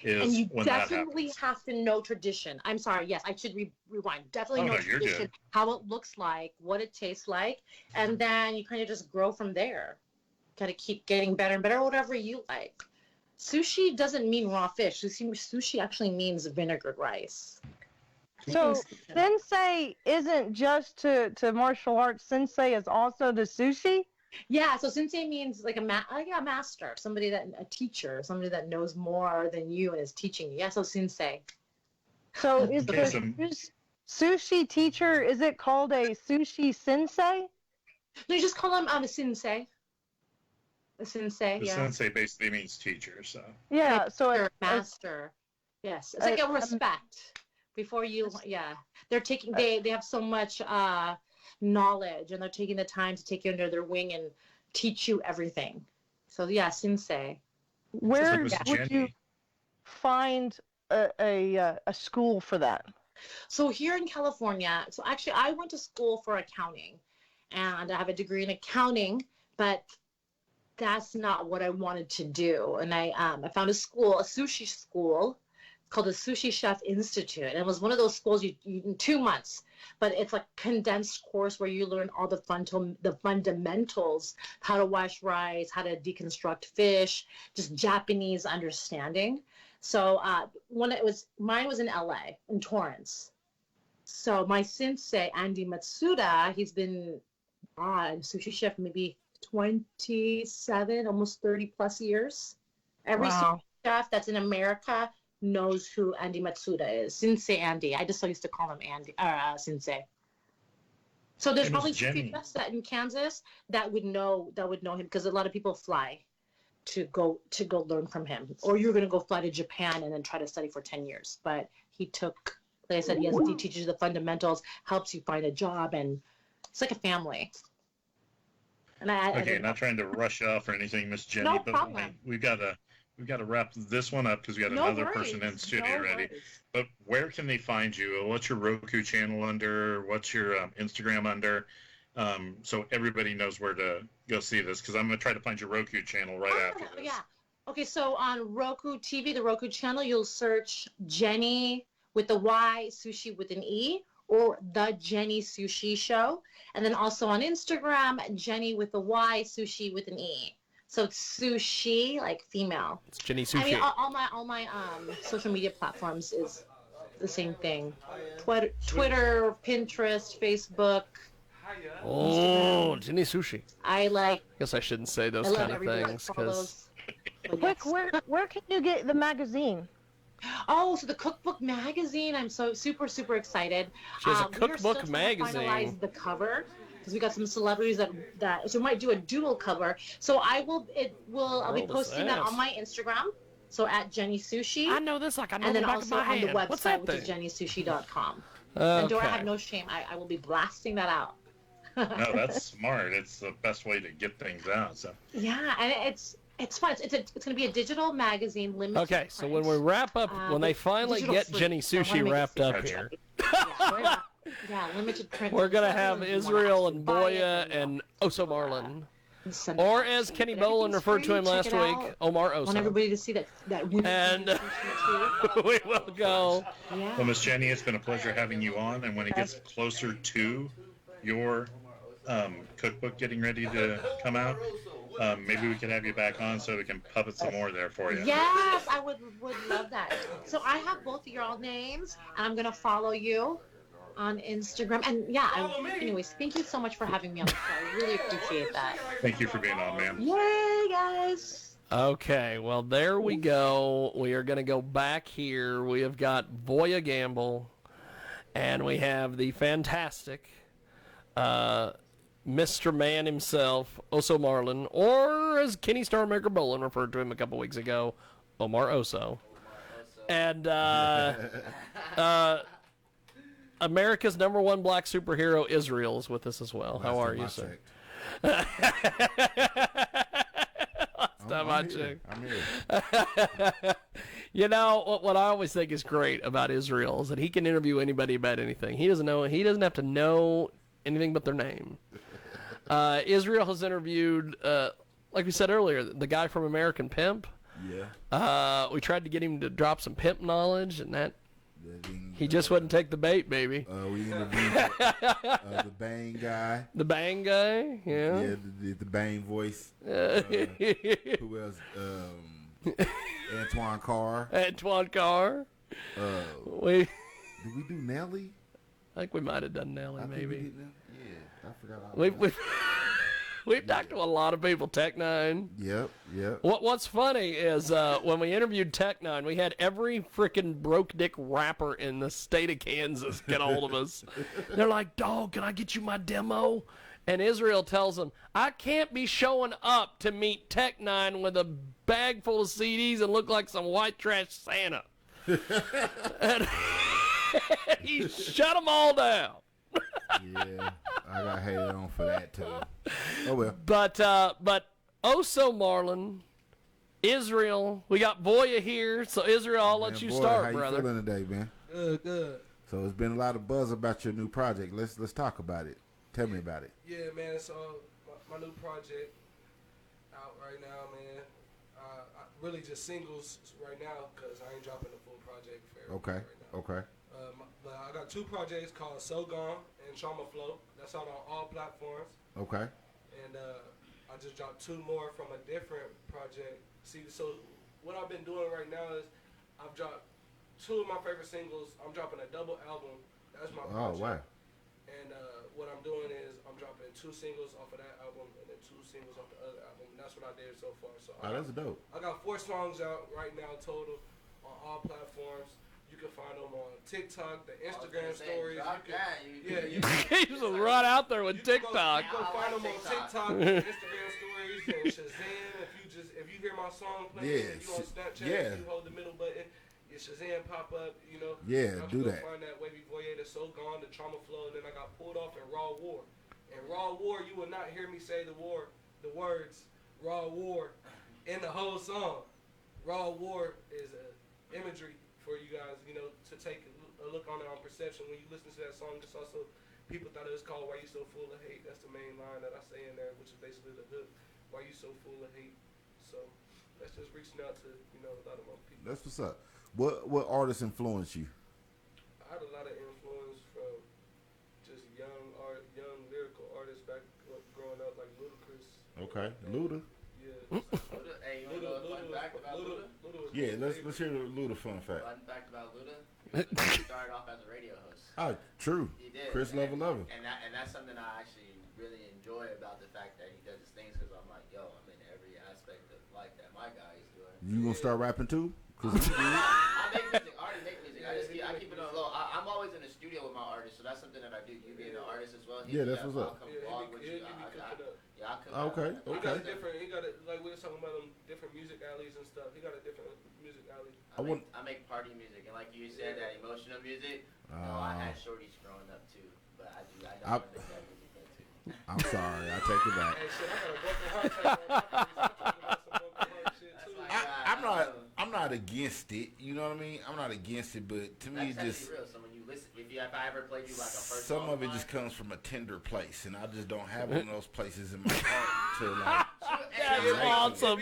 Speaker 8: And you definitely have to know tradition. I'm sorry. Yes, I should rewind. Definitely know tradition, how it looks like, what it tastes like, and then you kind of just grow from there. Got to keep getting better and better, whatever you like. Sushi doesn't mean raw fish. Sushi actually means vinegared rice.
Speaker 1: So sensei isn't just to martial arts. Sensei is also to sushi?
Speaker 8: Yeah, so sensei means like a master, a teacher, somebody that knows more than you and is teaching you. Yeah, so sensei.
Speaker 1: So is the sushi teacher, is it called a sushi sensei?
Speaker 8: No, you just call him a sensei. A sensei,
Speaker 3: The
Speaker 8: yeah.
Speaker 3: sensei basically means teacher, so.
Speaker 1: Yeah, so
Speaker 8: master. Yes, it's like a respect before you. Yeah, they're taking. They have so much knowledge, and they're taking the time to take you under their wing and teach you everything. So yeah, sensei.
Speaker 1: Where would you find a school for that?
Speaker 8: So here in California, so actually I went to school for accounting, and I have a degree in accounting, but that's not what I wanted to do. And I found a school, a sushi school called the Sushi Chef Institute. And it was one of those schools you in 2 months, but it's like condensed course where you learn all the fundamentals, how to wash rice, how to deconstruct fish, just Japanese understanding. So mine was in LA, in Torrance. So my sensei, Andy Matsuda, he's been sushi chef maybe 27, almost 30 plus years. Every sushi chef that's in America knows who Andy Matsuda is. Sensei Andy. I just used to call him Andy, Sensei. So there's probably sushi chefs that in Kansas that would know him, because a lot of people fly to go learn from him, or you're going to go fly to Japan and then try to study for 10 years. But he took, like I said, he teaches you the fundamentals, helps you find a job, and it's like a family. And
Speaker 3: not trying to rush off or anything, Miss Jenny,
Speaker 8: no
Speaker 3: but
Speaker 8: problem.
Speaker 3: we've got to wrap this one up because we got another person in studio ready. But where can they find you? What's your Roku channel under? What's your Instagram under? So everybody knows where to go see this, because I'm going to try to find your Roku channel after this.
Speaker 8: Yeah. Okay, so on Roku TV, the Roku channel, you'll search Jenny with the Y, Sushi with an E, or The Jenny Sushi Show. And then also on Instagram, Jenny with the Y, Sushi with an E. So it's sushi, like female.
Speaker 4: It's Jenny Sushi.
Speaker 8: I mean, all my social media platforms is the same thing. Twitter, Pinterest, Facebook.
Speaker 4: Oh, Jenny Sushi.
Speaker 8: I
Speaker 4: guess I shouldn't say those kind of things because.
Speaker 1: Quick, where can you get the magazine?
Speaker 8: Oh, so the cookbook magazine! I'm so super excited.
Speaker 4: She has a cookbook magazine.
Speaker 8: Finalize the cover because we got some celebrities that so we might do a dual cover. So I'll be posting that on my Instagram. So at Jenny Sushi.
Speaker 4: I know this like I know
Speaker 8: and
Speaker 4: the
Speaker 8: then
Speaker 4: back
Speaker 8: also
Speaker 4: of my
Speaker 8: on
Speaker 4: hand.
Speaker 8: the website,
Speaker 4: What's that
Speaker 8: which
Speaker 4: thing?
Speaker 8: is jennysushi.com.
Speaker 4: Okay.
Speaker 8: And Dora, have no shame. I will be blasting that out.
Speaker 3: No, that's smart. It's the best way to get things out. So.
Speaker 8: Yeah, and it's fun. It's going to be a digital magazine, limited.
Speaker 4: Okay, so when we wrap up, when they finally get
Speaker 8: free.
Speaker 4: Jenny Sushi wrapped up here,
Speaker 8: yeah, limited print.
Speaker 4: we're gonna have Izreal and Voya and Ohso Marlon, or as Kenny Boland referred to him last week, Omar
Speaker 8: I want
Speaker 4: Ohso.
Speaker 8: everybody to see that
Speaker 4: And we will go.
Speaker 8: Yeah.
Speaker 3: Well, Miss Jenny, it's been a pleasure having you on. And when it gets closer to your cookbook getting ready to come out, maybe we could have you back on so we can puppet some more there for you.
Speaker 8: Yes, I would love that. So I have both of your names, and I'm gonna follow you on Instagram. And anyways, thank you so much for having me on the show. I really appreciate that.
Speaker 3: Thank you for being on, ma'am.
Speaker 8: Yay, guys!
Speaker 4: Okay, well there we go. We are gonna go back here. We have got Voya Gamble, and we have the fantastic Mr. Man himself, Ohso Marlon, or as Kenny Starmaker Boland referred to him a couple weeks ago, Omar Ohso. And America's #1 black superhero, Izreal, is with us as well. How are you, sir?
Speaker 6: I'm here.
Speaker 4: You know what I always think is great about Izreal is that he can interview anybody about anything. He doesn't have to know anything but their name. Izreal has interviewed, like we said earlier, the guy from American Pimp.
Speaker 6: Yeah.
Speaker 4: We tried to get him to drop some pimp knowledge, and he just wouldn't take the bait, baby.
Speaker 6: We interviewed the Bang guy.
Speaker 4: The Bang guy, yeah.
Speaker 6: Yeah, the Bang voice. Who else? Antoine Carr.
Speaker 4: Antoine Carr.
Speaker 6: Did we do Nelly?
Speaker 4: I think we might have done Nelly, maybe.
Speaker 6: Yeah, I forgot.
Speaker 4: We've talked to a lot of people. Tech Nine.
Speaker 6: Yep.
Speaker 4: What's funny is when we interviewed Tech Nine, we had every freaking broke dick rapper in the state of Kansas get a hold of us. They're like, "Dog, can I get you my demo?" And Izreal tells him, I can't be showing up to meet Tech Nine with a bag full of CDs and look like some white trash Santa. And he shut them all down.
Speaker 6: Yeah, I got hated on for that too. Oh well.
Speaker 4: But Ohso, Marlon, Izreal, we got Voya here. So Izreal, I'll let you start,
Speaker 6: how
Speaker 4: brother.
Speaker 6: How you feeling today, man?
Speaker 7: Good.
Speaker 6: So it's been a lot of buzz about your new project. Let's talk about it. Tell me about it.
Speaker 7: Yeah, man. So my new project out right now, man. Really just singles right now because I ain't dropping the full project for everybody right now.
Speaker 6: Okay.
Speaker 7: But I got 2 projects called So Gone and Trauma Flow. That's out on all platforms.
Speaker 6: Okay.
Speaker 7: And I just dropped 2 more from a different project. See, so what I've been doing right now is I've dropped 2 of my favorite singles. I'm dropping a double album. That's my project.
Speaker 6: Oh, wow.
Speaker 7: And what I'm doing is I'm dropping 2 singles off of that album and then 2 singles off the other album. And that's what I did so far. So
Speaker 6: That's dope.
Speaker 7: I got 4 songs out right now total on all platforms. You can find them on TikTok, the Instagram stories.
Speaker 4: He was right out there with TikTok.
Speaker 7: You can find them on TikTok, Instagram stories, and Shazam. If you hear my song playing, you on Snapchat, you hold the middle button. Your Shazam pop up, you know.
Speaker 6: Yeah, do that.
Speaker 7: Find that Wavy Voya, the So Gone, the Trauma Flow, and then I got pulled off in Raw War. In Raw War, you will not hear me say the words Raw War in the whole song. Raw War is a imagery for you guys, you know, to take a look on it on perception. When you listen to that song, it's also, people thought it was called Why You So Full of Hate. That's the main line that I say in there, which is basically the hook. Why You So Full of Hate. So that's just reaching out to, you know, a lot of my people.
Speaker 6: That's what's up. What artists influenced you?
Speaker 7: I had a lot of influence from just young lyrical artists back growing up, like Ludacris.
Speaker 6: Okay, Luda.
Speaker 7: Yeah.
Speaker 5: Hey, you know a fun fact about Luda?
Speaker 6: Yeah, let's hear the Luda fun fact.
Speaker 5: Fun fact about Luda? He started off as a radio host.
Speaker 6: Oh, true.
Speaker 5: He did.
Speaker 6: Chris Lover.
Speaker 5: And that's something I actually really enjoy about the fact that he does his things because I'm like, yo, I'm in every aspect of life that my guy is doing.
Speaker 6: You gonna start rapping too?
Speaker 5: I make music. I already make music. I keep it on low. I'm always in the studio with my artists, so that's something that I do. You being an artist as well.
Speaker 6: Yeah, that's what's up.
Speaker 5: I'll come along with you. I'll come.
Speaker 6: Okay.
Speaker 7: He got it. Like we were talking about them different music alleys and stuff. He got a different music alley.
Speaker 5: I make party music, and like you said, that emotional music. I had shorties growing up too, but I don't make that music too.
Speaker 6: I'm sorry, I take it back.
Speaker 7: Hey, shit, I got a broken heart.
Speaker 6: I'm not against it. You know what I mean? I'm not against it, but to me, it just
Speaker 5: real. So when you listen, if I ever played you like a first
Speaker 6: some of it just comes from a tender place, and I just don't have one of those places in my heart to like.
Speaker 4: That's awesome.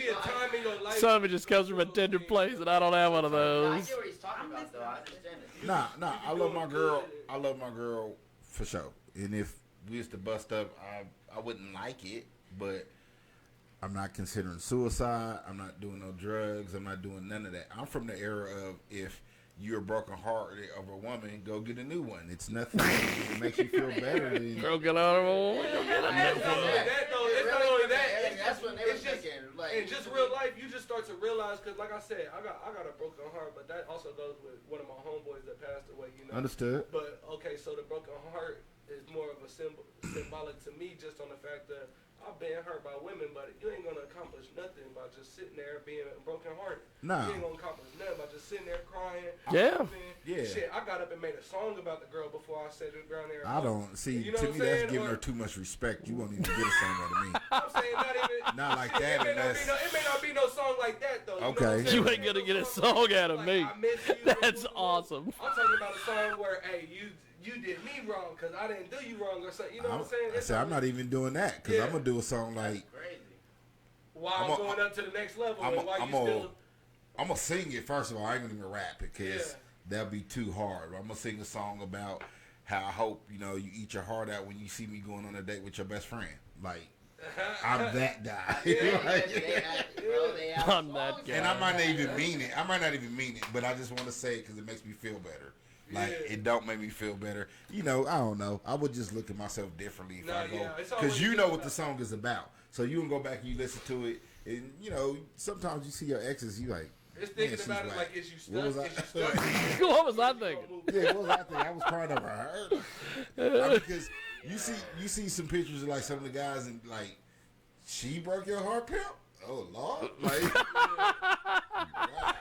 Speaker 4: Some of it just comes from a tender place, and I don't have one of
Speaker 5: I
Speaker 4: those.
Speaker 5: get what he's talking about, though. I understand it.
Speaker 6: Nah. I love my girl. I love my girl for sure. And if we was to bust up, I wouldn't like it, but I'm not considering suicide. I'm not doing no drugs. I'm not doing none of that. I'm from the era of if you're a broken heart of a woman, go get a new one. It's nothing that makes you feel better than
Speaker 4: broken heart of a woman.
Speaker 7: It's not only that.
Speaker 5: That's what they were thinking.
Speaker 7: In just real life, you just start to realize, because like I said, I got a broken heart, but that also goes with one of my homeboys that passed away. You know.
Speaker 6: Understood.
Speaker 7: But okay, so the broken heart is more of a symbolic to me, just on the fact that I've been hurt by women, but you ain't gonna accomplish nothing by just sitting there being broken hearted.
Speaker 6: Nah.
Speaker 7: You ain't gonna accomplish nothing by just sitting there crying.
Speaker 4: Yeah.
Speaker 6: Yeah.
Speaker 7: Shit, I got up and made a song about the girl before I sat down there.
Speaker 6: I don't see.
Speaker 7: You know
Speaker 6: to
Speaker 7: what
Speaker 6: me,
Speaker 7: I'm
Speaker 6: that's
Speaker 7: saying?
Speaker 6: giving her too much respect. You won't even get a song out of me.
Speaker 7: I'm saying not even.
Speaker 6: Not like
Speaker 7: shit,
Speaker 6: that.
Speaker 7: It may not be no song like that though.
Speaker 6: Okay.
Speaker 4: You ain't gonna get a song out of me.
Speaker 7: I miss you.
Speaker 4: That's awesome.
Speaker 7: I'm talking about a song where, hey, you did me wrong because I didn't do you wrong or something. You know what I'm saying?
Speaker 6: I'm not even doing that because I'm gonna do a song like.
Speaker 7: While I'm going up to the next level,
Speaker 6: I'm gonna sing it first of all. I ain't gonna even rap it because that'd be too hard. I'm gonna sing a song about how I hope you eat your heart out when you see me going on a date with your best friend. Like I'm that guy.
Speaker 4: I'm that guy.
Speaker 6: And I might not even mean it. But I just want to say it because it makes me feel better. Like it don't make me feel better. I don't know. I would just look at myself differently if I go because you know what the song is about. So you can go back and you listen to it, and sometimes you see your exes, you like.
Speaker 7: It's thinking about it like, is you stuck?
Speaker 4: What was I thinking?
Speaker 6: Yeah, what was I thinking? I was crying over her. Because You see some pictures of like some of the guys and like, she broke your heart, pimp. Oh Lord, like, wow,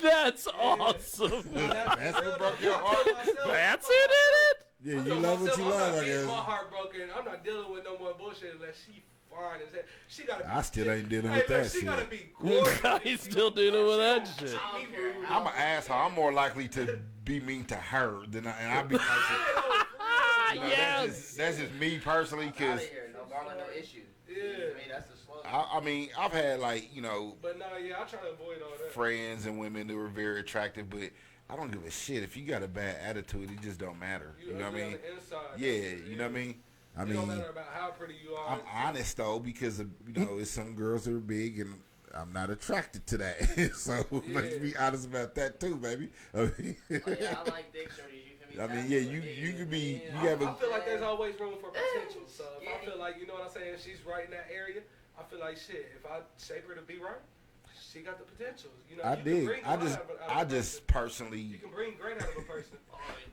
Speaker 4: That's awesome.
Speaker 6: that's what broke your heart.
Speaker 4: That's it, ain't it?
Speaker 6: Yeah, you love what you love, I guess.
Speaker 7: My heart broken. I'm not dealing with no more bullshit unless she fine as hell. She gotta.
Speaker 6: I still ain't dealing with that
Speaker 7: She
Speaker 6: shit.
Speaker 7: gotta be gorgeous.
Speaker 4: He's still dealing with that shit.
Speaker 6: I'm an asshole. I'm more likely to be mean to her than I'll be.
Speaker 4: Yes.
Speaker 6: That's just me personally,
Speaker 5: Out
Speaker 6: cause
Speaker 5: of here, no Marlon, no issue.
Speaker 7: Yeah.
Speaker 5: I mean, that's the slogan.
Speaker 6: I mean I've had like
Speaker 7: But no, yeah, I try to avoid all that.
Speaker 6: friends and women that were very attractive, but I don't give a shit if you got a bad attitude. It just don't matter. You know what I mean?
Speaker 7: On the inside,
Speaker 6: Yeah, you know what I mean. I
Speaker 7: it don't
Speaker 6: mean,
Speaker 7: matter about how pretty you are.
Speaker 6: I'm honest though because of, it's some girls that are big and I'm not attracted to that. So let's be honest about that too, baby. I mean,
Speaker 5: Oh, yeah, I like dick shorties. You feel me?
Speaker 6: I mean, yeah, you could be. You
Speaker 7: I
Speaker 6: have a.
Speaker 7: feel like there's always room for potential. So if I feel like, you know what I'm saying, she's right in that area, I feel like shit. If I shape her to be right, she got the potential. You know,
Speaker 6: I
Speaker 7: you can
Speaker 6: dig.
Speaker 7: bring a
Speaker 6: I
Speaker 7: lot
Speaker 6: just,
Speaker 7: out of a
Speaker 6: I
Speaker 7: person.
Speaker 6: just personally.
Speaker 7: You can bring great out of a person.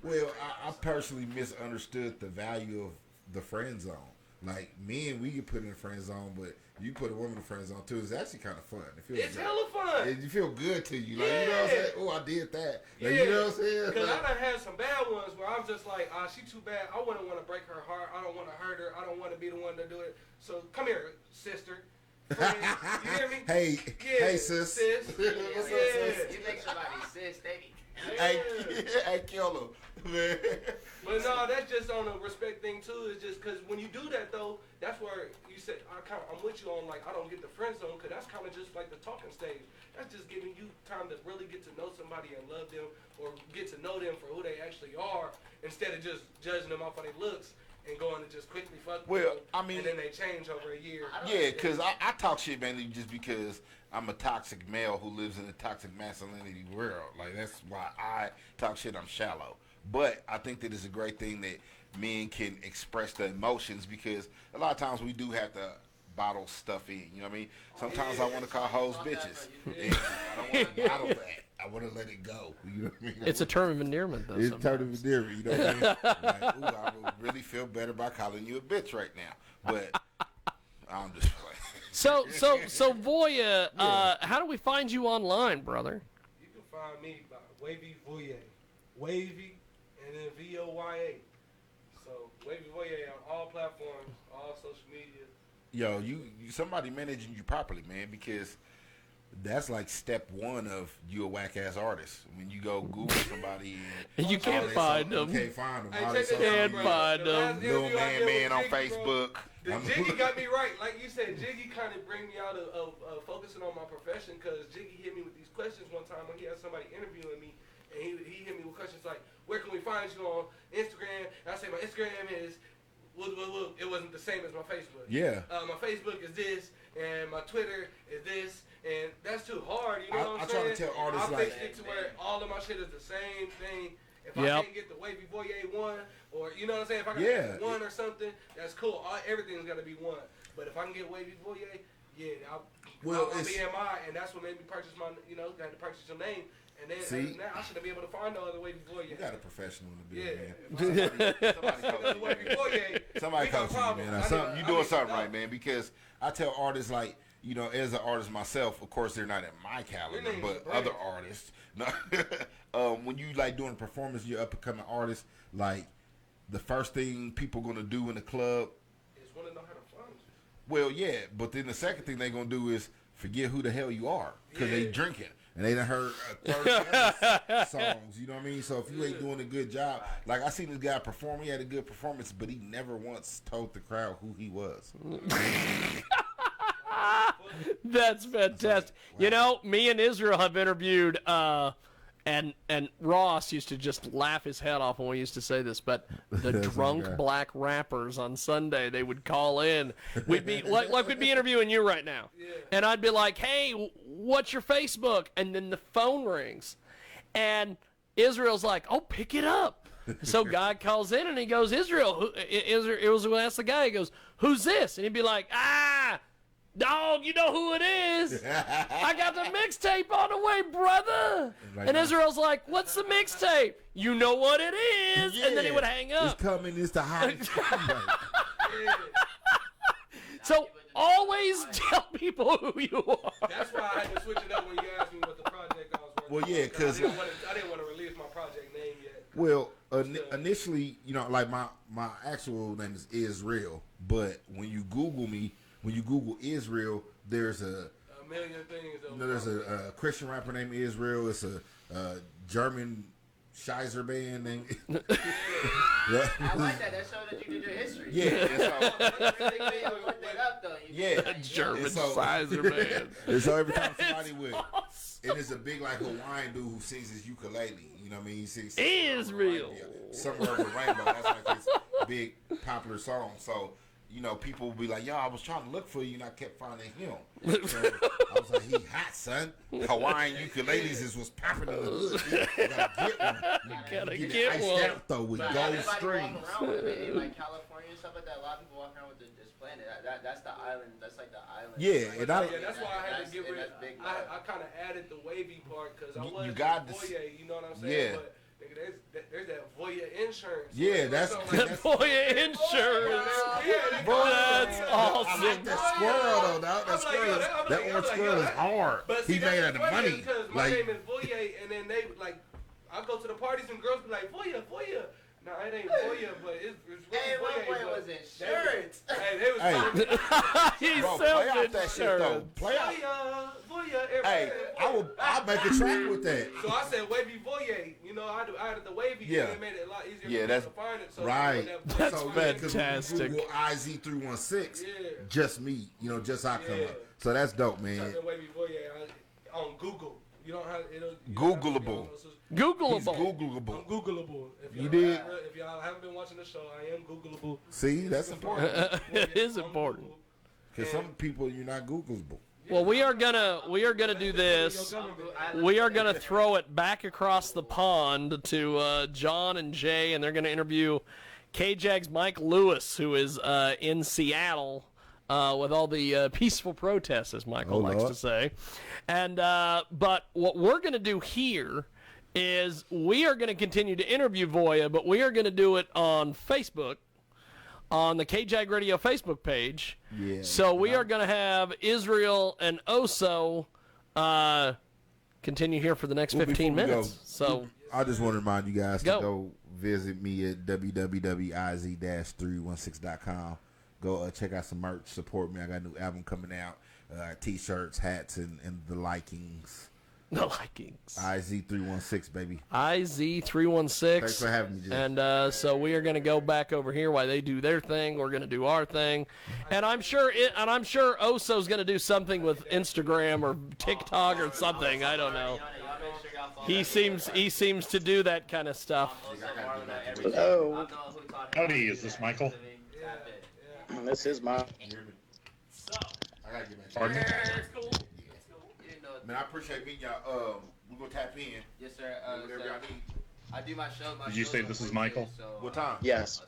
Speaker 6: Well, I personally misunderstood the value of the friend zone. Like men, we get put in the friend zone, but you put a woman in the friend zone too. It's actually kind of fun. It feels
Speaker 7: It's
Speaker 6: good.
Speaker 7: hella fun.
Speaker 6: You feel good to you, like you know what I'm saying. Oh, I did that. Like, you know what I'm saying.
Speaker 7: Because
Speaker 6: Like,
Speaker 7: I done had some bad ones where I'm just like, she too bad. I wouldn't want to break her heart. I don't want to hurt her. I don't want to be the one to do it. So come here, sister. Friend. You hear me?
Speaker 6: hey,
Speaker 7: Yeah,
Speaker 6: hey, sis.
Speaker 5: Yeah,
Speaker 7: Yeah.
Speaker 5: you make somebody sis, they
Speaker 6: Hey, hey, kill him, man.
Speaker 7: But no, that's just on a respect thing too. It's just because when you do that though, that's where you said I'm with you on like I don't get the friend zone because that's kind of just like the talking stage. That's just giving you time to really get to know somebody and love them or get to know them for who they actually are instead of just judging them off of their looks and going to just quickly fuck
Speaker 6: Well,
Speaker 7: them.
Speaker 6: I mean,
Speaker 7: and then they change over a year.
Speaker 6: yeah, because I talk shit mainly just because I'm a toxic male who lives in a toxic masculinity world. Like, that's why I talk shit. I'm shallow. But I think that it's a great thing that men can express their emotions because a lot of times we do have to bottle stuff in. You know what I mean? Sometimes I want to call hoes bitches. And I don't want to bottle that. I want to let it go. You know what I mean?
Speaker 4: It's a term of endearment, though.
Speaker 6: It's a term of
Speaker 4: sometimes.
Speaker 6: endearment. You know what I mean? Like, ooh, I would really feel better by calling you a bitch right now. But I'm just playing.
Speaker 4: So Voya, how do we find you online, brother?
Speaker 7: You can find me by Wavy Voya. Wavy and then Voya. So Wavy Voya on all platforms, all social media.
Speaker 6: Yo, you somebody managing you properly, man, because that's like step one of you a whack ass artist. When you go Google somebody and
Speaker 4: You can't find them.
Speaker 6: You can't find them.
Speaker 7: Hey,
Speaker 6: All
Speaker 7: check
Speaker 6: this
Speaker 7: this
Speaker 6: social
Speaker 7: out,
Speaker 4: Can't
Speaker 7: bro.
Speaker 6: media.
Speaker 4: find
Speaker 7: The
Speaker 4: them.
Speaker 7: last
Speaker 6: Little
Speaker 7: interview I did
Speaker 6: man
Speaker 7: with
Speaker 6: on
Speaker 7: Jiggy, bro,
Speaker 6: Facebook.
Speaker 7: The Jiggy got me right. Like you said, Jiggy kind of bring me out of focusing on my profession because Jiggy hit me with these questions one time when he had somebody interviewing me. And he hit me with questions like, where can we find you on Instagram? And I say, my Instagram is, it wasn't the same as my Facebook.
Speaker 6: Yeah.
Speaker 7: My Facebook is this, and my Twitter is this, and that's too hard, you know what
Speaker 6: I
Speaker 7: I'm
Speaker 6: try
Speaker 7: saying?
Speaker 6: to tell artists,
Speaker 7: I
Speaker 6: like-
Speaker 7: fixed it to where all of my shit is the same thing. If
Speaker 4: Yep.
Speaker 7: I can't get the Wavy Voya 1, or you know what I'm saying? If I can
Speaker 6: Yeah.
Speaker 7: get 1 or something, that's cool. Everything's got to be 1. But if I can get Wavy Voya, yeah, I'll
Speaker 6: it's-
Speaker 7: BMI, and that's what made me purchase my, got to purchase your name. And then
Speaker 6: See?
Speaker 7: now I should be able to find no other Wavy Voya.
Speaker 6: You got a professional in the
Speaker 7: Yeah.
Speaker 6: building, man. Somebody coach you,
Speaker 7: Wavy
Speaker 6: man.
Speaker 7: Voya,
Speaker 6: Somebody
Speaker 7: we got
Speaker 6: coach you,
Speaker 7: problems.
Speaker 6: man.
Speaker 7: I
Speaker 6: Something,
Speaker 7: need-
Speaker 6: you
Speaker 7: I
Speaker 6: doing
Speaker 7: need
Speaker 6: something
Speaker 7: to
Speaker 6: right,
Speaker 7: know.
Speaker 6: man. Because I tell artists, like, as an artist myself, of course they're not at my caliber,
Speaker 7: Your name's
Speaker 6: but
Speaker 7: Brand.
Speaker 6: other artists. When you like doing a performance, you're up and coming artist. Like the first thing people gonna do in the club.
Speaker 7: Just want to know how to find you.
Speaker 6: Well, yeah, but then the second thing they gonna do is forget who the hell you are because they
Speaker 7: Yeah.
Speaker 6: drinking and they done heard 30 other songs. You know what I mean? So if you ain't doing a good job, like I seen this guy perform, he had a good performance, but he never once told the crowd who he was.
Speaker 4: That's fantastic. You know, me and Izreal have interviewed, and Ross used to just laugh his head off when we used to say this, but the
Speaker 6: That's
Speaker 4: drunk
Speaker 6: okay.
Speaker 4: black rappers on Sunday, they would call in. We'd be like we'd be interviewing you right now. And I'd be like, hey, what's your Facebook? And then the phone rings. And Israel's like, oh, pick it up. So guy calls in and he goes, Izreal, that's the guy. He goes, who's this? And he'd be like, Dog, you know who it is. I got the mixtape on the way, brother.
Speaker 6: Like
Speaker 4: And
Speaker 6: that.
Speaker 4: Izreal's like, what's the mixtape? You know what it is. And then he would hang up.
Speaker 6: It's coming. It's the hottest.
Speaker 4: So always tell people who you are.
Speaker 7: That's why I had to switch it up when you asked me what the project I was working
Speaker 6: Well, yeah,
Speaker 7: on.
Speaker 6: 'cause-
Speaker 7: I didn't want to release my project name yet.
Speaker 6: Well, initially, you know, like my actual name is Izreal, but when you Google me, when you Google Izreal, there's a
Speaker 7: million things.
Speaker 6: you know, there's a Christian rapper named Izreal. It's a German Scheiser band named.
Speaker 5: I like that. That showed that you did your history.
Speaker 6: Yeah,
Speaker 4: German
Speaker 6: so,
Speaker 4: sizer man.
Speaker 6: And so every time somebody would, and it's a big like Hawaiian dude who sings his ukulele. You know what I mean? He sings
Speaker 4: Israel.
Speaker 6: Somewhere Over the Rainbow. That's like his big popular song. So, you know, people will be like, yo, I was trying to look for you and I kept finding him. So I was like, he hot, son. Hawaiian ukuleles is what's popping in the hood. You gotta get one.
Speaker 4: Gotta
Speaker 6: Get
Speaker 4: get
Speaker 6: it iced
Speaker 4: one.
Speaker 6: out though with gold strings.
Speaker 5: In like California and stuff like that, a lot of people walk around with this planet. That's the island. That's like the island.
Speaker 6: Yeah, and
Speaker 7: That's why I had to get rid of. I kind of added the Wavy part because I was
Speaker 6: got
Speaker 7: Voya. You know what I'm saying?
Speaker 6: Yeah.
Speaker 7: But there's that Voya insurance.
Speaker 6: Yeah, that's
Speaker 4: Voya insurance. That's awesome.
Speaker 6: I like that squirrel though. That squirrel, that orange squirrel is hard. He made out of money.
Speaker 7: Because my name is Voya, and then they like, I go to the parties and girls be like Voya. No, it ain't Voya, but it's
Speaker 5: Hey,
Speaker 7: really
Speaker 5: what
Speaker 7: Voya.
Speaker 5: was insurance?
Speaker 7: Hey, they was
Speaker 4: He
Speaker 6: Bro,
Speaker 4: sells
Speaker 6: play out that shit though.
Speaker 4: insurance.
Speaker 6: Play out.
Speaker 7: Voya.
Speaker 6: Hey, I'll make a track with that.
Speaker 7: So I said Wavy Voya. You know, I added the Wavy.
Speaker 6: Yeah.
Speaker 7: And it made it a lot easier
Speaker 6: Yeah,
Speaker 7: for
Speaker 6: that's-
Speaker 7: people to find it. So
Speaker 6: Right.
Speaker 4: That's
Speaker 6: so,
Speaker 4: fantastic.
Speaker 6: Google IZ316,
Speaker 7: Yeah.
Speaker 6: just me, you know, just I come
Speaker 7: Yeah.
Speaker 6: up. So that's dope, man.
Speaker 7: Type in Wavy Voya on Google. You don't have it'll
Speaker 6: Googleable. He's
Speaker 4: Googleable.
Speaker 6: Googleable.
Speaker 7: I'm Googleable. If
Speaker 6: You
Speaker 7: y'all-
Speaker 6: did?
Speaker 7: If y'all haven't been watching the show, I am Googleable.
Speaker 6: See, that's important.
Speaker 4: It is important.
Speaker 6: Because some people you're not Googleable.
Speaker 4: Well, we are gonna do this. We are gonna throw it back across the pond to John and Jay, and they're gonna interview KJAG's Mike Lewis, who is in Seattle with all the peaceful protests, as Michael likes
Speaker 6: Lord.
Speaker 4: to say. And but what we're gonna do here is we are gonna continue to interview Voya, but we are gonna do it on Facebook. On the KJAG Radio Facebook page.
Speaker 6: Yeah.
Speaker 4: So we are going to have Izreal and Ohso continue here for the next
Speaker 6: Well,
Speaker 4: 15
Speaker 6: before we
Speaker 4: minutes.
Speaker 6: go,
Speaker 4: So
Speaker 6: I just want to remind you guys
Speaker 4: Go.
Speaker 6: to go visit me at www.iz-316.com. Go check out some merch. Support me. I got a new album coming out. T-shirts, hats, and the likings.
Speaker 4: the Likings.
Speaker 6: IZ316, baby.
Speaker 4: IZ316.
Speaker 6: Thanks for having me, Jay.
Speaker 4: And so we are going to go back over here while they do their thing. We're going to do our thing, and I'm sure Ohso's going to do something with Instagram or TikTok or something. I don't know. He seems to do that kind of stuff.
Speaker 9: Hello,
Speaker 3: Howdy, is this Michael?
Speaker 9: this is my.
Speaker 6: I gotta get my
Speaker 3: Pardon?
Speaker 6: Man, I appreciate meeting y'all. We're gonna tap in.
Speaker 5: Yes, sir.
Speaker 6: Whatever y'all need.
Speaker 5: I do my show.
Speaker 3: Did you say this is Michael?
Speaker 6: What time?
Speaker 9: Yes.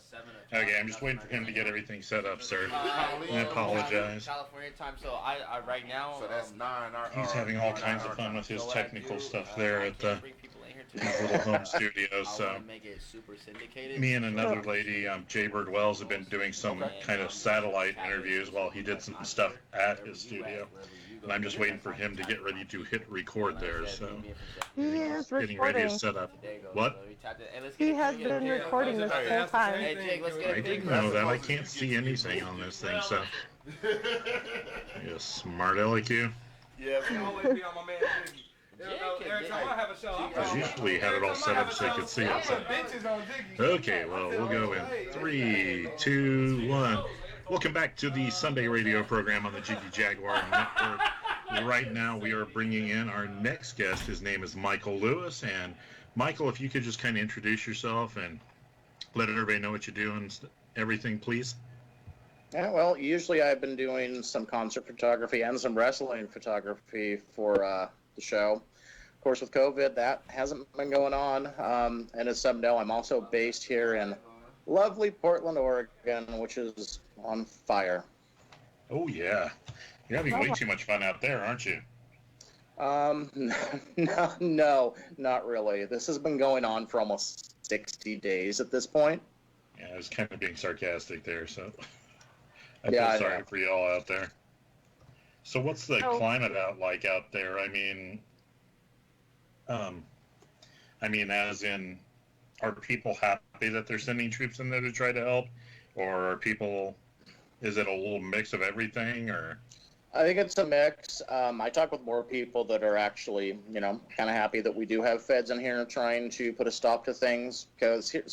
Speaker 3: Okay, I'm just waiting for him to get everything set up, sir. I apologize.
Speaker 5: California time. So I right now.
Speaker 6: So that's 9 hours.
Speaker 3: He's having all kinds of fun with his technical stuff there at the his little home studio. So
Speaker 5: make it super syndicated.
Speaker 3: me and another lady, Jae Wells, have been doing some kind of satellite interviews while he did some stuff at his studio. And I'm just waiting for him to get ready to hit record there. So
Speaker 1: He is
Speaker 3: getting ready to
Speaker 1: recording.
Speaker 3: set up. What?
Speaker 1: He has been recording this whole time.
Speaker 5: Hey, Jake, let's get
Speaker 3: I
Speaker 5: a big
Speaker 3: didn't know that. I can't see anything on this thing, so. You smart aleck you.
Speaker 7: Yeah, we always be on my man Jiggy. Every time I have a show, I'm
Speaker 3: I usually had it all set up so you could see it. So.
Speaker 7: bitches on Jiggy.
Speaker 3: Okay, well, we'll go in 3, 2, 1. Welcome back to the Sunday radio program on the Jiggy Jaguar Network. Right now, we are bringing in our next guest. His name is Michael Lewis. And Michael, if you could just kind of introduce yourself and let everybody know what you do and everything, please.
Speaker 9: Yeah, well, usually I've been doing some concert photography and some wrestling photography for the show. Of course, with COVID, that hasn't been going on. And as some know, I'm also based here in lovely Portland, Oregon, which is on fire.
Speaker 3: Oh, yeah. You're having way too much fun out there, aren't you?
Speaker 9: No, not really. This has been going on for almost 60 days at this point.
Speaker 3: Yeah, I was kind of being sarcastic there, so I
Speaker 9: Yeah,
Speaker 3: feel
Speaker 9: I
Speaker 3: sorry
Speaker 9: know.
Speaker 3: for y'all out there. So what's the climate like out there? I mean, as in, are people happy that they're sending troops in there to try to help, or are people? Is it a little mix of everything, or?
Speaker 9: I think it's a mix. I talk with more people that are actually, kind of happy that we do have feds in here trying to put a stop to things. Because if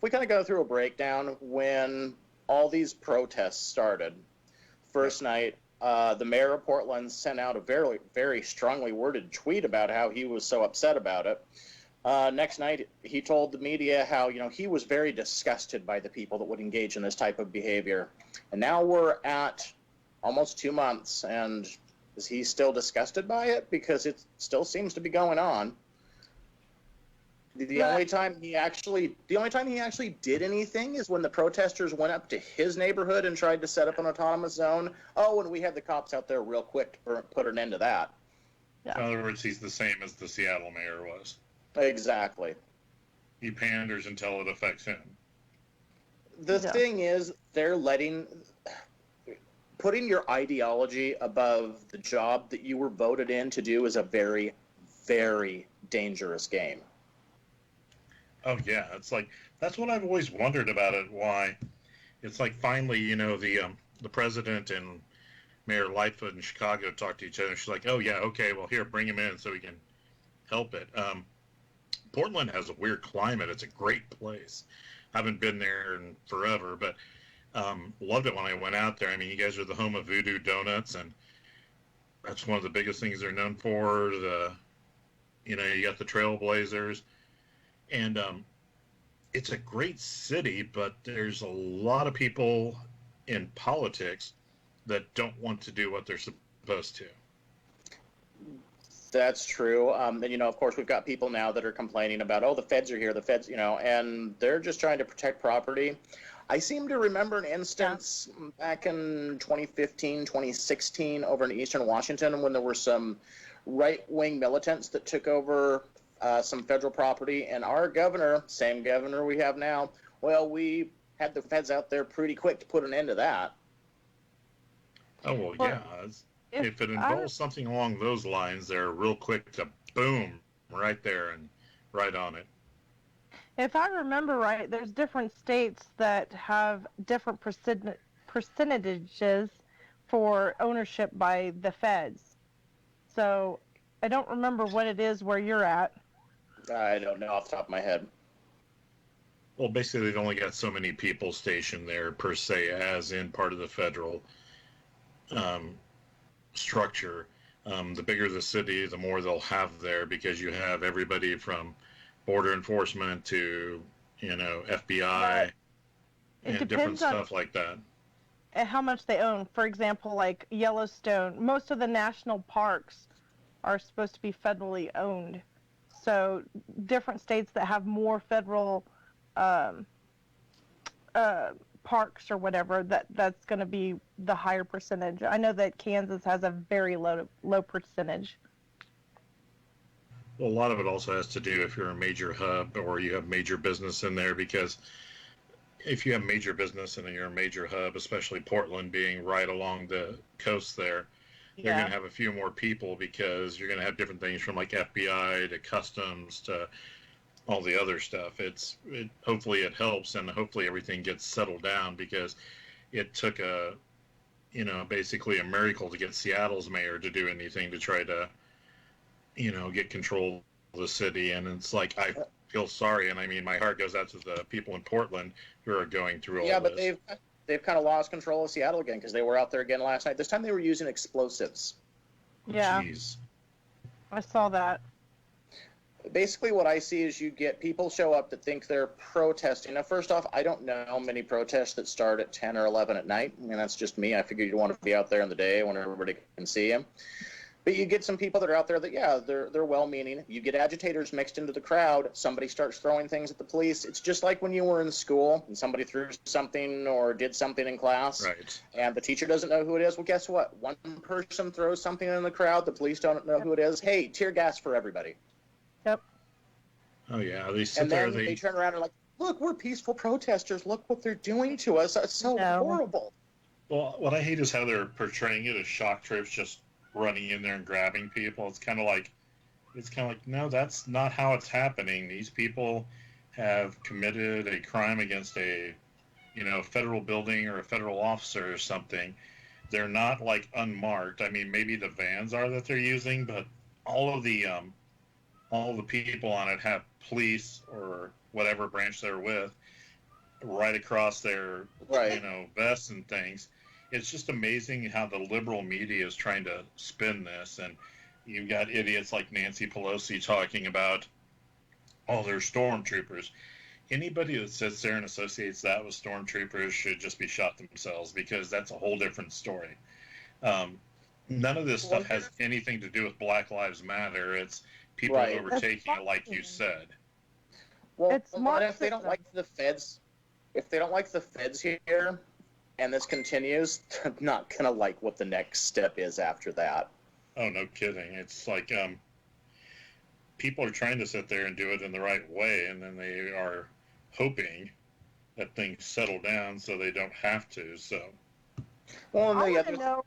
Speaker 9: we kind of go through a breakdown when all these protests started. First night, the mayor of Portland sent out a very, very strongly worded tweet about how he was so upset about it. Next night, he told the media how, he was very disgusted by the people that would engage in this type of behavior. And now we're at almost 2 months, and is he still disgusted by it? Because it still seems to be going on. The only time he actually did anything is when the protesters went up to his neighborhood and tried to set up an autonomous zone. Oh, and we had the cops out there real quick to put an end to that.
Speaker 3: Yeah. In other words, he's the same as the Seattle mayor was.
Speaker 9: Exactly.
Speaker 3: He panders until it affects him.
Speaker 9: The thing is, they're putting your ideology above the job that you were voted in to do is a very, very dangerous game.
Speaker 3: Oh yeah, it's like that's what I've always wondered about it. Why it's like finally, the president and Mayor Lightfoot in Chicago talked to each other. She's like, "Oh yeah, okay, well here, bring him in so we can help it." Portland has a weird climate. It's a great place. I haven't been there in forever, but loved it when I went out there. I mean, you guys are the home of Voodoo Donuts, and that's one of the biggest things they're known for. You got the Trailblazers. And it's a great city, but there's a lot of people in politics that don't want to do what they're supposed to.
Speaker 9: That's true. And, of course, we've got people now that are complaining about, the feds are here, the feds, and they're just trying to protect property. I seem to remember an instance back in 2015, 2016 over in Eastern Washington when there were some right-wing militants that took over some federal property, and our governor, same governor we have now, well, we had the feds out there pretty quick to put an end to that.
Speaker 3: Oh, well yeah. If it involves something along those lines, they're real quick to boom, right there and right on it.
Speaker 1: If I remember right, there's different states that have different percentages for ownership by the feds. So I don't remember what it is where you're at.
Speaker 9: I don't know off the top of my head.
Speaker 3: Well, basically, they've only got so many people stationed there, per se, as in part of the federal structure. The bigger the city, the more they'll have there, because you have everybody from border enforcement to, FBI and different stuff like that.
Speaker 1: How much they own. For example, like Yellowstone, most of the national parks are supposed to be federally owned. So different states that have more federal parks or whatever, that's going to be the higher percentage. I know that Kansas has a very low percentage.
Speaker 3: Well, a lot of it also has to do if you're a major hub or you have major business in there, because if you have major business and you're a major hub, especially Portland being right along the coast there, you're going to have a few more people, because you're going to have different things from like FBI to customs to all the other stuff. Hopefully it helps, and hopefully everything gets settled down, because it took basically a miracle to get Seattle's mayor to do anything to try to, get control of the city. And it's like, I feel sorry, and I mean, my heart goes out to the people in Portland who are going through all this.
Speaker 9: Yeah, but they've kind of lost control of Seattle again, because they were out there again last night. This time they were using explosives.
Speaker 1: Yeah.
Speaker 3: Jeez.
Speaker 1: I saw that.
Speaker 9: Basically what I see is you get people show up that think they're protesting. Now, first off, I don't know many protests that start at 10 or 11 at night. I mean, that's just me. I figured you'd want to be out there in the day when everybody can see you. But you get some people that are out there that, yeah, they're well-meaning. You get agitators mixed into the crowd. Somebody starts throwing things at the police. It's just like when you were in school and somebody threw something or did something in class.
Speaker 3: Right.
Speaker 9: And the teacher doesn't know who it is. Well, guess what? One person throws something in the crowd. The police don't know who it is. Hey, tear gas for everybody.
Speaker 1: Yep.
Speaker 3: Oh, yeah. They sit
Speaker 9: And
Speaker 3: there.
Speaker 9: then they turn around and like, look, we're peaceful protesters. Look what they're doing to us. That's so horrible.
Speaker 3: Well, what I hate is how they're portraying it as shock troops just running in there and grabbing people. It's kind of like, no, that's not how it's happening. These people have committed a crime against a, federal building or a federal officer or something. They're not like unmarked. I mean, maybe the vans are that they're using, but all of the people on it have police or whatever branch they're with right across their, vests and things. It's just amazing how the liberal media is trying to spin this, and you've got idiots like Nancy Pelosi talking about, they're stormtroopers. Anybody that sits there and associates that with stormtroopers should just be shot themselves, because that's a whole different story. None of this stuff has anything to do with Black Lives Matter. It's people overtaking it, like you said.
Speaker 9: Well, if they don't like the feds, here, and this continues, they're not going to like what the next step is after that.
Speaker 3: Oh, no kidding. It's like people are trying to sit there and do it in the right way, and then they are hoping that things settle down so they don't have to. So,
Speaker 1: well, know.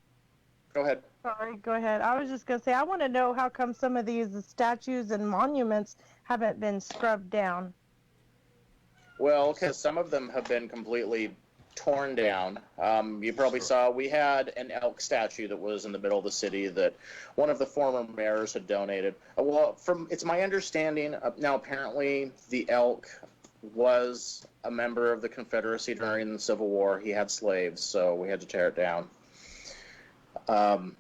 Speaker 9: Go ahead.
Speaker 1: Sorry, go ahead. I was just going to say, I want to know how come some of these statues and monuments haven't been scrubbed down.
Speaker 9: Well, because some of them have been completely torn down. You probably saw we had an elk statue that was in the middle of the city that one of the former mayors had donated. Well, it's my understanding, now apparently the elk was a member of the Confederacy during the Civil War. He had slaves, so we had to tear it down.
Speaker 1: An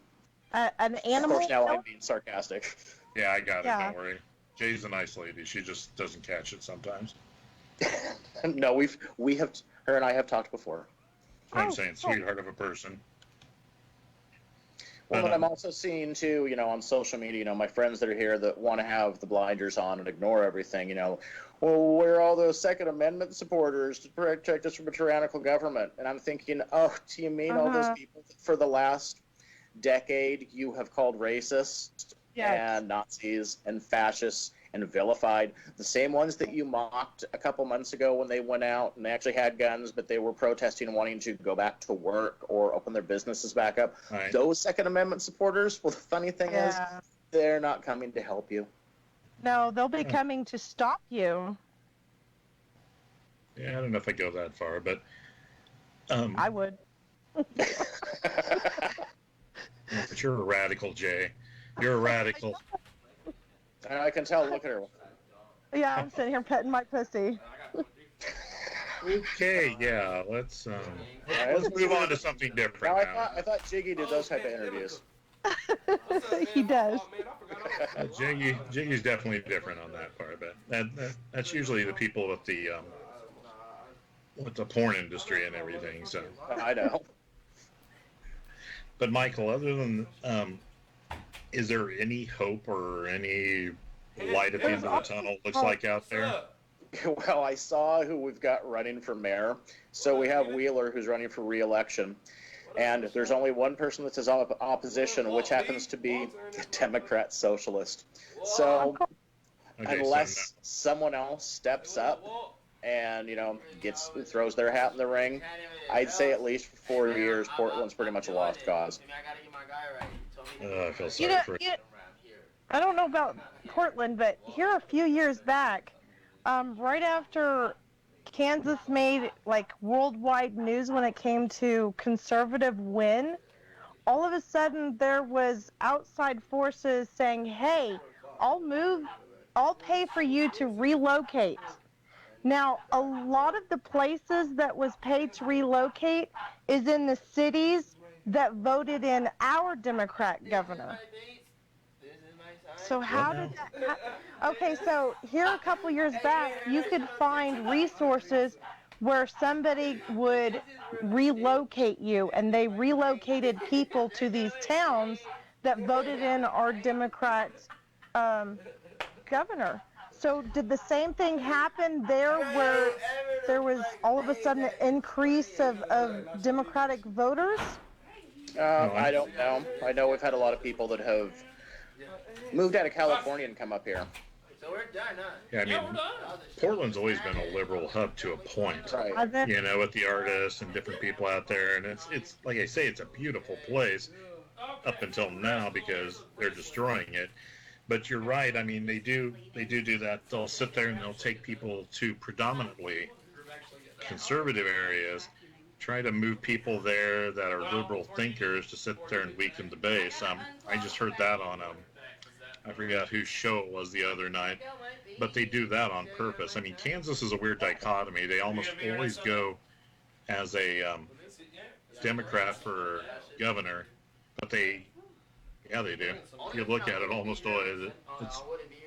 Speaker 1: animal?
Speaker 9: Of course, now I'm being sarcastic.
Speaker 3: Yeah, I got it. Don't worry. Jay's a nice lady. She just doesn't catch it sometimes.
Speaker 9: No, her and I have talked before.
Speaker 3: I'm saying sweetheart of a person.
Speaker 9: Well, but I'm also seeing too, on social media, my friends that are here that want to have the blinders on and ignore everything, well, where are all those Second Amendment supporters to protect us from a tyrannical government? And I'm thinking, oh, do you mean all those people that for the last decade you have called racist and Nazis and fascists and vilified, the same ones that you mocked a couple months ago when they went out and they actually had guns, but they were protesting and wanting to go back to work or open their businesses back up. Right. Those Second Amendment supporters, well, the funny thing is, they're not coming to help you.
Speaker 1: No, they'll be coming to stop you.
Speaker 3: Yeah, I don't know if I go that far, but...
Speaker 1: I would.
Speaker 3: But you're a radical, Jay. You're a radical.
Speaker 9: I can tell. Look at her.
Speaker 1: Yeah, I'm sitting here petting my pussy.
Speaker 3: Okay, yeah, let's move on to something different now.
Speaker 9: I thought Jiggy did those type of interviews.
Speaker 1: He does.
Speaker 3: Jiggy's definitely different on that part, but that's usually the people with the porn industry and everything. So
Speaker 9: I know.
Speaker 3: But Michael, other than is there any hope or any light at the end of the tunnel? Looks like out there.
Speaker 9: Well, I saw who we've got running for mayor. So we have Wheeler, who's running for re-election. And there's only one person that's his opposition, which happens to be a Democrat socialist. So unless someone else steps up and, throws their hat in the ring, I'd say at least for 4 years, Portland's pretty much a lost cause.
Speaker 3: I feel sorry for it.
Speaker 1: I don't know about Portland, but here a few years back, right after Kansas made worldwide news when it came to conservative win, all of a sudden there was outside forces saying, hey, I'll pay for you to relocate. Now, a lot of the places that was paid to relocate is in the cities that voted in our Democrat governor. So how did that okay, so here a couple years back, you could find resources where somebody would relocate you, and they relocated people to these towns that voted in our Democrat governor. So did the same thing happen there where there was all of a sudden an increase of Democratic voters?
Speaker 9: I don't know. I know we've had a lot of people that have moved out of California and come up here.
Speaker 5: So we're done, huh?
Speaker 3: Yeah, I mean, Portland's always been a liberal hub to a point.
Speaker 9: Right.
Speaker 3: You know, with the artists and different people out there, and it's like I say, it's a beautiful place up until now because they're destroying it. But you're right. I mean, they do that. They'll sit there and they'll take people to predominantly conservative areas, try to move people there that are liberal thinkers to sit there and weaken the base. I just heard that on I forgot whose show it was the other night, but they do that on purpose. I mean, Kansas is a weird dichotomy. They almost always go as a Democrat for governor, but they do. If you look at it, almost always it's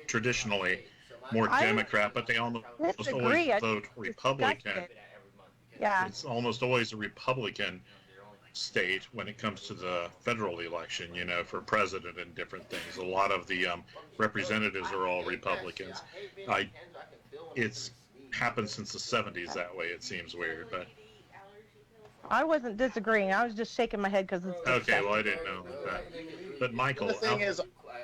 Speaker 3: traditionally more Democrat, but they almost always vote Republican.
Speaker 1: Yeah.
Speaker 3: It's almost always a Republican state when it comes to the federal election, you know, for president and different things. A lot of the representatives are all Republicans. It's happened since the 70s that way. It seems weird, but
Speaker 1: I wasn't disagreeing. I was just shaking my head because it's
Speaker 3: okay. Well, I didn't know that. But Michael,
Speaker 9: the thing is,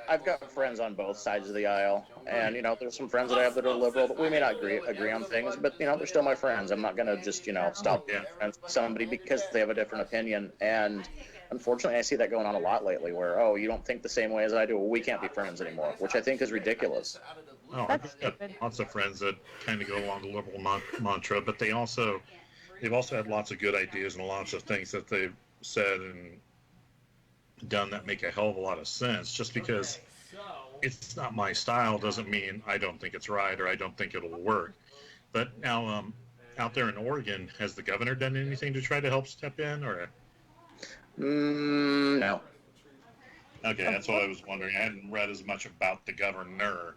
Speaker 9: I've got friends on both sides of the aisle, and you know, there's some friends that I have that are liberal, but we may not agree on things, but you know, they're still my friends. I'm not gonna just stop being friends with somebody because they have a different opinion. And unfortunately, I see that going on a lot lately, where you don't think the same way as I do. Well, we can't be friends anymore, which I think is ridiculous.
Speaker 3: Oh, I've got lots of friends that kind of go along the liberal mantra, but they've also had lots of good ideas and lots of things that they've said and done that make a hell of a lot of sense. Just because it's not my style doesn't mean I don't think it's right or I don't think it'll work. But now, out there in Oregon, has the governor done anything to try to help step in, or?
Speaker 9: No.
Speaker 3: Okay, that's what I was wondering. I hadn't read as much about the governor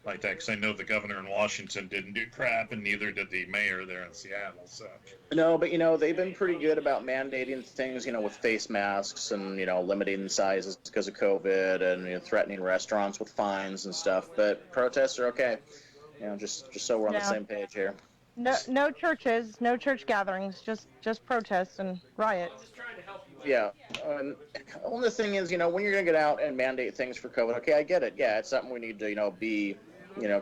Speaker 3: like that, because I know the governor in Washington didn't do crap, and neither did the mayor there in Seattle. So
Speaker 9: no, but they've been pretty good about mandating things, with face masks and limiting sizes because of COVID, and threatening restaurants with fines and stuff. But protests are okay, just so we're on the same page here.
Speaker 1: No churches, no church gatherings, just protests and riots.
Speaker 9: Yeah. Only thing is, when you're going to get out and mandate things for COVID, okay, I get it. Yeah, it's something we need to, be,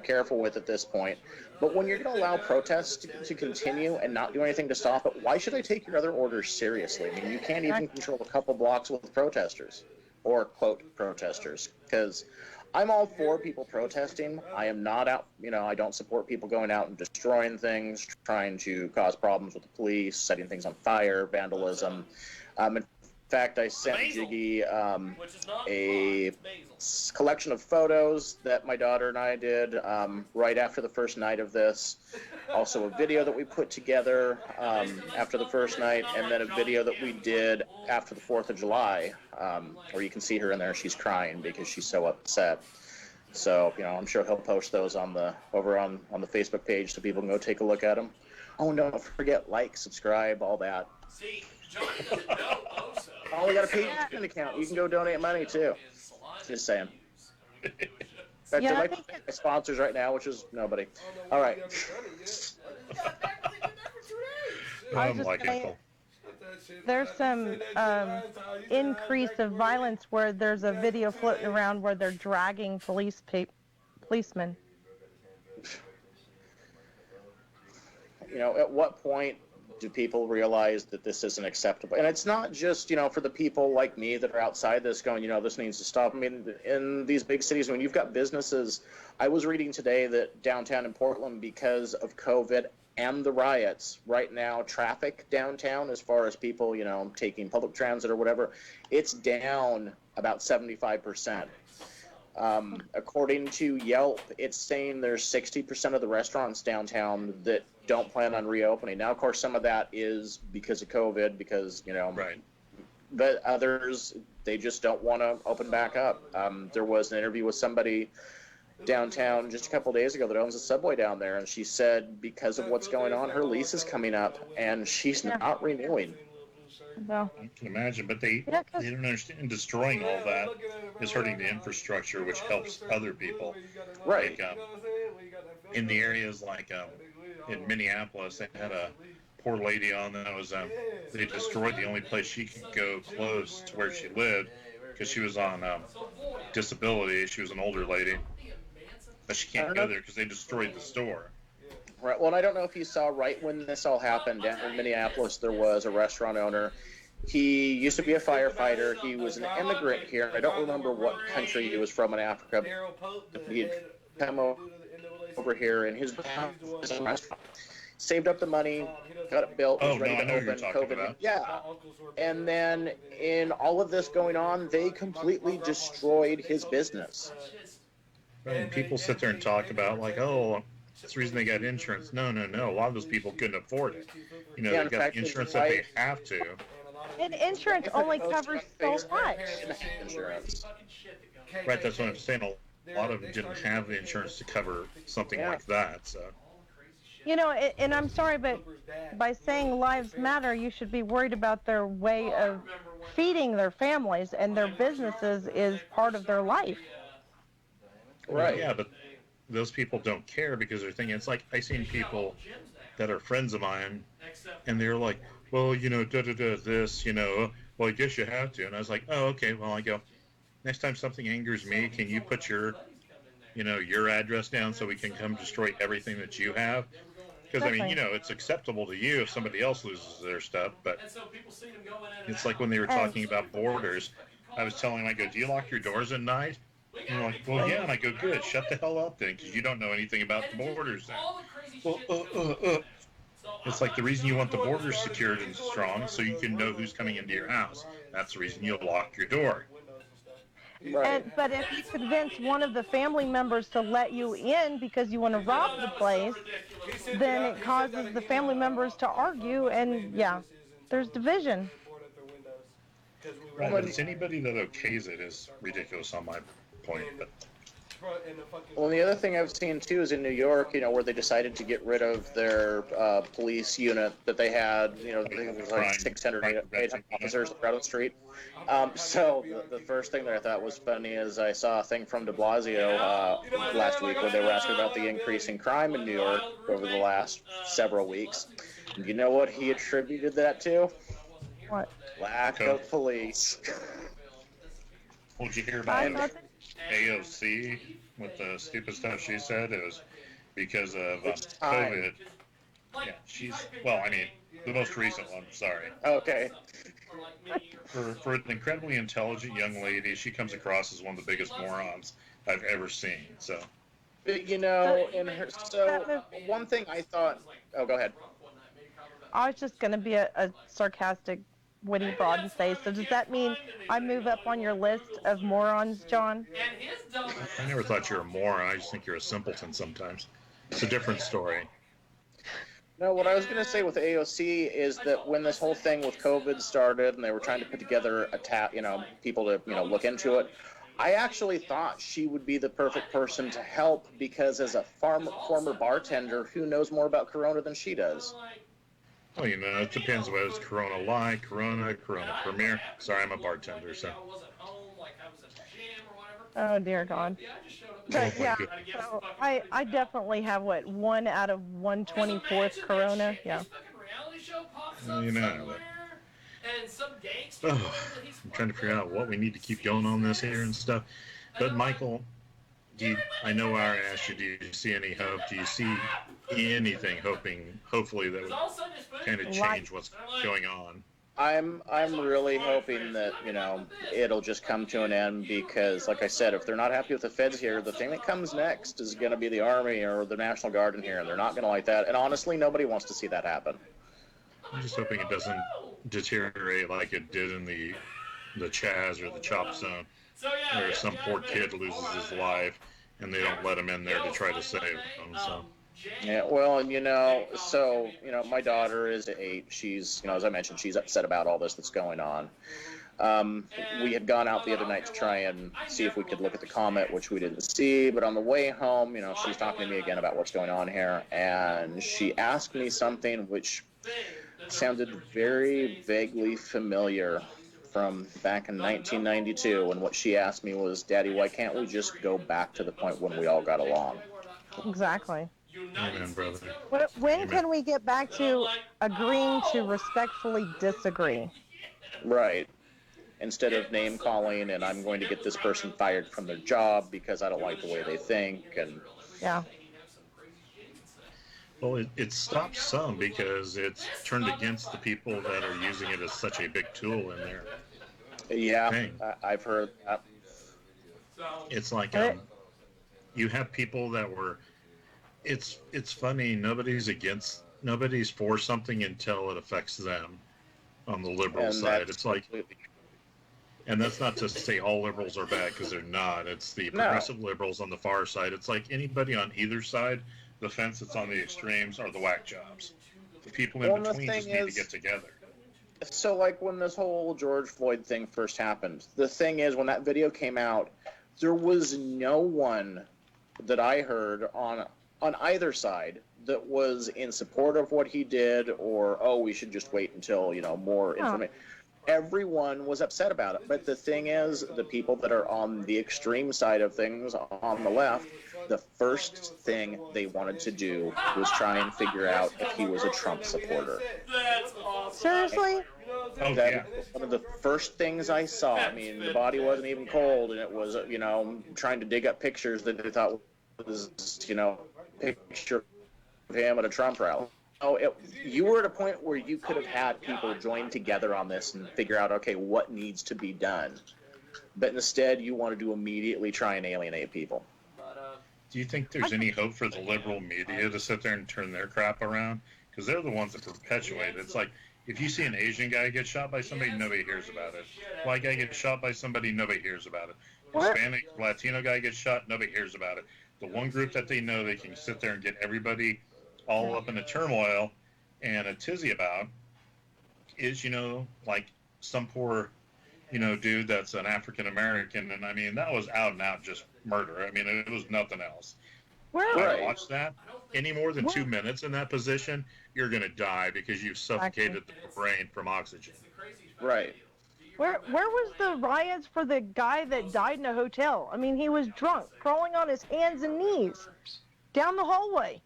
Speaker 9: careful with at this point. But when you're going to allow protests to continue and not do anything to stop it, why should I take your other orders seriously? I mean, you can't even control a couple blocks with protesters, or quote protesters, because I'm all for people protesting. I am not out, I don't support people going out and destroying things, trying to cause problems with the police, setting things on fire, vandalism. In fact, I sent Jiggy a collection of photos that my daughter and I did right after the first night of this. Also a video that we put together after the first night, and then a video that we did after the 4th of July, where you can see her in there. She's crying because she's so upset. So, I'm sure he'll post those over on the Facebook page so people can go take a look at them. Oh, and don't forget, like, subscribe, all that.
Speaker 4: See, John doesn't know Ohso.
Speaker 9: Oh, we got a Patreon account. You can go donate money too. Just saying. In fact, there might be sponsors right now, which is nobody. All right.
Speaker 1: There's some increase of violence where there's a video floating around where they're dragging policemen.
Speaker 9: At what point do people realize that this isn't acceptable? And it's not just, for the people like me that are outside this going, this needs to stop. I mean, in these big cities, when you've got businesses, I was reading today that downtown in Portland, because of COVID and the riots, right now, traffic downtown, as far as people, taking public transit or whatever, it's down about 75%. According to Yelp, it's saying there's 60% of the restaurants downtown that don't plan on reopening. Now, of course, some of that is because of COVID, because,
Speaker 3: right.
Speaker 9: But others, they just don't want to open back up. There was an interview with somebody downtown just a couple of days ago that owns a Subway down there, and she said because of what's going on, her lease is coming up, and she's not renewing.
Speaker 1: No.
Speaker 3: I can imagine, but they don't understand destroying all that is hurting the infrastructure, which helps other people.
Speaker 9: Right.
Speaker 3: Like, in the areas like in Minneapolis, they had a poor lady on that was they destroyed the only place she could go close to where she lived because she was on disability. She was an older lady, but she can't go there because they destroyed the store.
Speaker 9: Right. Well, I don't know if you saw right when this all happened down in Minneapolis, there was a restaurant owner. He used to be a firefighter. He was an immigrant here. I don't remember what country he was from in Africa. He had come over here, and his restaurant saved up the money, got it built, was ready to open. COVID. Yeah. And then in all of this going on, they completely destroyed his business.
Speaker 3: Right, and people sit there and talk about like, oh, that's the reason they got insurance. No. A lot of those people couldn't afford it. You know, they got insurance that they have to.
Speaker 1: And insurance only covers so much.
Speaker 9: Insurance.
Speaker 3: Right, that's what I'm saying. A lot of them didn't have the insurance to cover something like that. So.
Speaker 1: You know, and I'm sorry, but by saying lives matter, you should be worried about their way of feeding their families, and their businesses is part of their life.
Speaker 3: Right. Yeah, but those people don't care because they're thinking, it's like, I've seen people that are friends of mine, and they're like, well, you know, this, you know, well, I guess you have to. And I was like, oh, okay. Well, I go, next time something angers me, can you put your, you know, your address down so we can come destroy everything that you have? Because, I mean, you know, it's acceptable to you if somebody else loses their stuff, but it's like when they were talking about borders, I was telling them, I go, do you lock your doors at night? And they're like, well, yeah. And I go, good, shut the hell up then, because you don't know anything about the borders then. Well, It's like the reason you want the borders secured and strong, so you can know who's coming into your house. That's the reason you'll lock your door.
Speaker 9: Right.
Speaker 1: But if you convince one of the family members to let you in because you want to rob the place, then it causes the family members to argue, and yeah, there's division.
Speaker 3: Right, but it's anybody that okays it is ridiculous on my point. But.
Speaker 9: Well, and the other thing I've seen too is in New York, you know, where they decided to get rid of their police unit that they had. You know, I think it was like 600, 800 officers out on the street. So the first thing that I thought was funny is I saw a thing from De Blasio last week where they were asking about the increase in crime in New York over the last several weeks. And you know what he attributed that to?
Speaker 1: What?
Speaker 9: Lack of police.
Speaker 3: Did you hear about AOC with the stupid stuff she said? It was because of COVID. Yeah, the most recent one, sorry.
Speaker 9: Okay.
Speaker 3: For an incredibly intelligent young lady, she comes across as one of the biggest morons I've ever seen. So.
Speaker 9: You know, so one thing I thought. Oh, go ahead.
Speaker 1: I was just going to be a sarcastic, witty broad and say, so does that mean I move up on your list of morons, John?
Speaker 3: I never thought you were a moron. I just think you're a simpleton sometimes. It's a different story.
Speaker 9: No, what I was going to say with AOC is that when this whole thing with COVID started and they were trying to put together people to, look into it, I actually thought she would be the perfect person to help because as a former bartender, who knows more about Corona than she does?
Speaker 3: Well, it depends whether it's Corona Light, Corona Premier. Sorry, I'm a bartender, so.
Speaker 1: Oh, dear God. But, yeah, so I definitely have, 1 out of 124th Corona? Yeah.
Speaker 3: I'm trying to figure out what we need to keep going on this here and stuff. But, Michael, I know I asked you, do you see any hope? Do you see anything hopefully that would kind of change what's going on?
Speaker 9: I'm really hoping that, it'll just come to an end because, like I said, if they're not happy with the feds here, the thing that comes next is going to be the Army or the National Guard in here, and they're not going to like that. And honestly, nobody wants to see that happen.
Speaker 3: I'm just hoping it doesn't deteriorate like it did in the Chaz or the Chop Zone, where some poor kid loses his life and they don't let him in there to try to save him. So.
Speaker 9: Yeah, well, and my daughter is 8. She's, as I mentioned, she's upset about all this that's going on. We had gone out the other night to try and see if we could look at the comet, which we didn't see. But on the way home, she's talking to me again about what's going on here. And she asked me something which sounded very vaguely familiar from back in 1992 when what she asked me was, Daddy, why can't we just go back to the point when we all got along?
Speaker 1: Exactly.
Speaker 3: Amen, brother.
Speaker 1: When
Speaker 3: Amen.
Speaker 1: can we get back to agreeing to respectfully disagree?
Speaker 9: Right. Instead of name calling and I'm going to get this person fired from their job because I don't like the way they think. And
Speaker 1: yeah.
Speaker 3: Well, it stops some because it's turned against the people that are using it as such a big tool in there.
Speaker 9: Yeah, I've heard that.
Speaker 3: It's like you have people that were. It's funny. Nobody's for something until it affects them. On the liberal side, it's like, and that's not to say all liberals are bad because they're not. It's the progressive liberals on the far side. It's like anybody on either side, the fence that's on the extremes are the whack jobs. The people in between just need to get together.
Speaker 9: So, like, when this whole George Floyd thing first happened, the thing is, when that video came out, there was no one that I heard on either side that was in support of what he did or, oh, we should just wait until, more information. Everyone was upset about it. But the thing is, the people that are on the extreme side of things, on the left, the first thing they wanted to do was try and figure out if he was a Trump supporter.
Speaker 1: Seriously?
Speaker 9: One of the first things I saw, I mean, the body wasn't even cold, and it was, trying to dig up pictures that they thought was, picture of him at a Trump rally. You were at a point where you could have had people join together on this and figure out, okay, what needs to be done. But instead, you wanted to immediately try and alienate people.
Speaker 3: Do you think there's any hope for the liberal media to sit there and turn their crap around? Because they're the ones that perpetuate it. It's like, if you see an Asian guy get shot by somebody, nobody hears about it. White guy gets shot by somebody, nobody hears about it. Hispanic, Latino guy gets shot, nobody hears about it. The one group that they know they can sit there and get everybody all up in a turmoil and a tizzy about is, like some poor, dude that's an African American. And I mean, that was out and out just murder. I mean, it was nothing else. I watched that. Any more than 2 minutes in that position, you're going to die because you've suffocated the brain from oxygen.
Speaker 9: Right.
Speaker 1: Where was the riots for the guy that died in a hotel? I mean, he was drunk, crawling on his hands and knees down the hallway.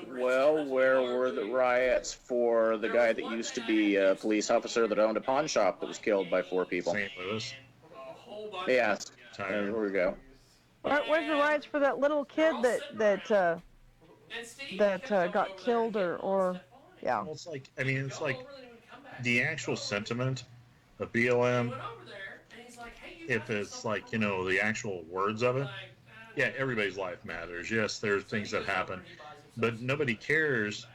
Speaker 9: Well, where were the riots for the guy that used to be a police officer that owned a pawn shop that was killed by 4 people?
Speaker 3: St. Louis.
Speaker 9: Yes. There we go.
Speaker 1: Where's the riots for that little kid that got killed or yeah?
Speaker 3: Well, it's like the actual sentiment of BLM. If it's like the actual words of it, yeah, everybody's life matters. Yes, there's things that happen, but nobody cares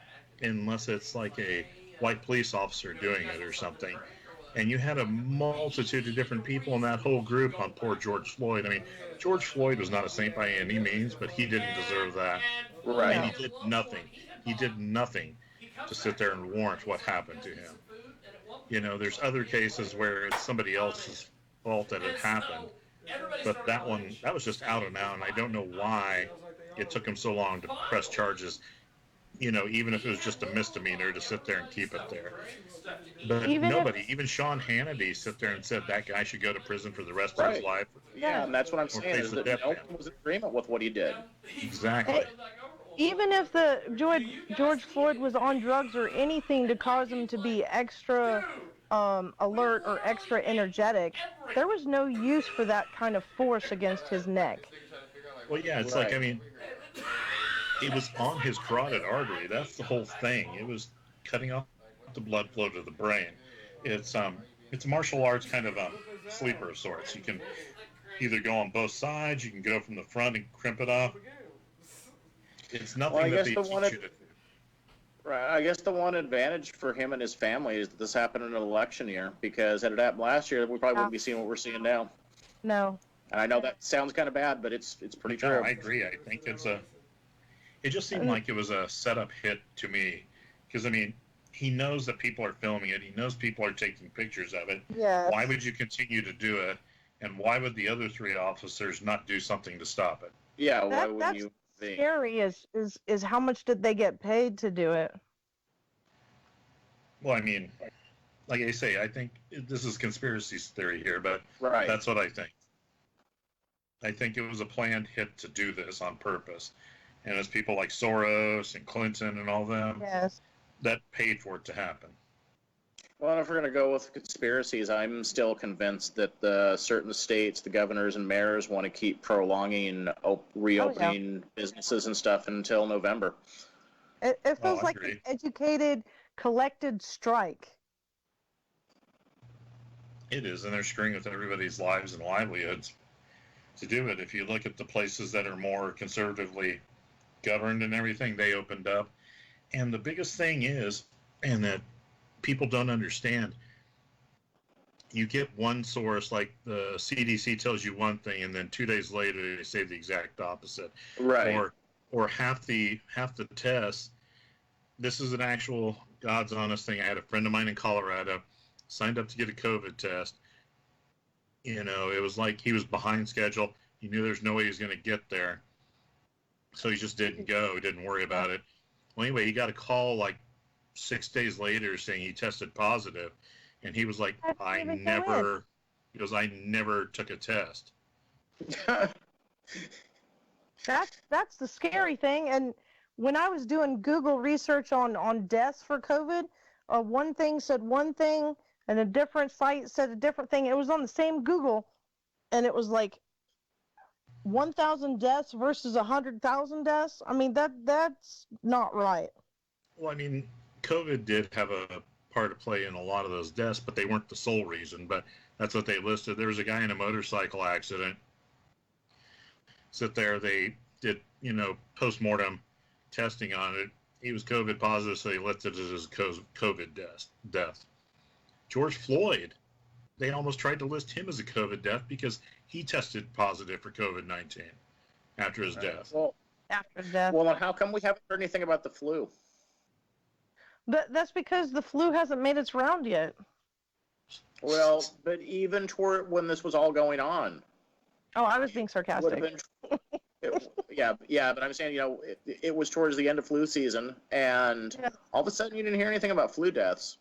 Speaker 3: unless it's like a white police officer doing it or something. And you had a multitude of different people in that whole group on poor George Floyd. I mean, George Floyd was not a saint by any means, but he didn't deserve that.
Speaker 9: Right.
Speaker 3: And he did nothing. He did nothing to sit there and warrant what happened to him. There's other cases where it's somebody else's fault that it happened. But that was just out and out, and I don't know why it took him so long to press charges, even if it was just a misdemeanor, to sit there and keep it there. But even Sean Hannity sit there and said that guy should go to prison for the rest of his life.
Speaker 9: Yeah, and that's what I'm saying, is that no one was in agreement with what he did.
Speaker 3: Exactly.
Speaker 1: Even if the George Floyd was on drugs or anything to cause him to be extra alert or extra energetic, there was no use for that kind of force against his neck.
Speaker 3: Well, yeah, it's like, I mean, it was on his carotid artery. That's the whole thing. It was cutting off the blood flow to the brain. It's a martial arts kind of sleeper of sorts. You can either go on both sides, you can go from the front and crimp it off. It's nothing that they teach you to do.
Speaker 9: Right. I guess the one advantage for him and his family is that this happened in an election year, because had it happened last year, we probably wouldn't be seeing what we're seeing now.
Speaker 1: No.
Speaker 9: And I know that sounds kind of bad, but it's pretty true.
Speaker 3: I agree. I think it just seemed like it was a setup hit to me, because I mean, he knows that people are filming it. He knows people are taking pictures of it.
Speaker 1: Yeah.
Speaker 3: Why would you continue to do it? And why would the other 3 officers not do something to stop it?
Speaker 9: Yeah. Why wouldn't you
Speaker 1: scary is how much did they get paid to do it?
Speaker 3: Well, I mean, like I say, I think this is conspiracy theory here, but
Speaker 9: Right.
Speaker 3: that's what I think. I think it was a planned hit to do this on purpose. And it's people like Soros and Clinton and all them that paid for it to happen.
Speaker 9: Well, if we're going to go with conspiracies, I'm still convinced that the certain states, the governors and mayors, want to keep prolonging reopening businesses and stuff until November.
Speaker 1: It feels like an educated, collected strike.
Speaker 3: It is, and they're screwing with everybody's lives and livelihoods to do it. If you look at the places that are more conservatively governed and everything, they opened up. And the biggest thing is, and that people don't understand, you get one source, like the CDC tells you one thing, and then 2 days later they say the exact opposite.
Speaker 9: Right.
Speaker 3: Or half the tests. This is an actual God's honest thing. I had a friend of mine in Colorado signed up to get a COVID test. You know, it was like he was behind schedule. He knew there's no way he was going to get there. So he just didn't go. He didn't worry about it. Well, anyway, he got a call like 6 days later saying he tested positive. And he was like, I never took a test.
Speaker 1: That's the scary thing. And when I was doing Google research on deaths for COVID, one thing said one thing, and a different site said a different thing. It was on the same Google, and it was like 1,000 deaths versus 100,000 deaths. I mean, that's not right.
Speaker 3: Well, I mean, COVID did have a part to play in a lot of those deaths, but they weren't the sole reason. But that's what they listed. There was a guy in a motorcycle accident. They did, post-mortem testing on it. He was COVID positive, so they listed it as COVID death. George Floyd, they almost tried to list him as a COVID death because he tested positive for COVID-19 after his death.
Speaker 9: Well, and how come we haven't heard anything about the flu?
Speaker 1: That's because the flu hasn't made its round yet.
Speaker 9: Well, but even toward when this was all going on.
Speaker 1: Oh, I was being sarcastic.
Speaker 9: Yeah, but I'm saying, it was towards the end of flu season, and all of a sudden you didn't hear anything about flu deaths.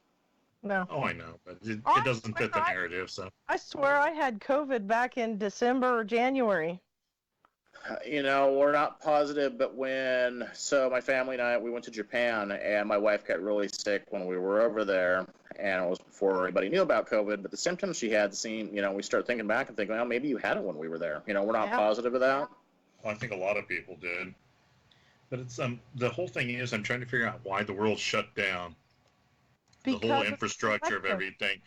Speaker 1: No.
Speaker 3: Oh, I know, but it doesn't fit the narrative. So
Speaker 1: I swear I had COVID back in December or January.
Speaker 9: We're not positive, but so my family and I, we went to Japan, and my wife got really sick when we were over there, and it was before anybody knew about COVID, but the symptoms she had seemed, we start thinking back and thinking, well, maybe you had it when we were there. We're not positive of that.
Speaker 3: Well, I think a lot of people did. But it's the whole thing is I'm trying to figure out why the world shut down. The whole infrastructure of everything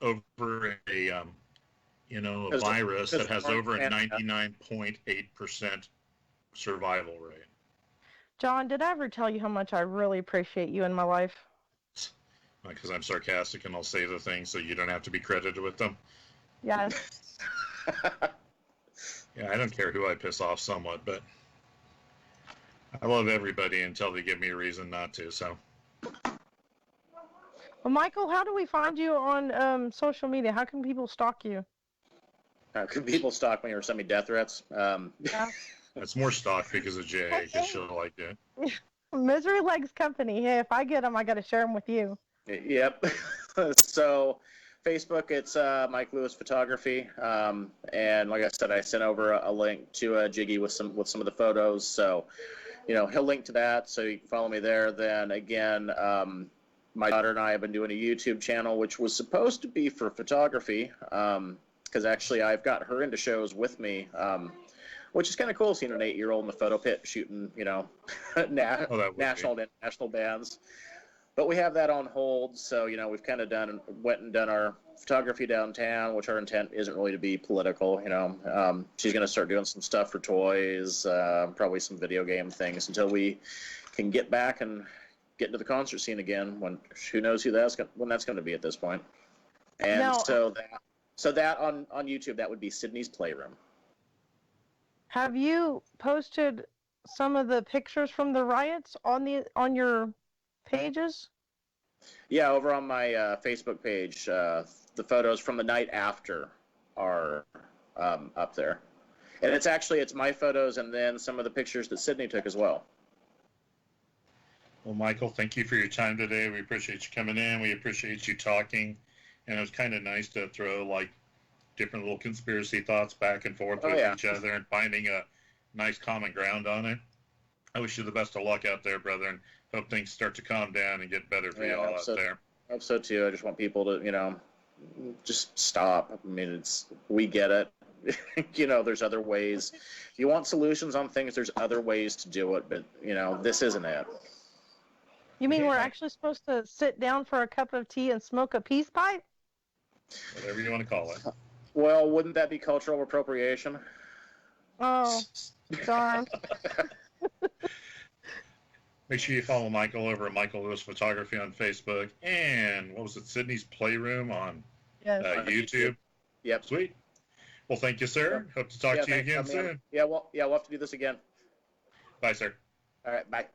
Speaker 3: over a virus that has over a 99.8% survival rate.
Speaker 1: John, did I ever tell you how much I really appreciate you in my life?
Speaker 3: Because I'm sarcastic and I'll say the things so you don't have to be credited with them.
Speaker 1: Yes.
Speaker 3: Yeah, I don't care who I piss off somewhat, but I love everybody until they give me a reason not to, so.
Speaker 1: Well, Michael, how do we find you on social media? How can people stalk you?
Speaker 9: Could people stalk me or send me death threats?
Speaker 3: It's more stalk because of Jay, because she'll like it.
Speaker 1: Misery Legs Company. Hey, if I get them, I got to share them with you.
Speaker 9: Yep. So, Facebook, it's Mike Lewis Photography, and like I said, I sent over a link to Jiggy with some of the photos. So, he'll link to that, so you can follow me there. Then again, my daughter and I have been doing a YouTube channel, which was supposed to be for photography, because actually I've got her into shows with me, which is kind of cool seeing an 8-year-old in the photo pit shooting, national and international bands. But we have that on hold, so, we've kind of went and done our photography downtown, which our intent isn't really to be political, She's going to start doing some stuff for toys, probably some video game things, until we can get back and get into the concert scene again, when who knows when that's going to be at this point. And so that on YouTube, that would be Sydney's Playroom.
Speaker 1: Have you posted some of the pictures from the riots on your pages?
Speaker 9: Yeah, over on my Facebook page, the photos from the night after are up there. And it's my photos and then some of the pictures that Sydney took as well.
Speaker 3: Well, Michael, thank you for your time today. We appreciate you coming in. We appreciate you talking. And it was kind of nice to throw like different little conspiracy thoughts back and forth with each other and finding a nice common ground on it. I wish you the best of luck out there, brother, and hope things start to calm down and get better for you all out there.
Speaker 9: I hope so too. I just want people to, just stop. I mean, we get it. There's other ways. If you want solutions on things, there's other ways to do it, but this isn't it.
Speaker 1: You mean we're actually supposed to sit down for a cup of tea and smoke a peace pipe?
Speaker 3: Whatever you want to call it.
Speaker 9: Well, wouldn't that be cultural appropriation?
Speaker 1: Oh, darn.
Speaker 3: Make sure you follow Michael over at Michael Lewis Photography on Facebook. And what was it, Sydney's Playroom on YouTube?
Speaker 9: Yep.
Speaker 3: Sweet. Well, thank you, sir. Hope to talk to you again soon.
Speaker 9: Yeah, we'll have to do this again.
Speaker 3: Bye, sir.
Speaker 9: All right, bye.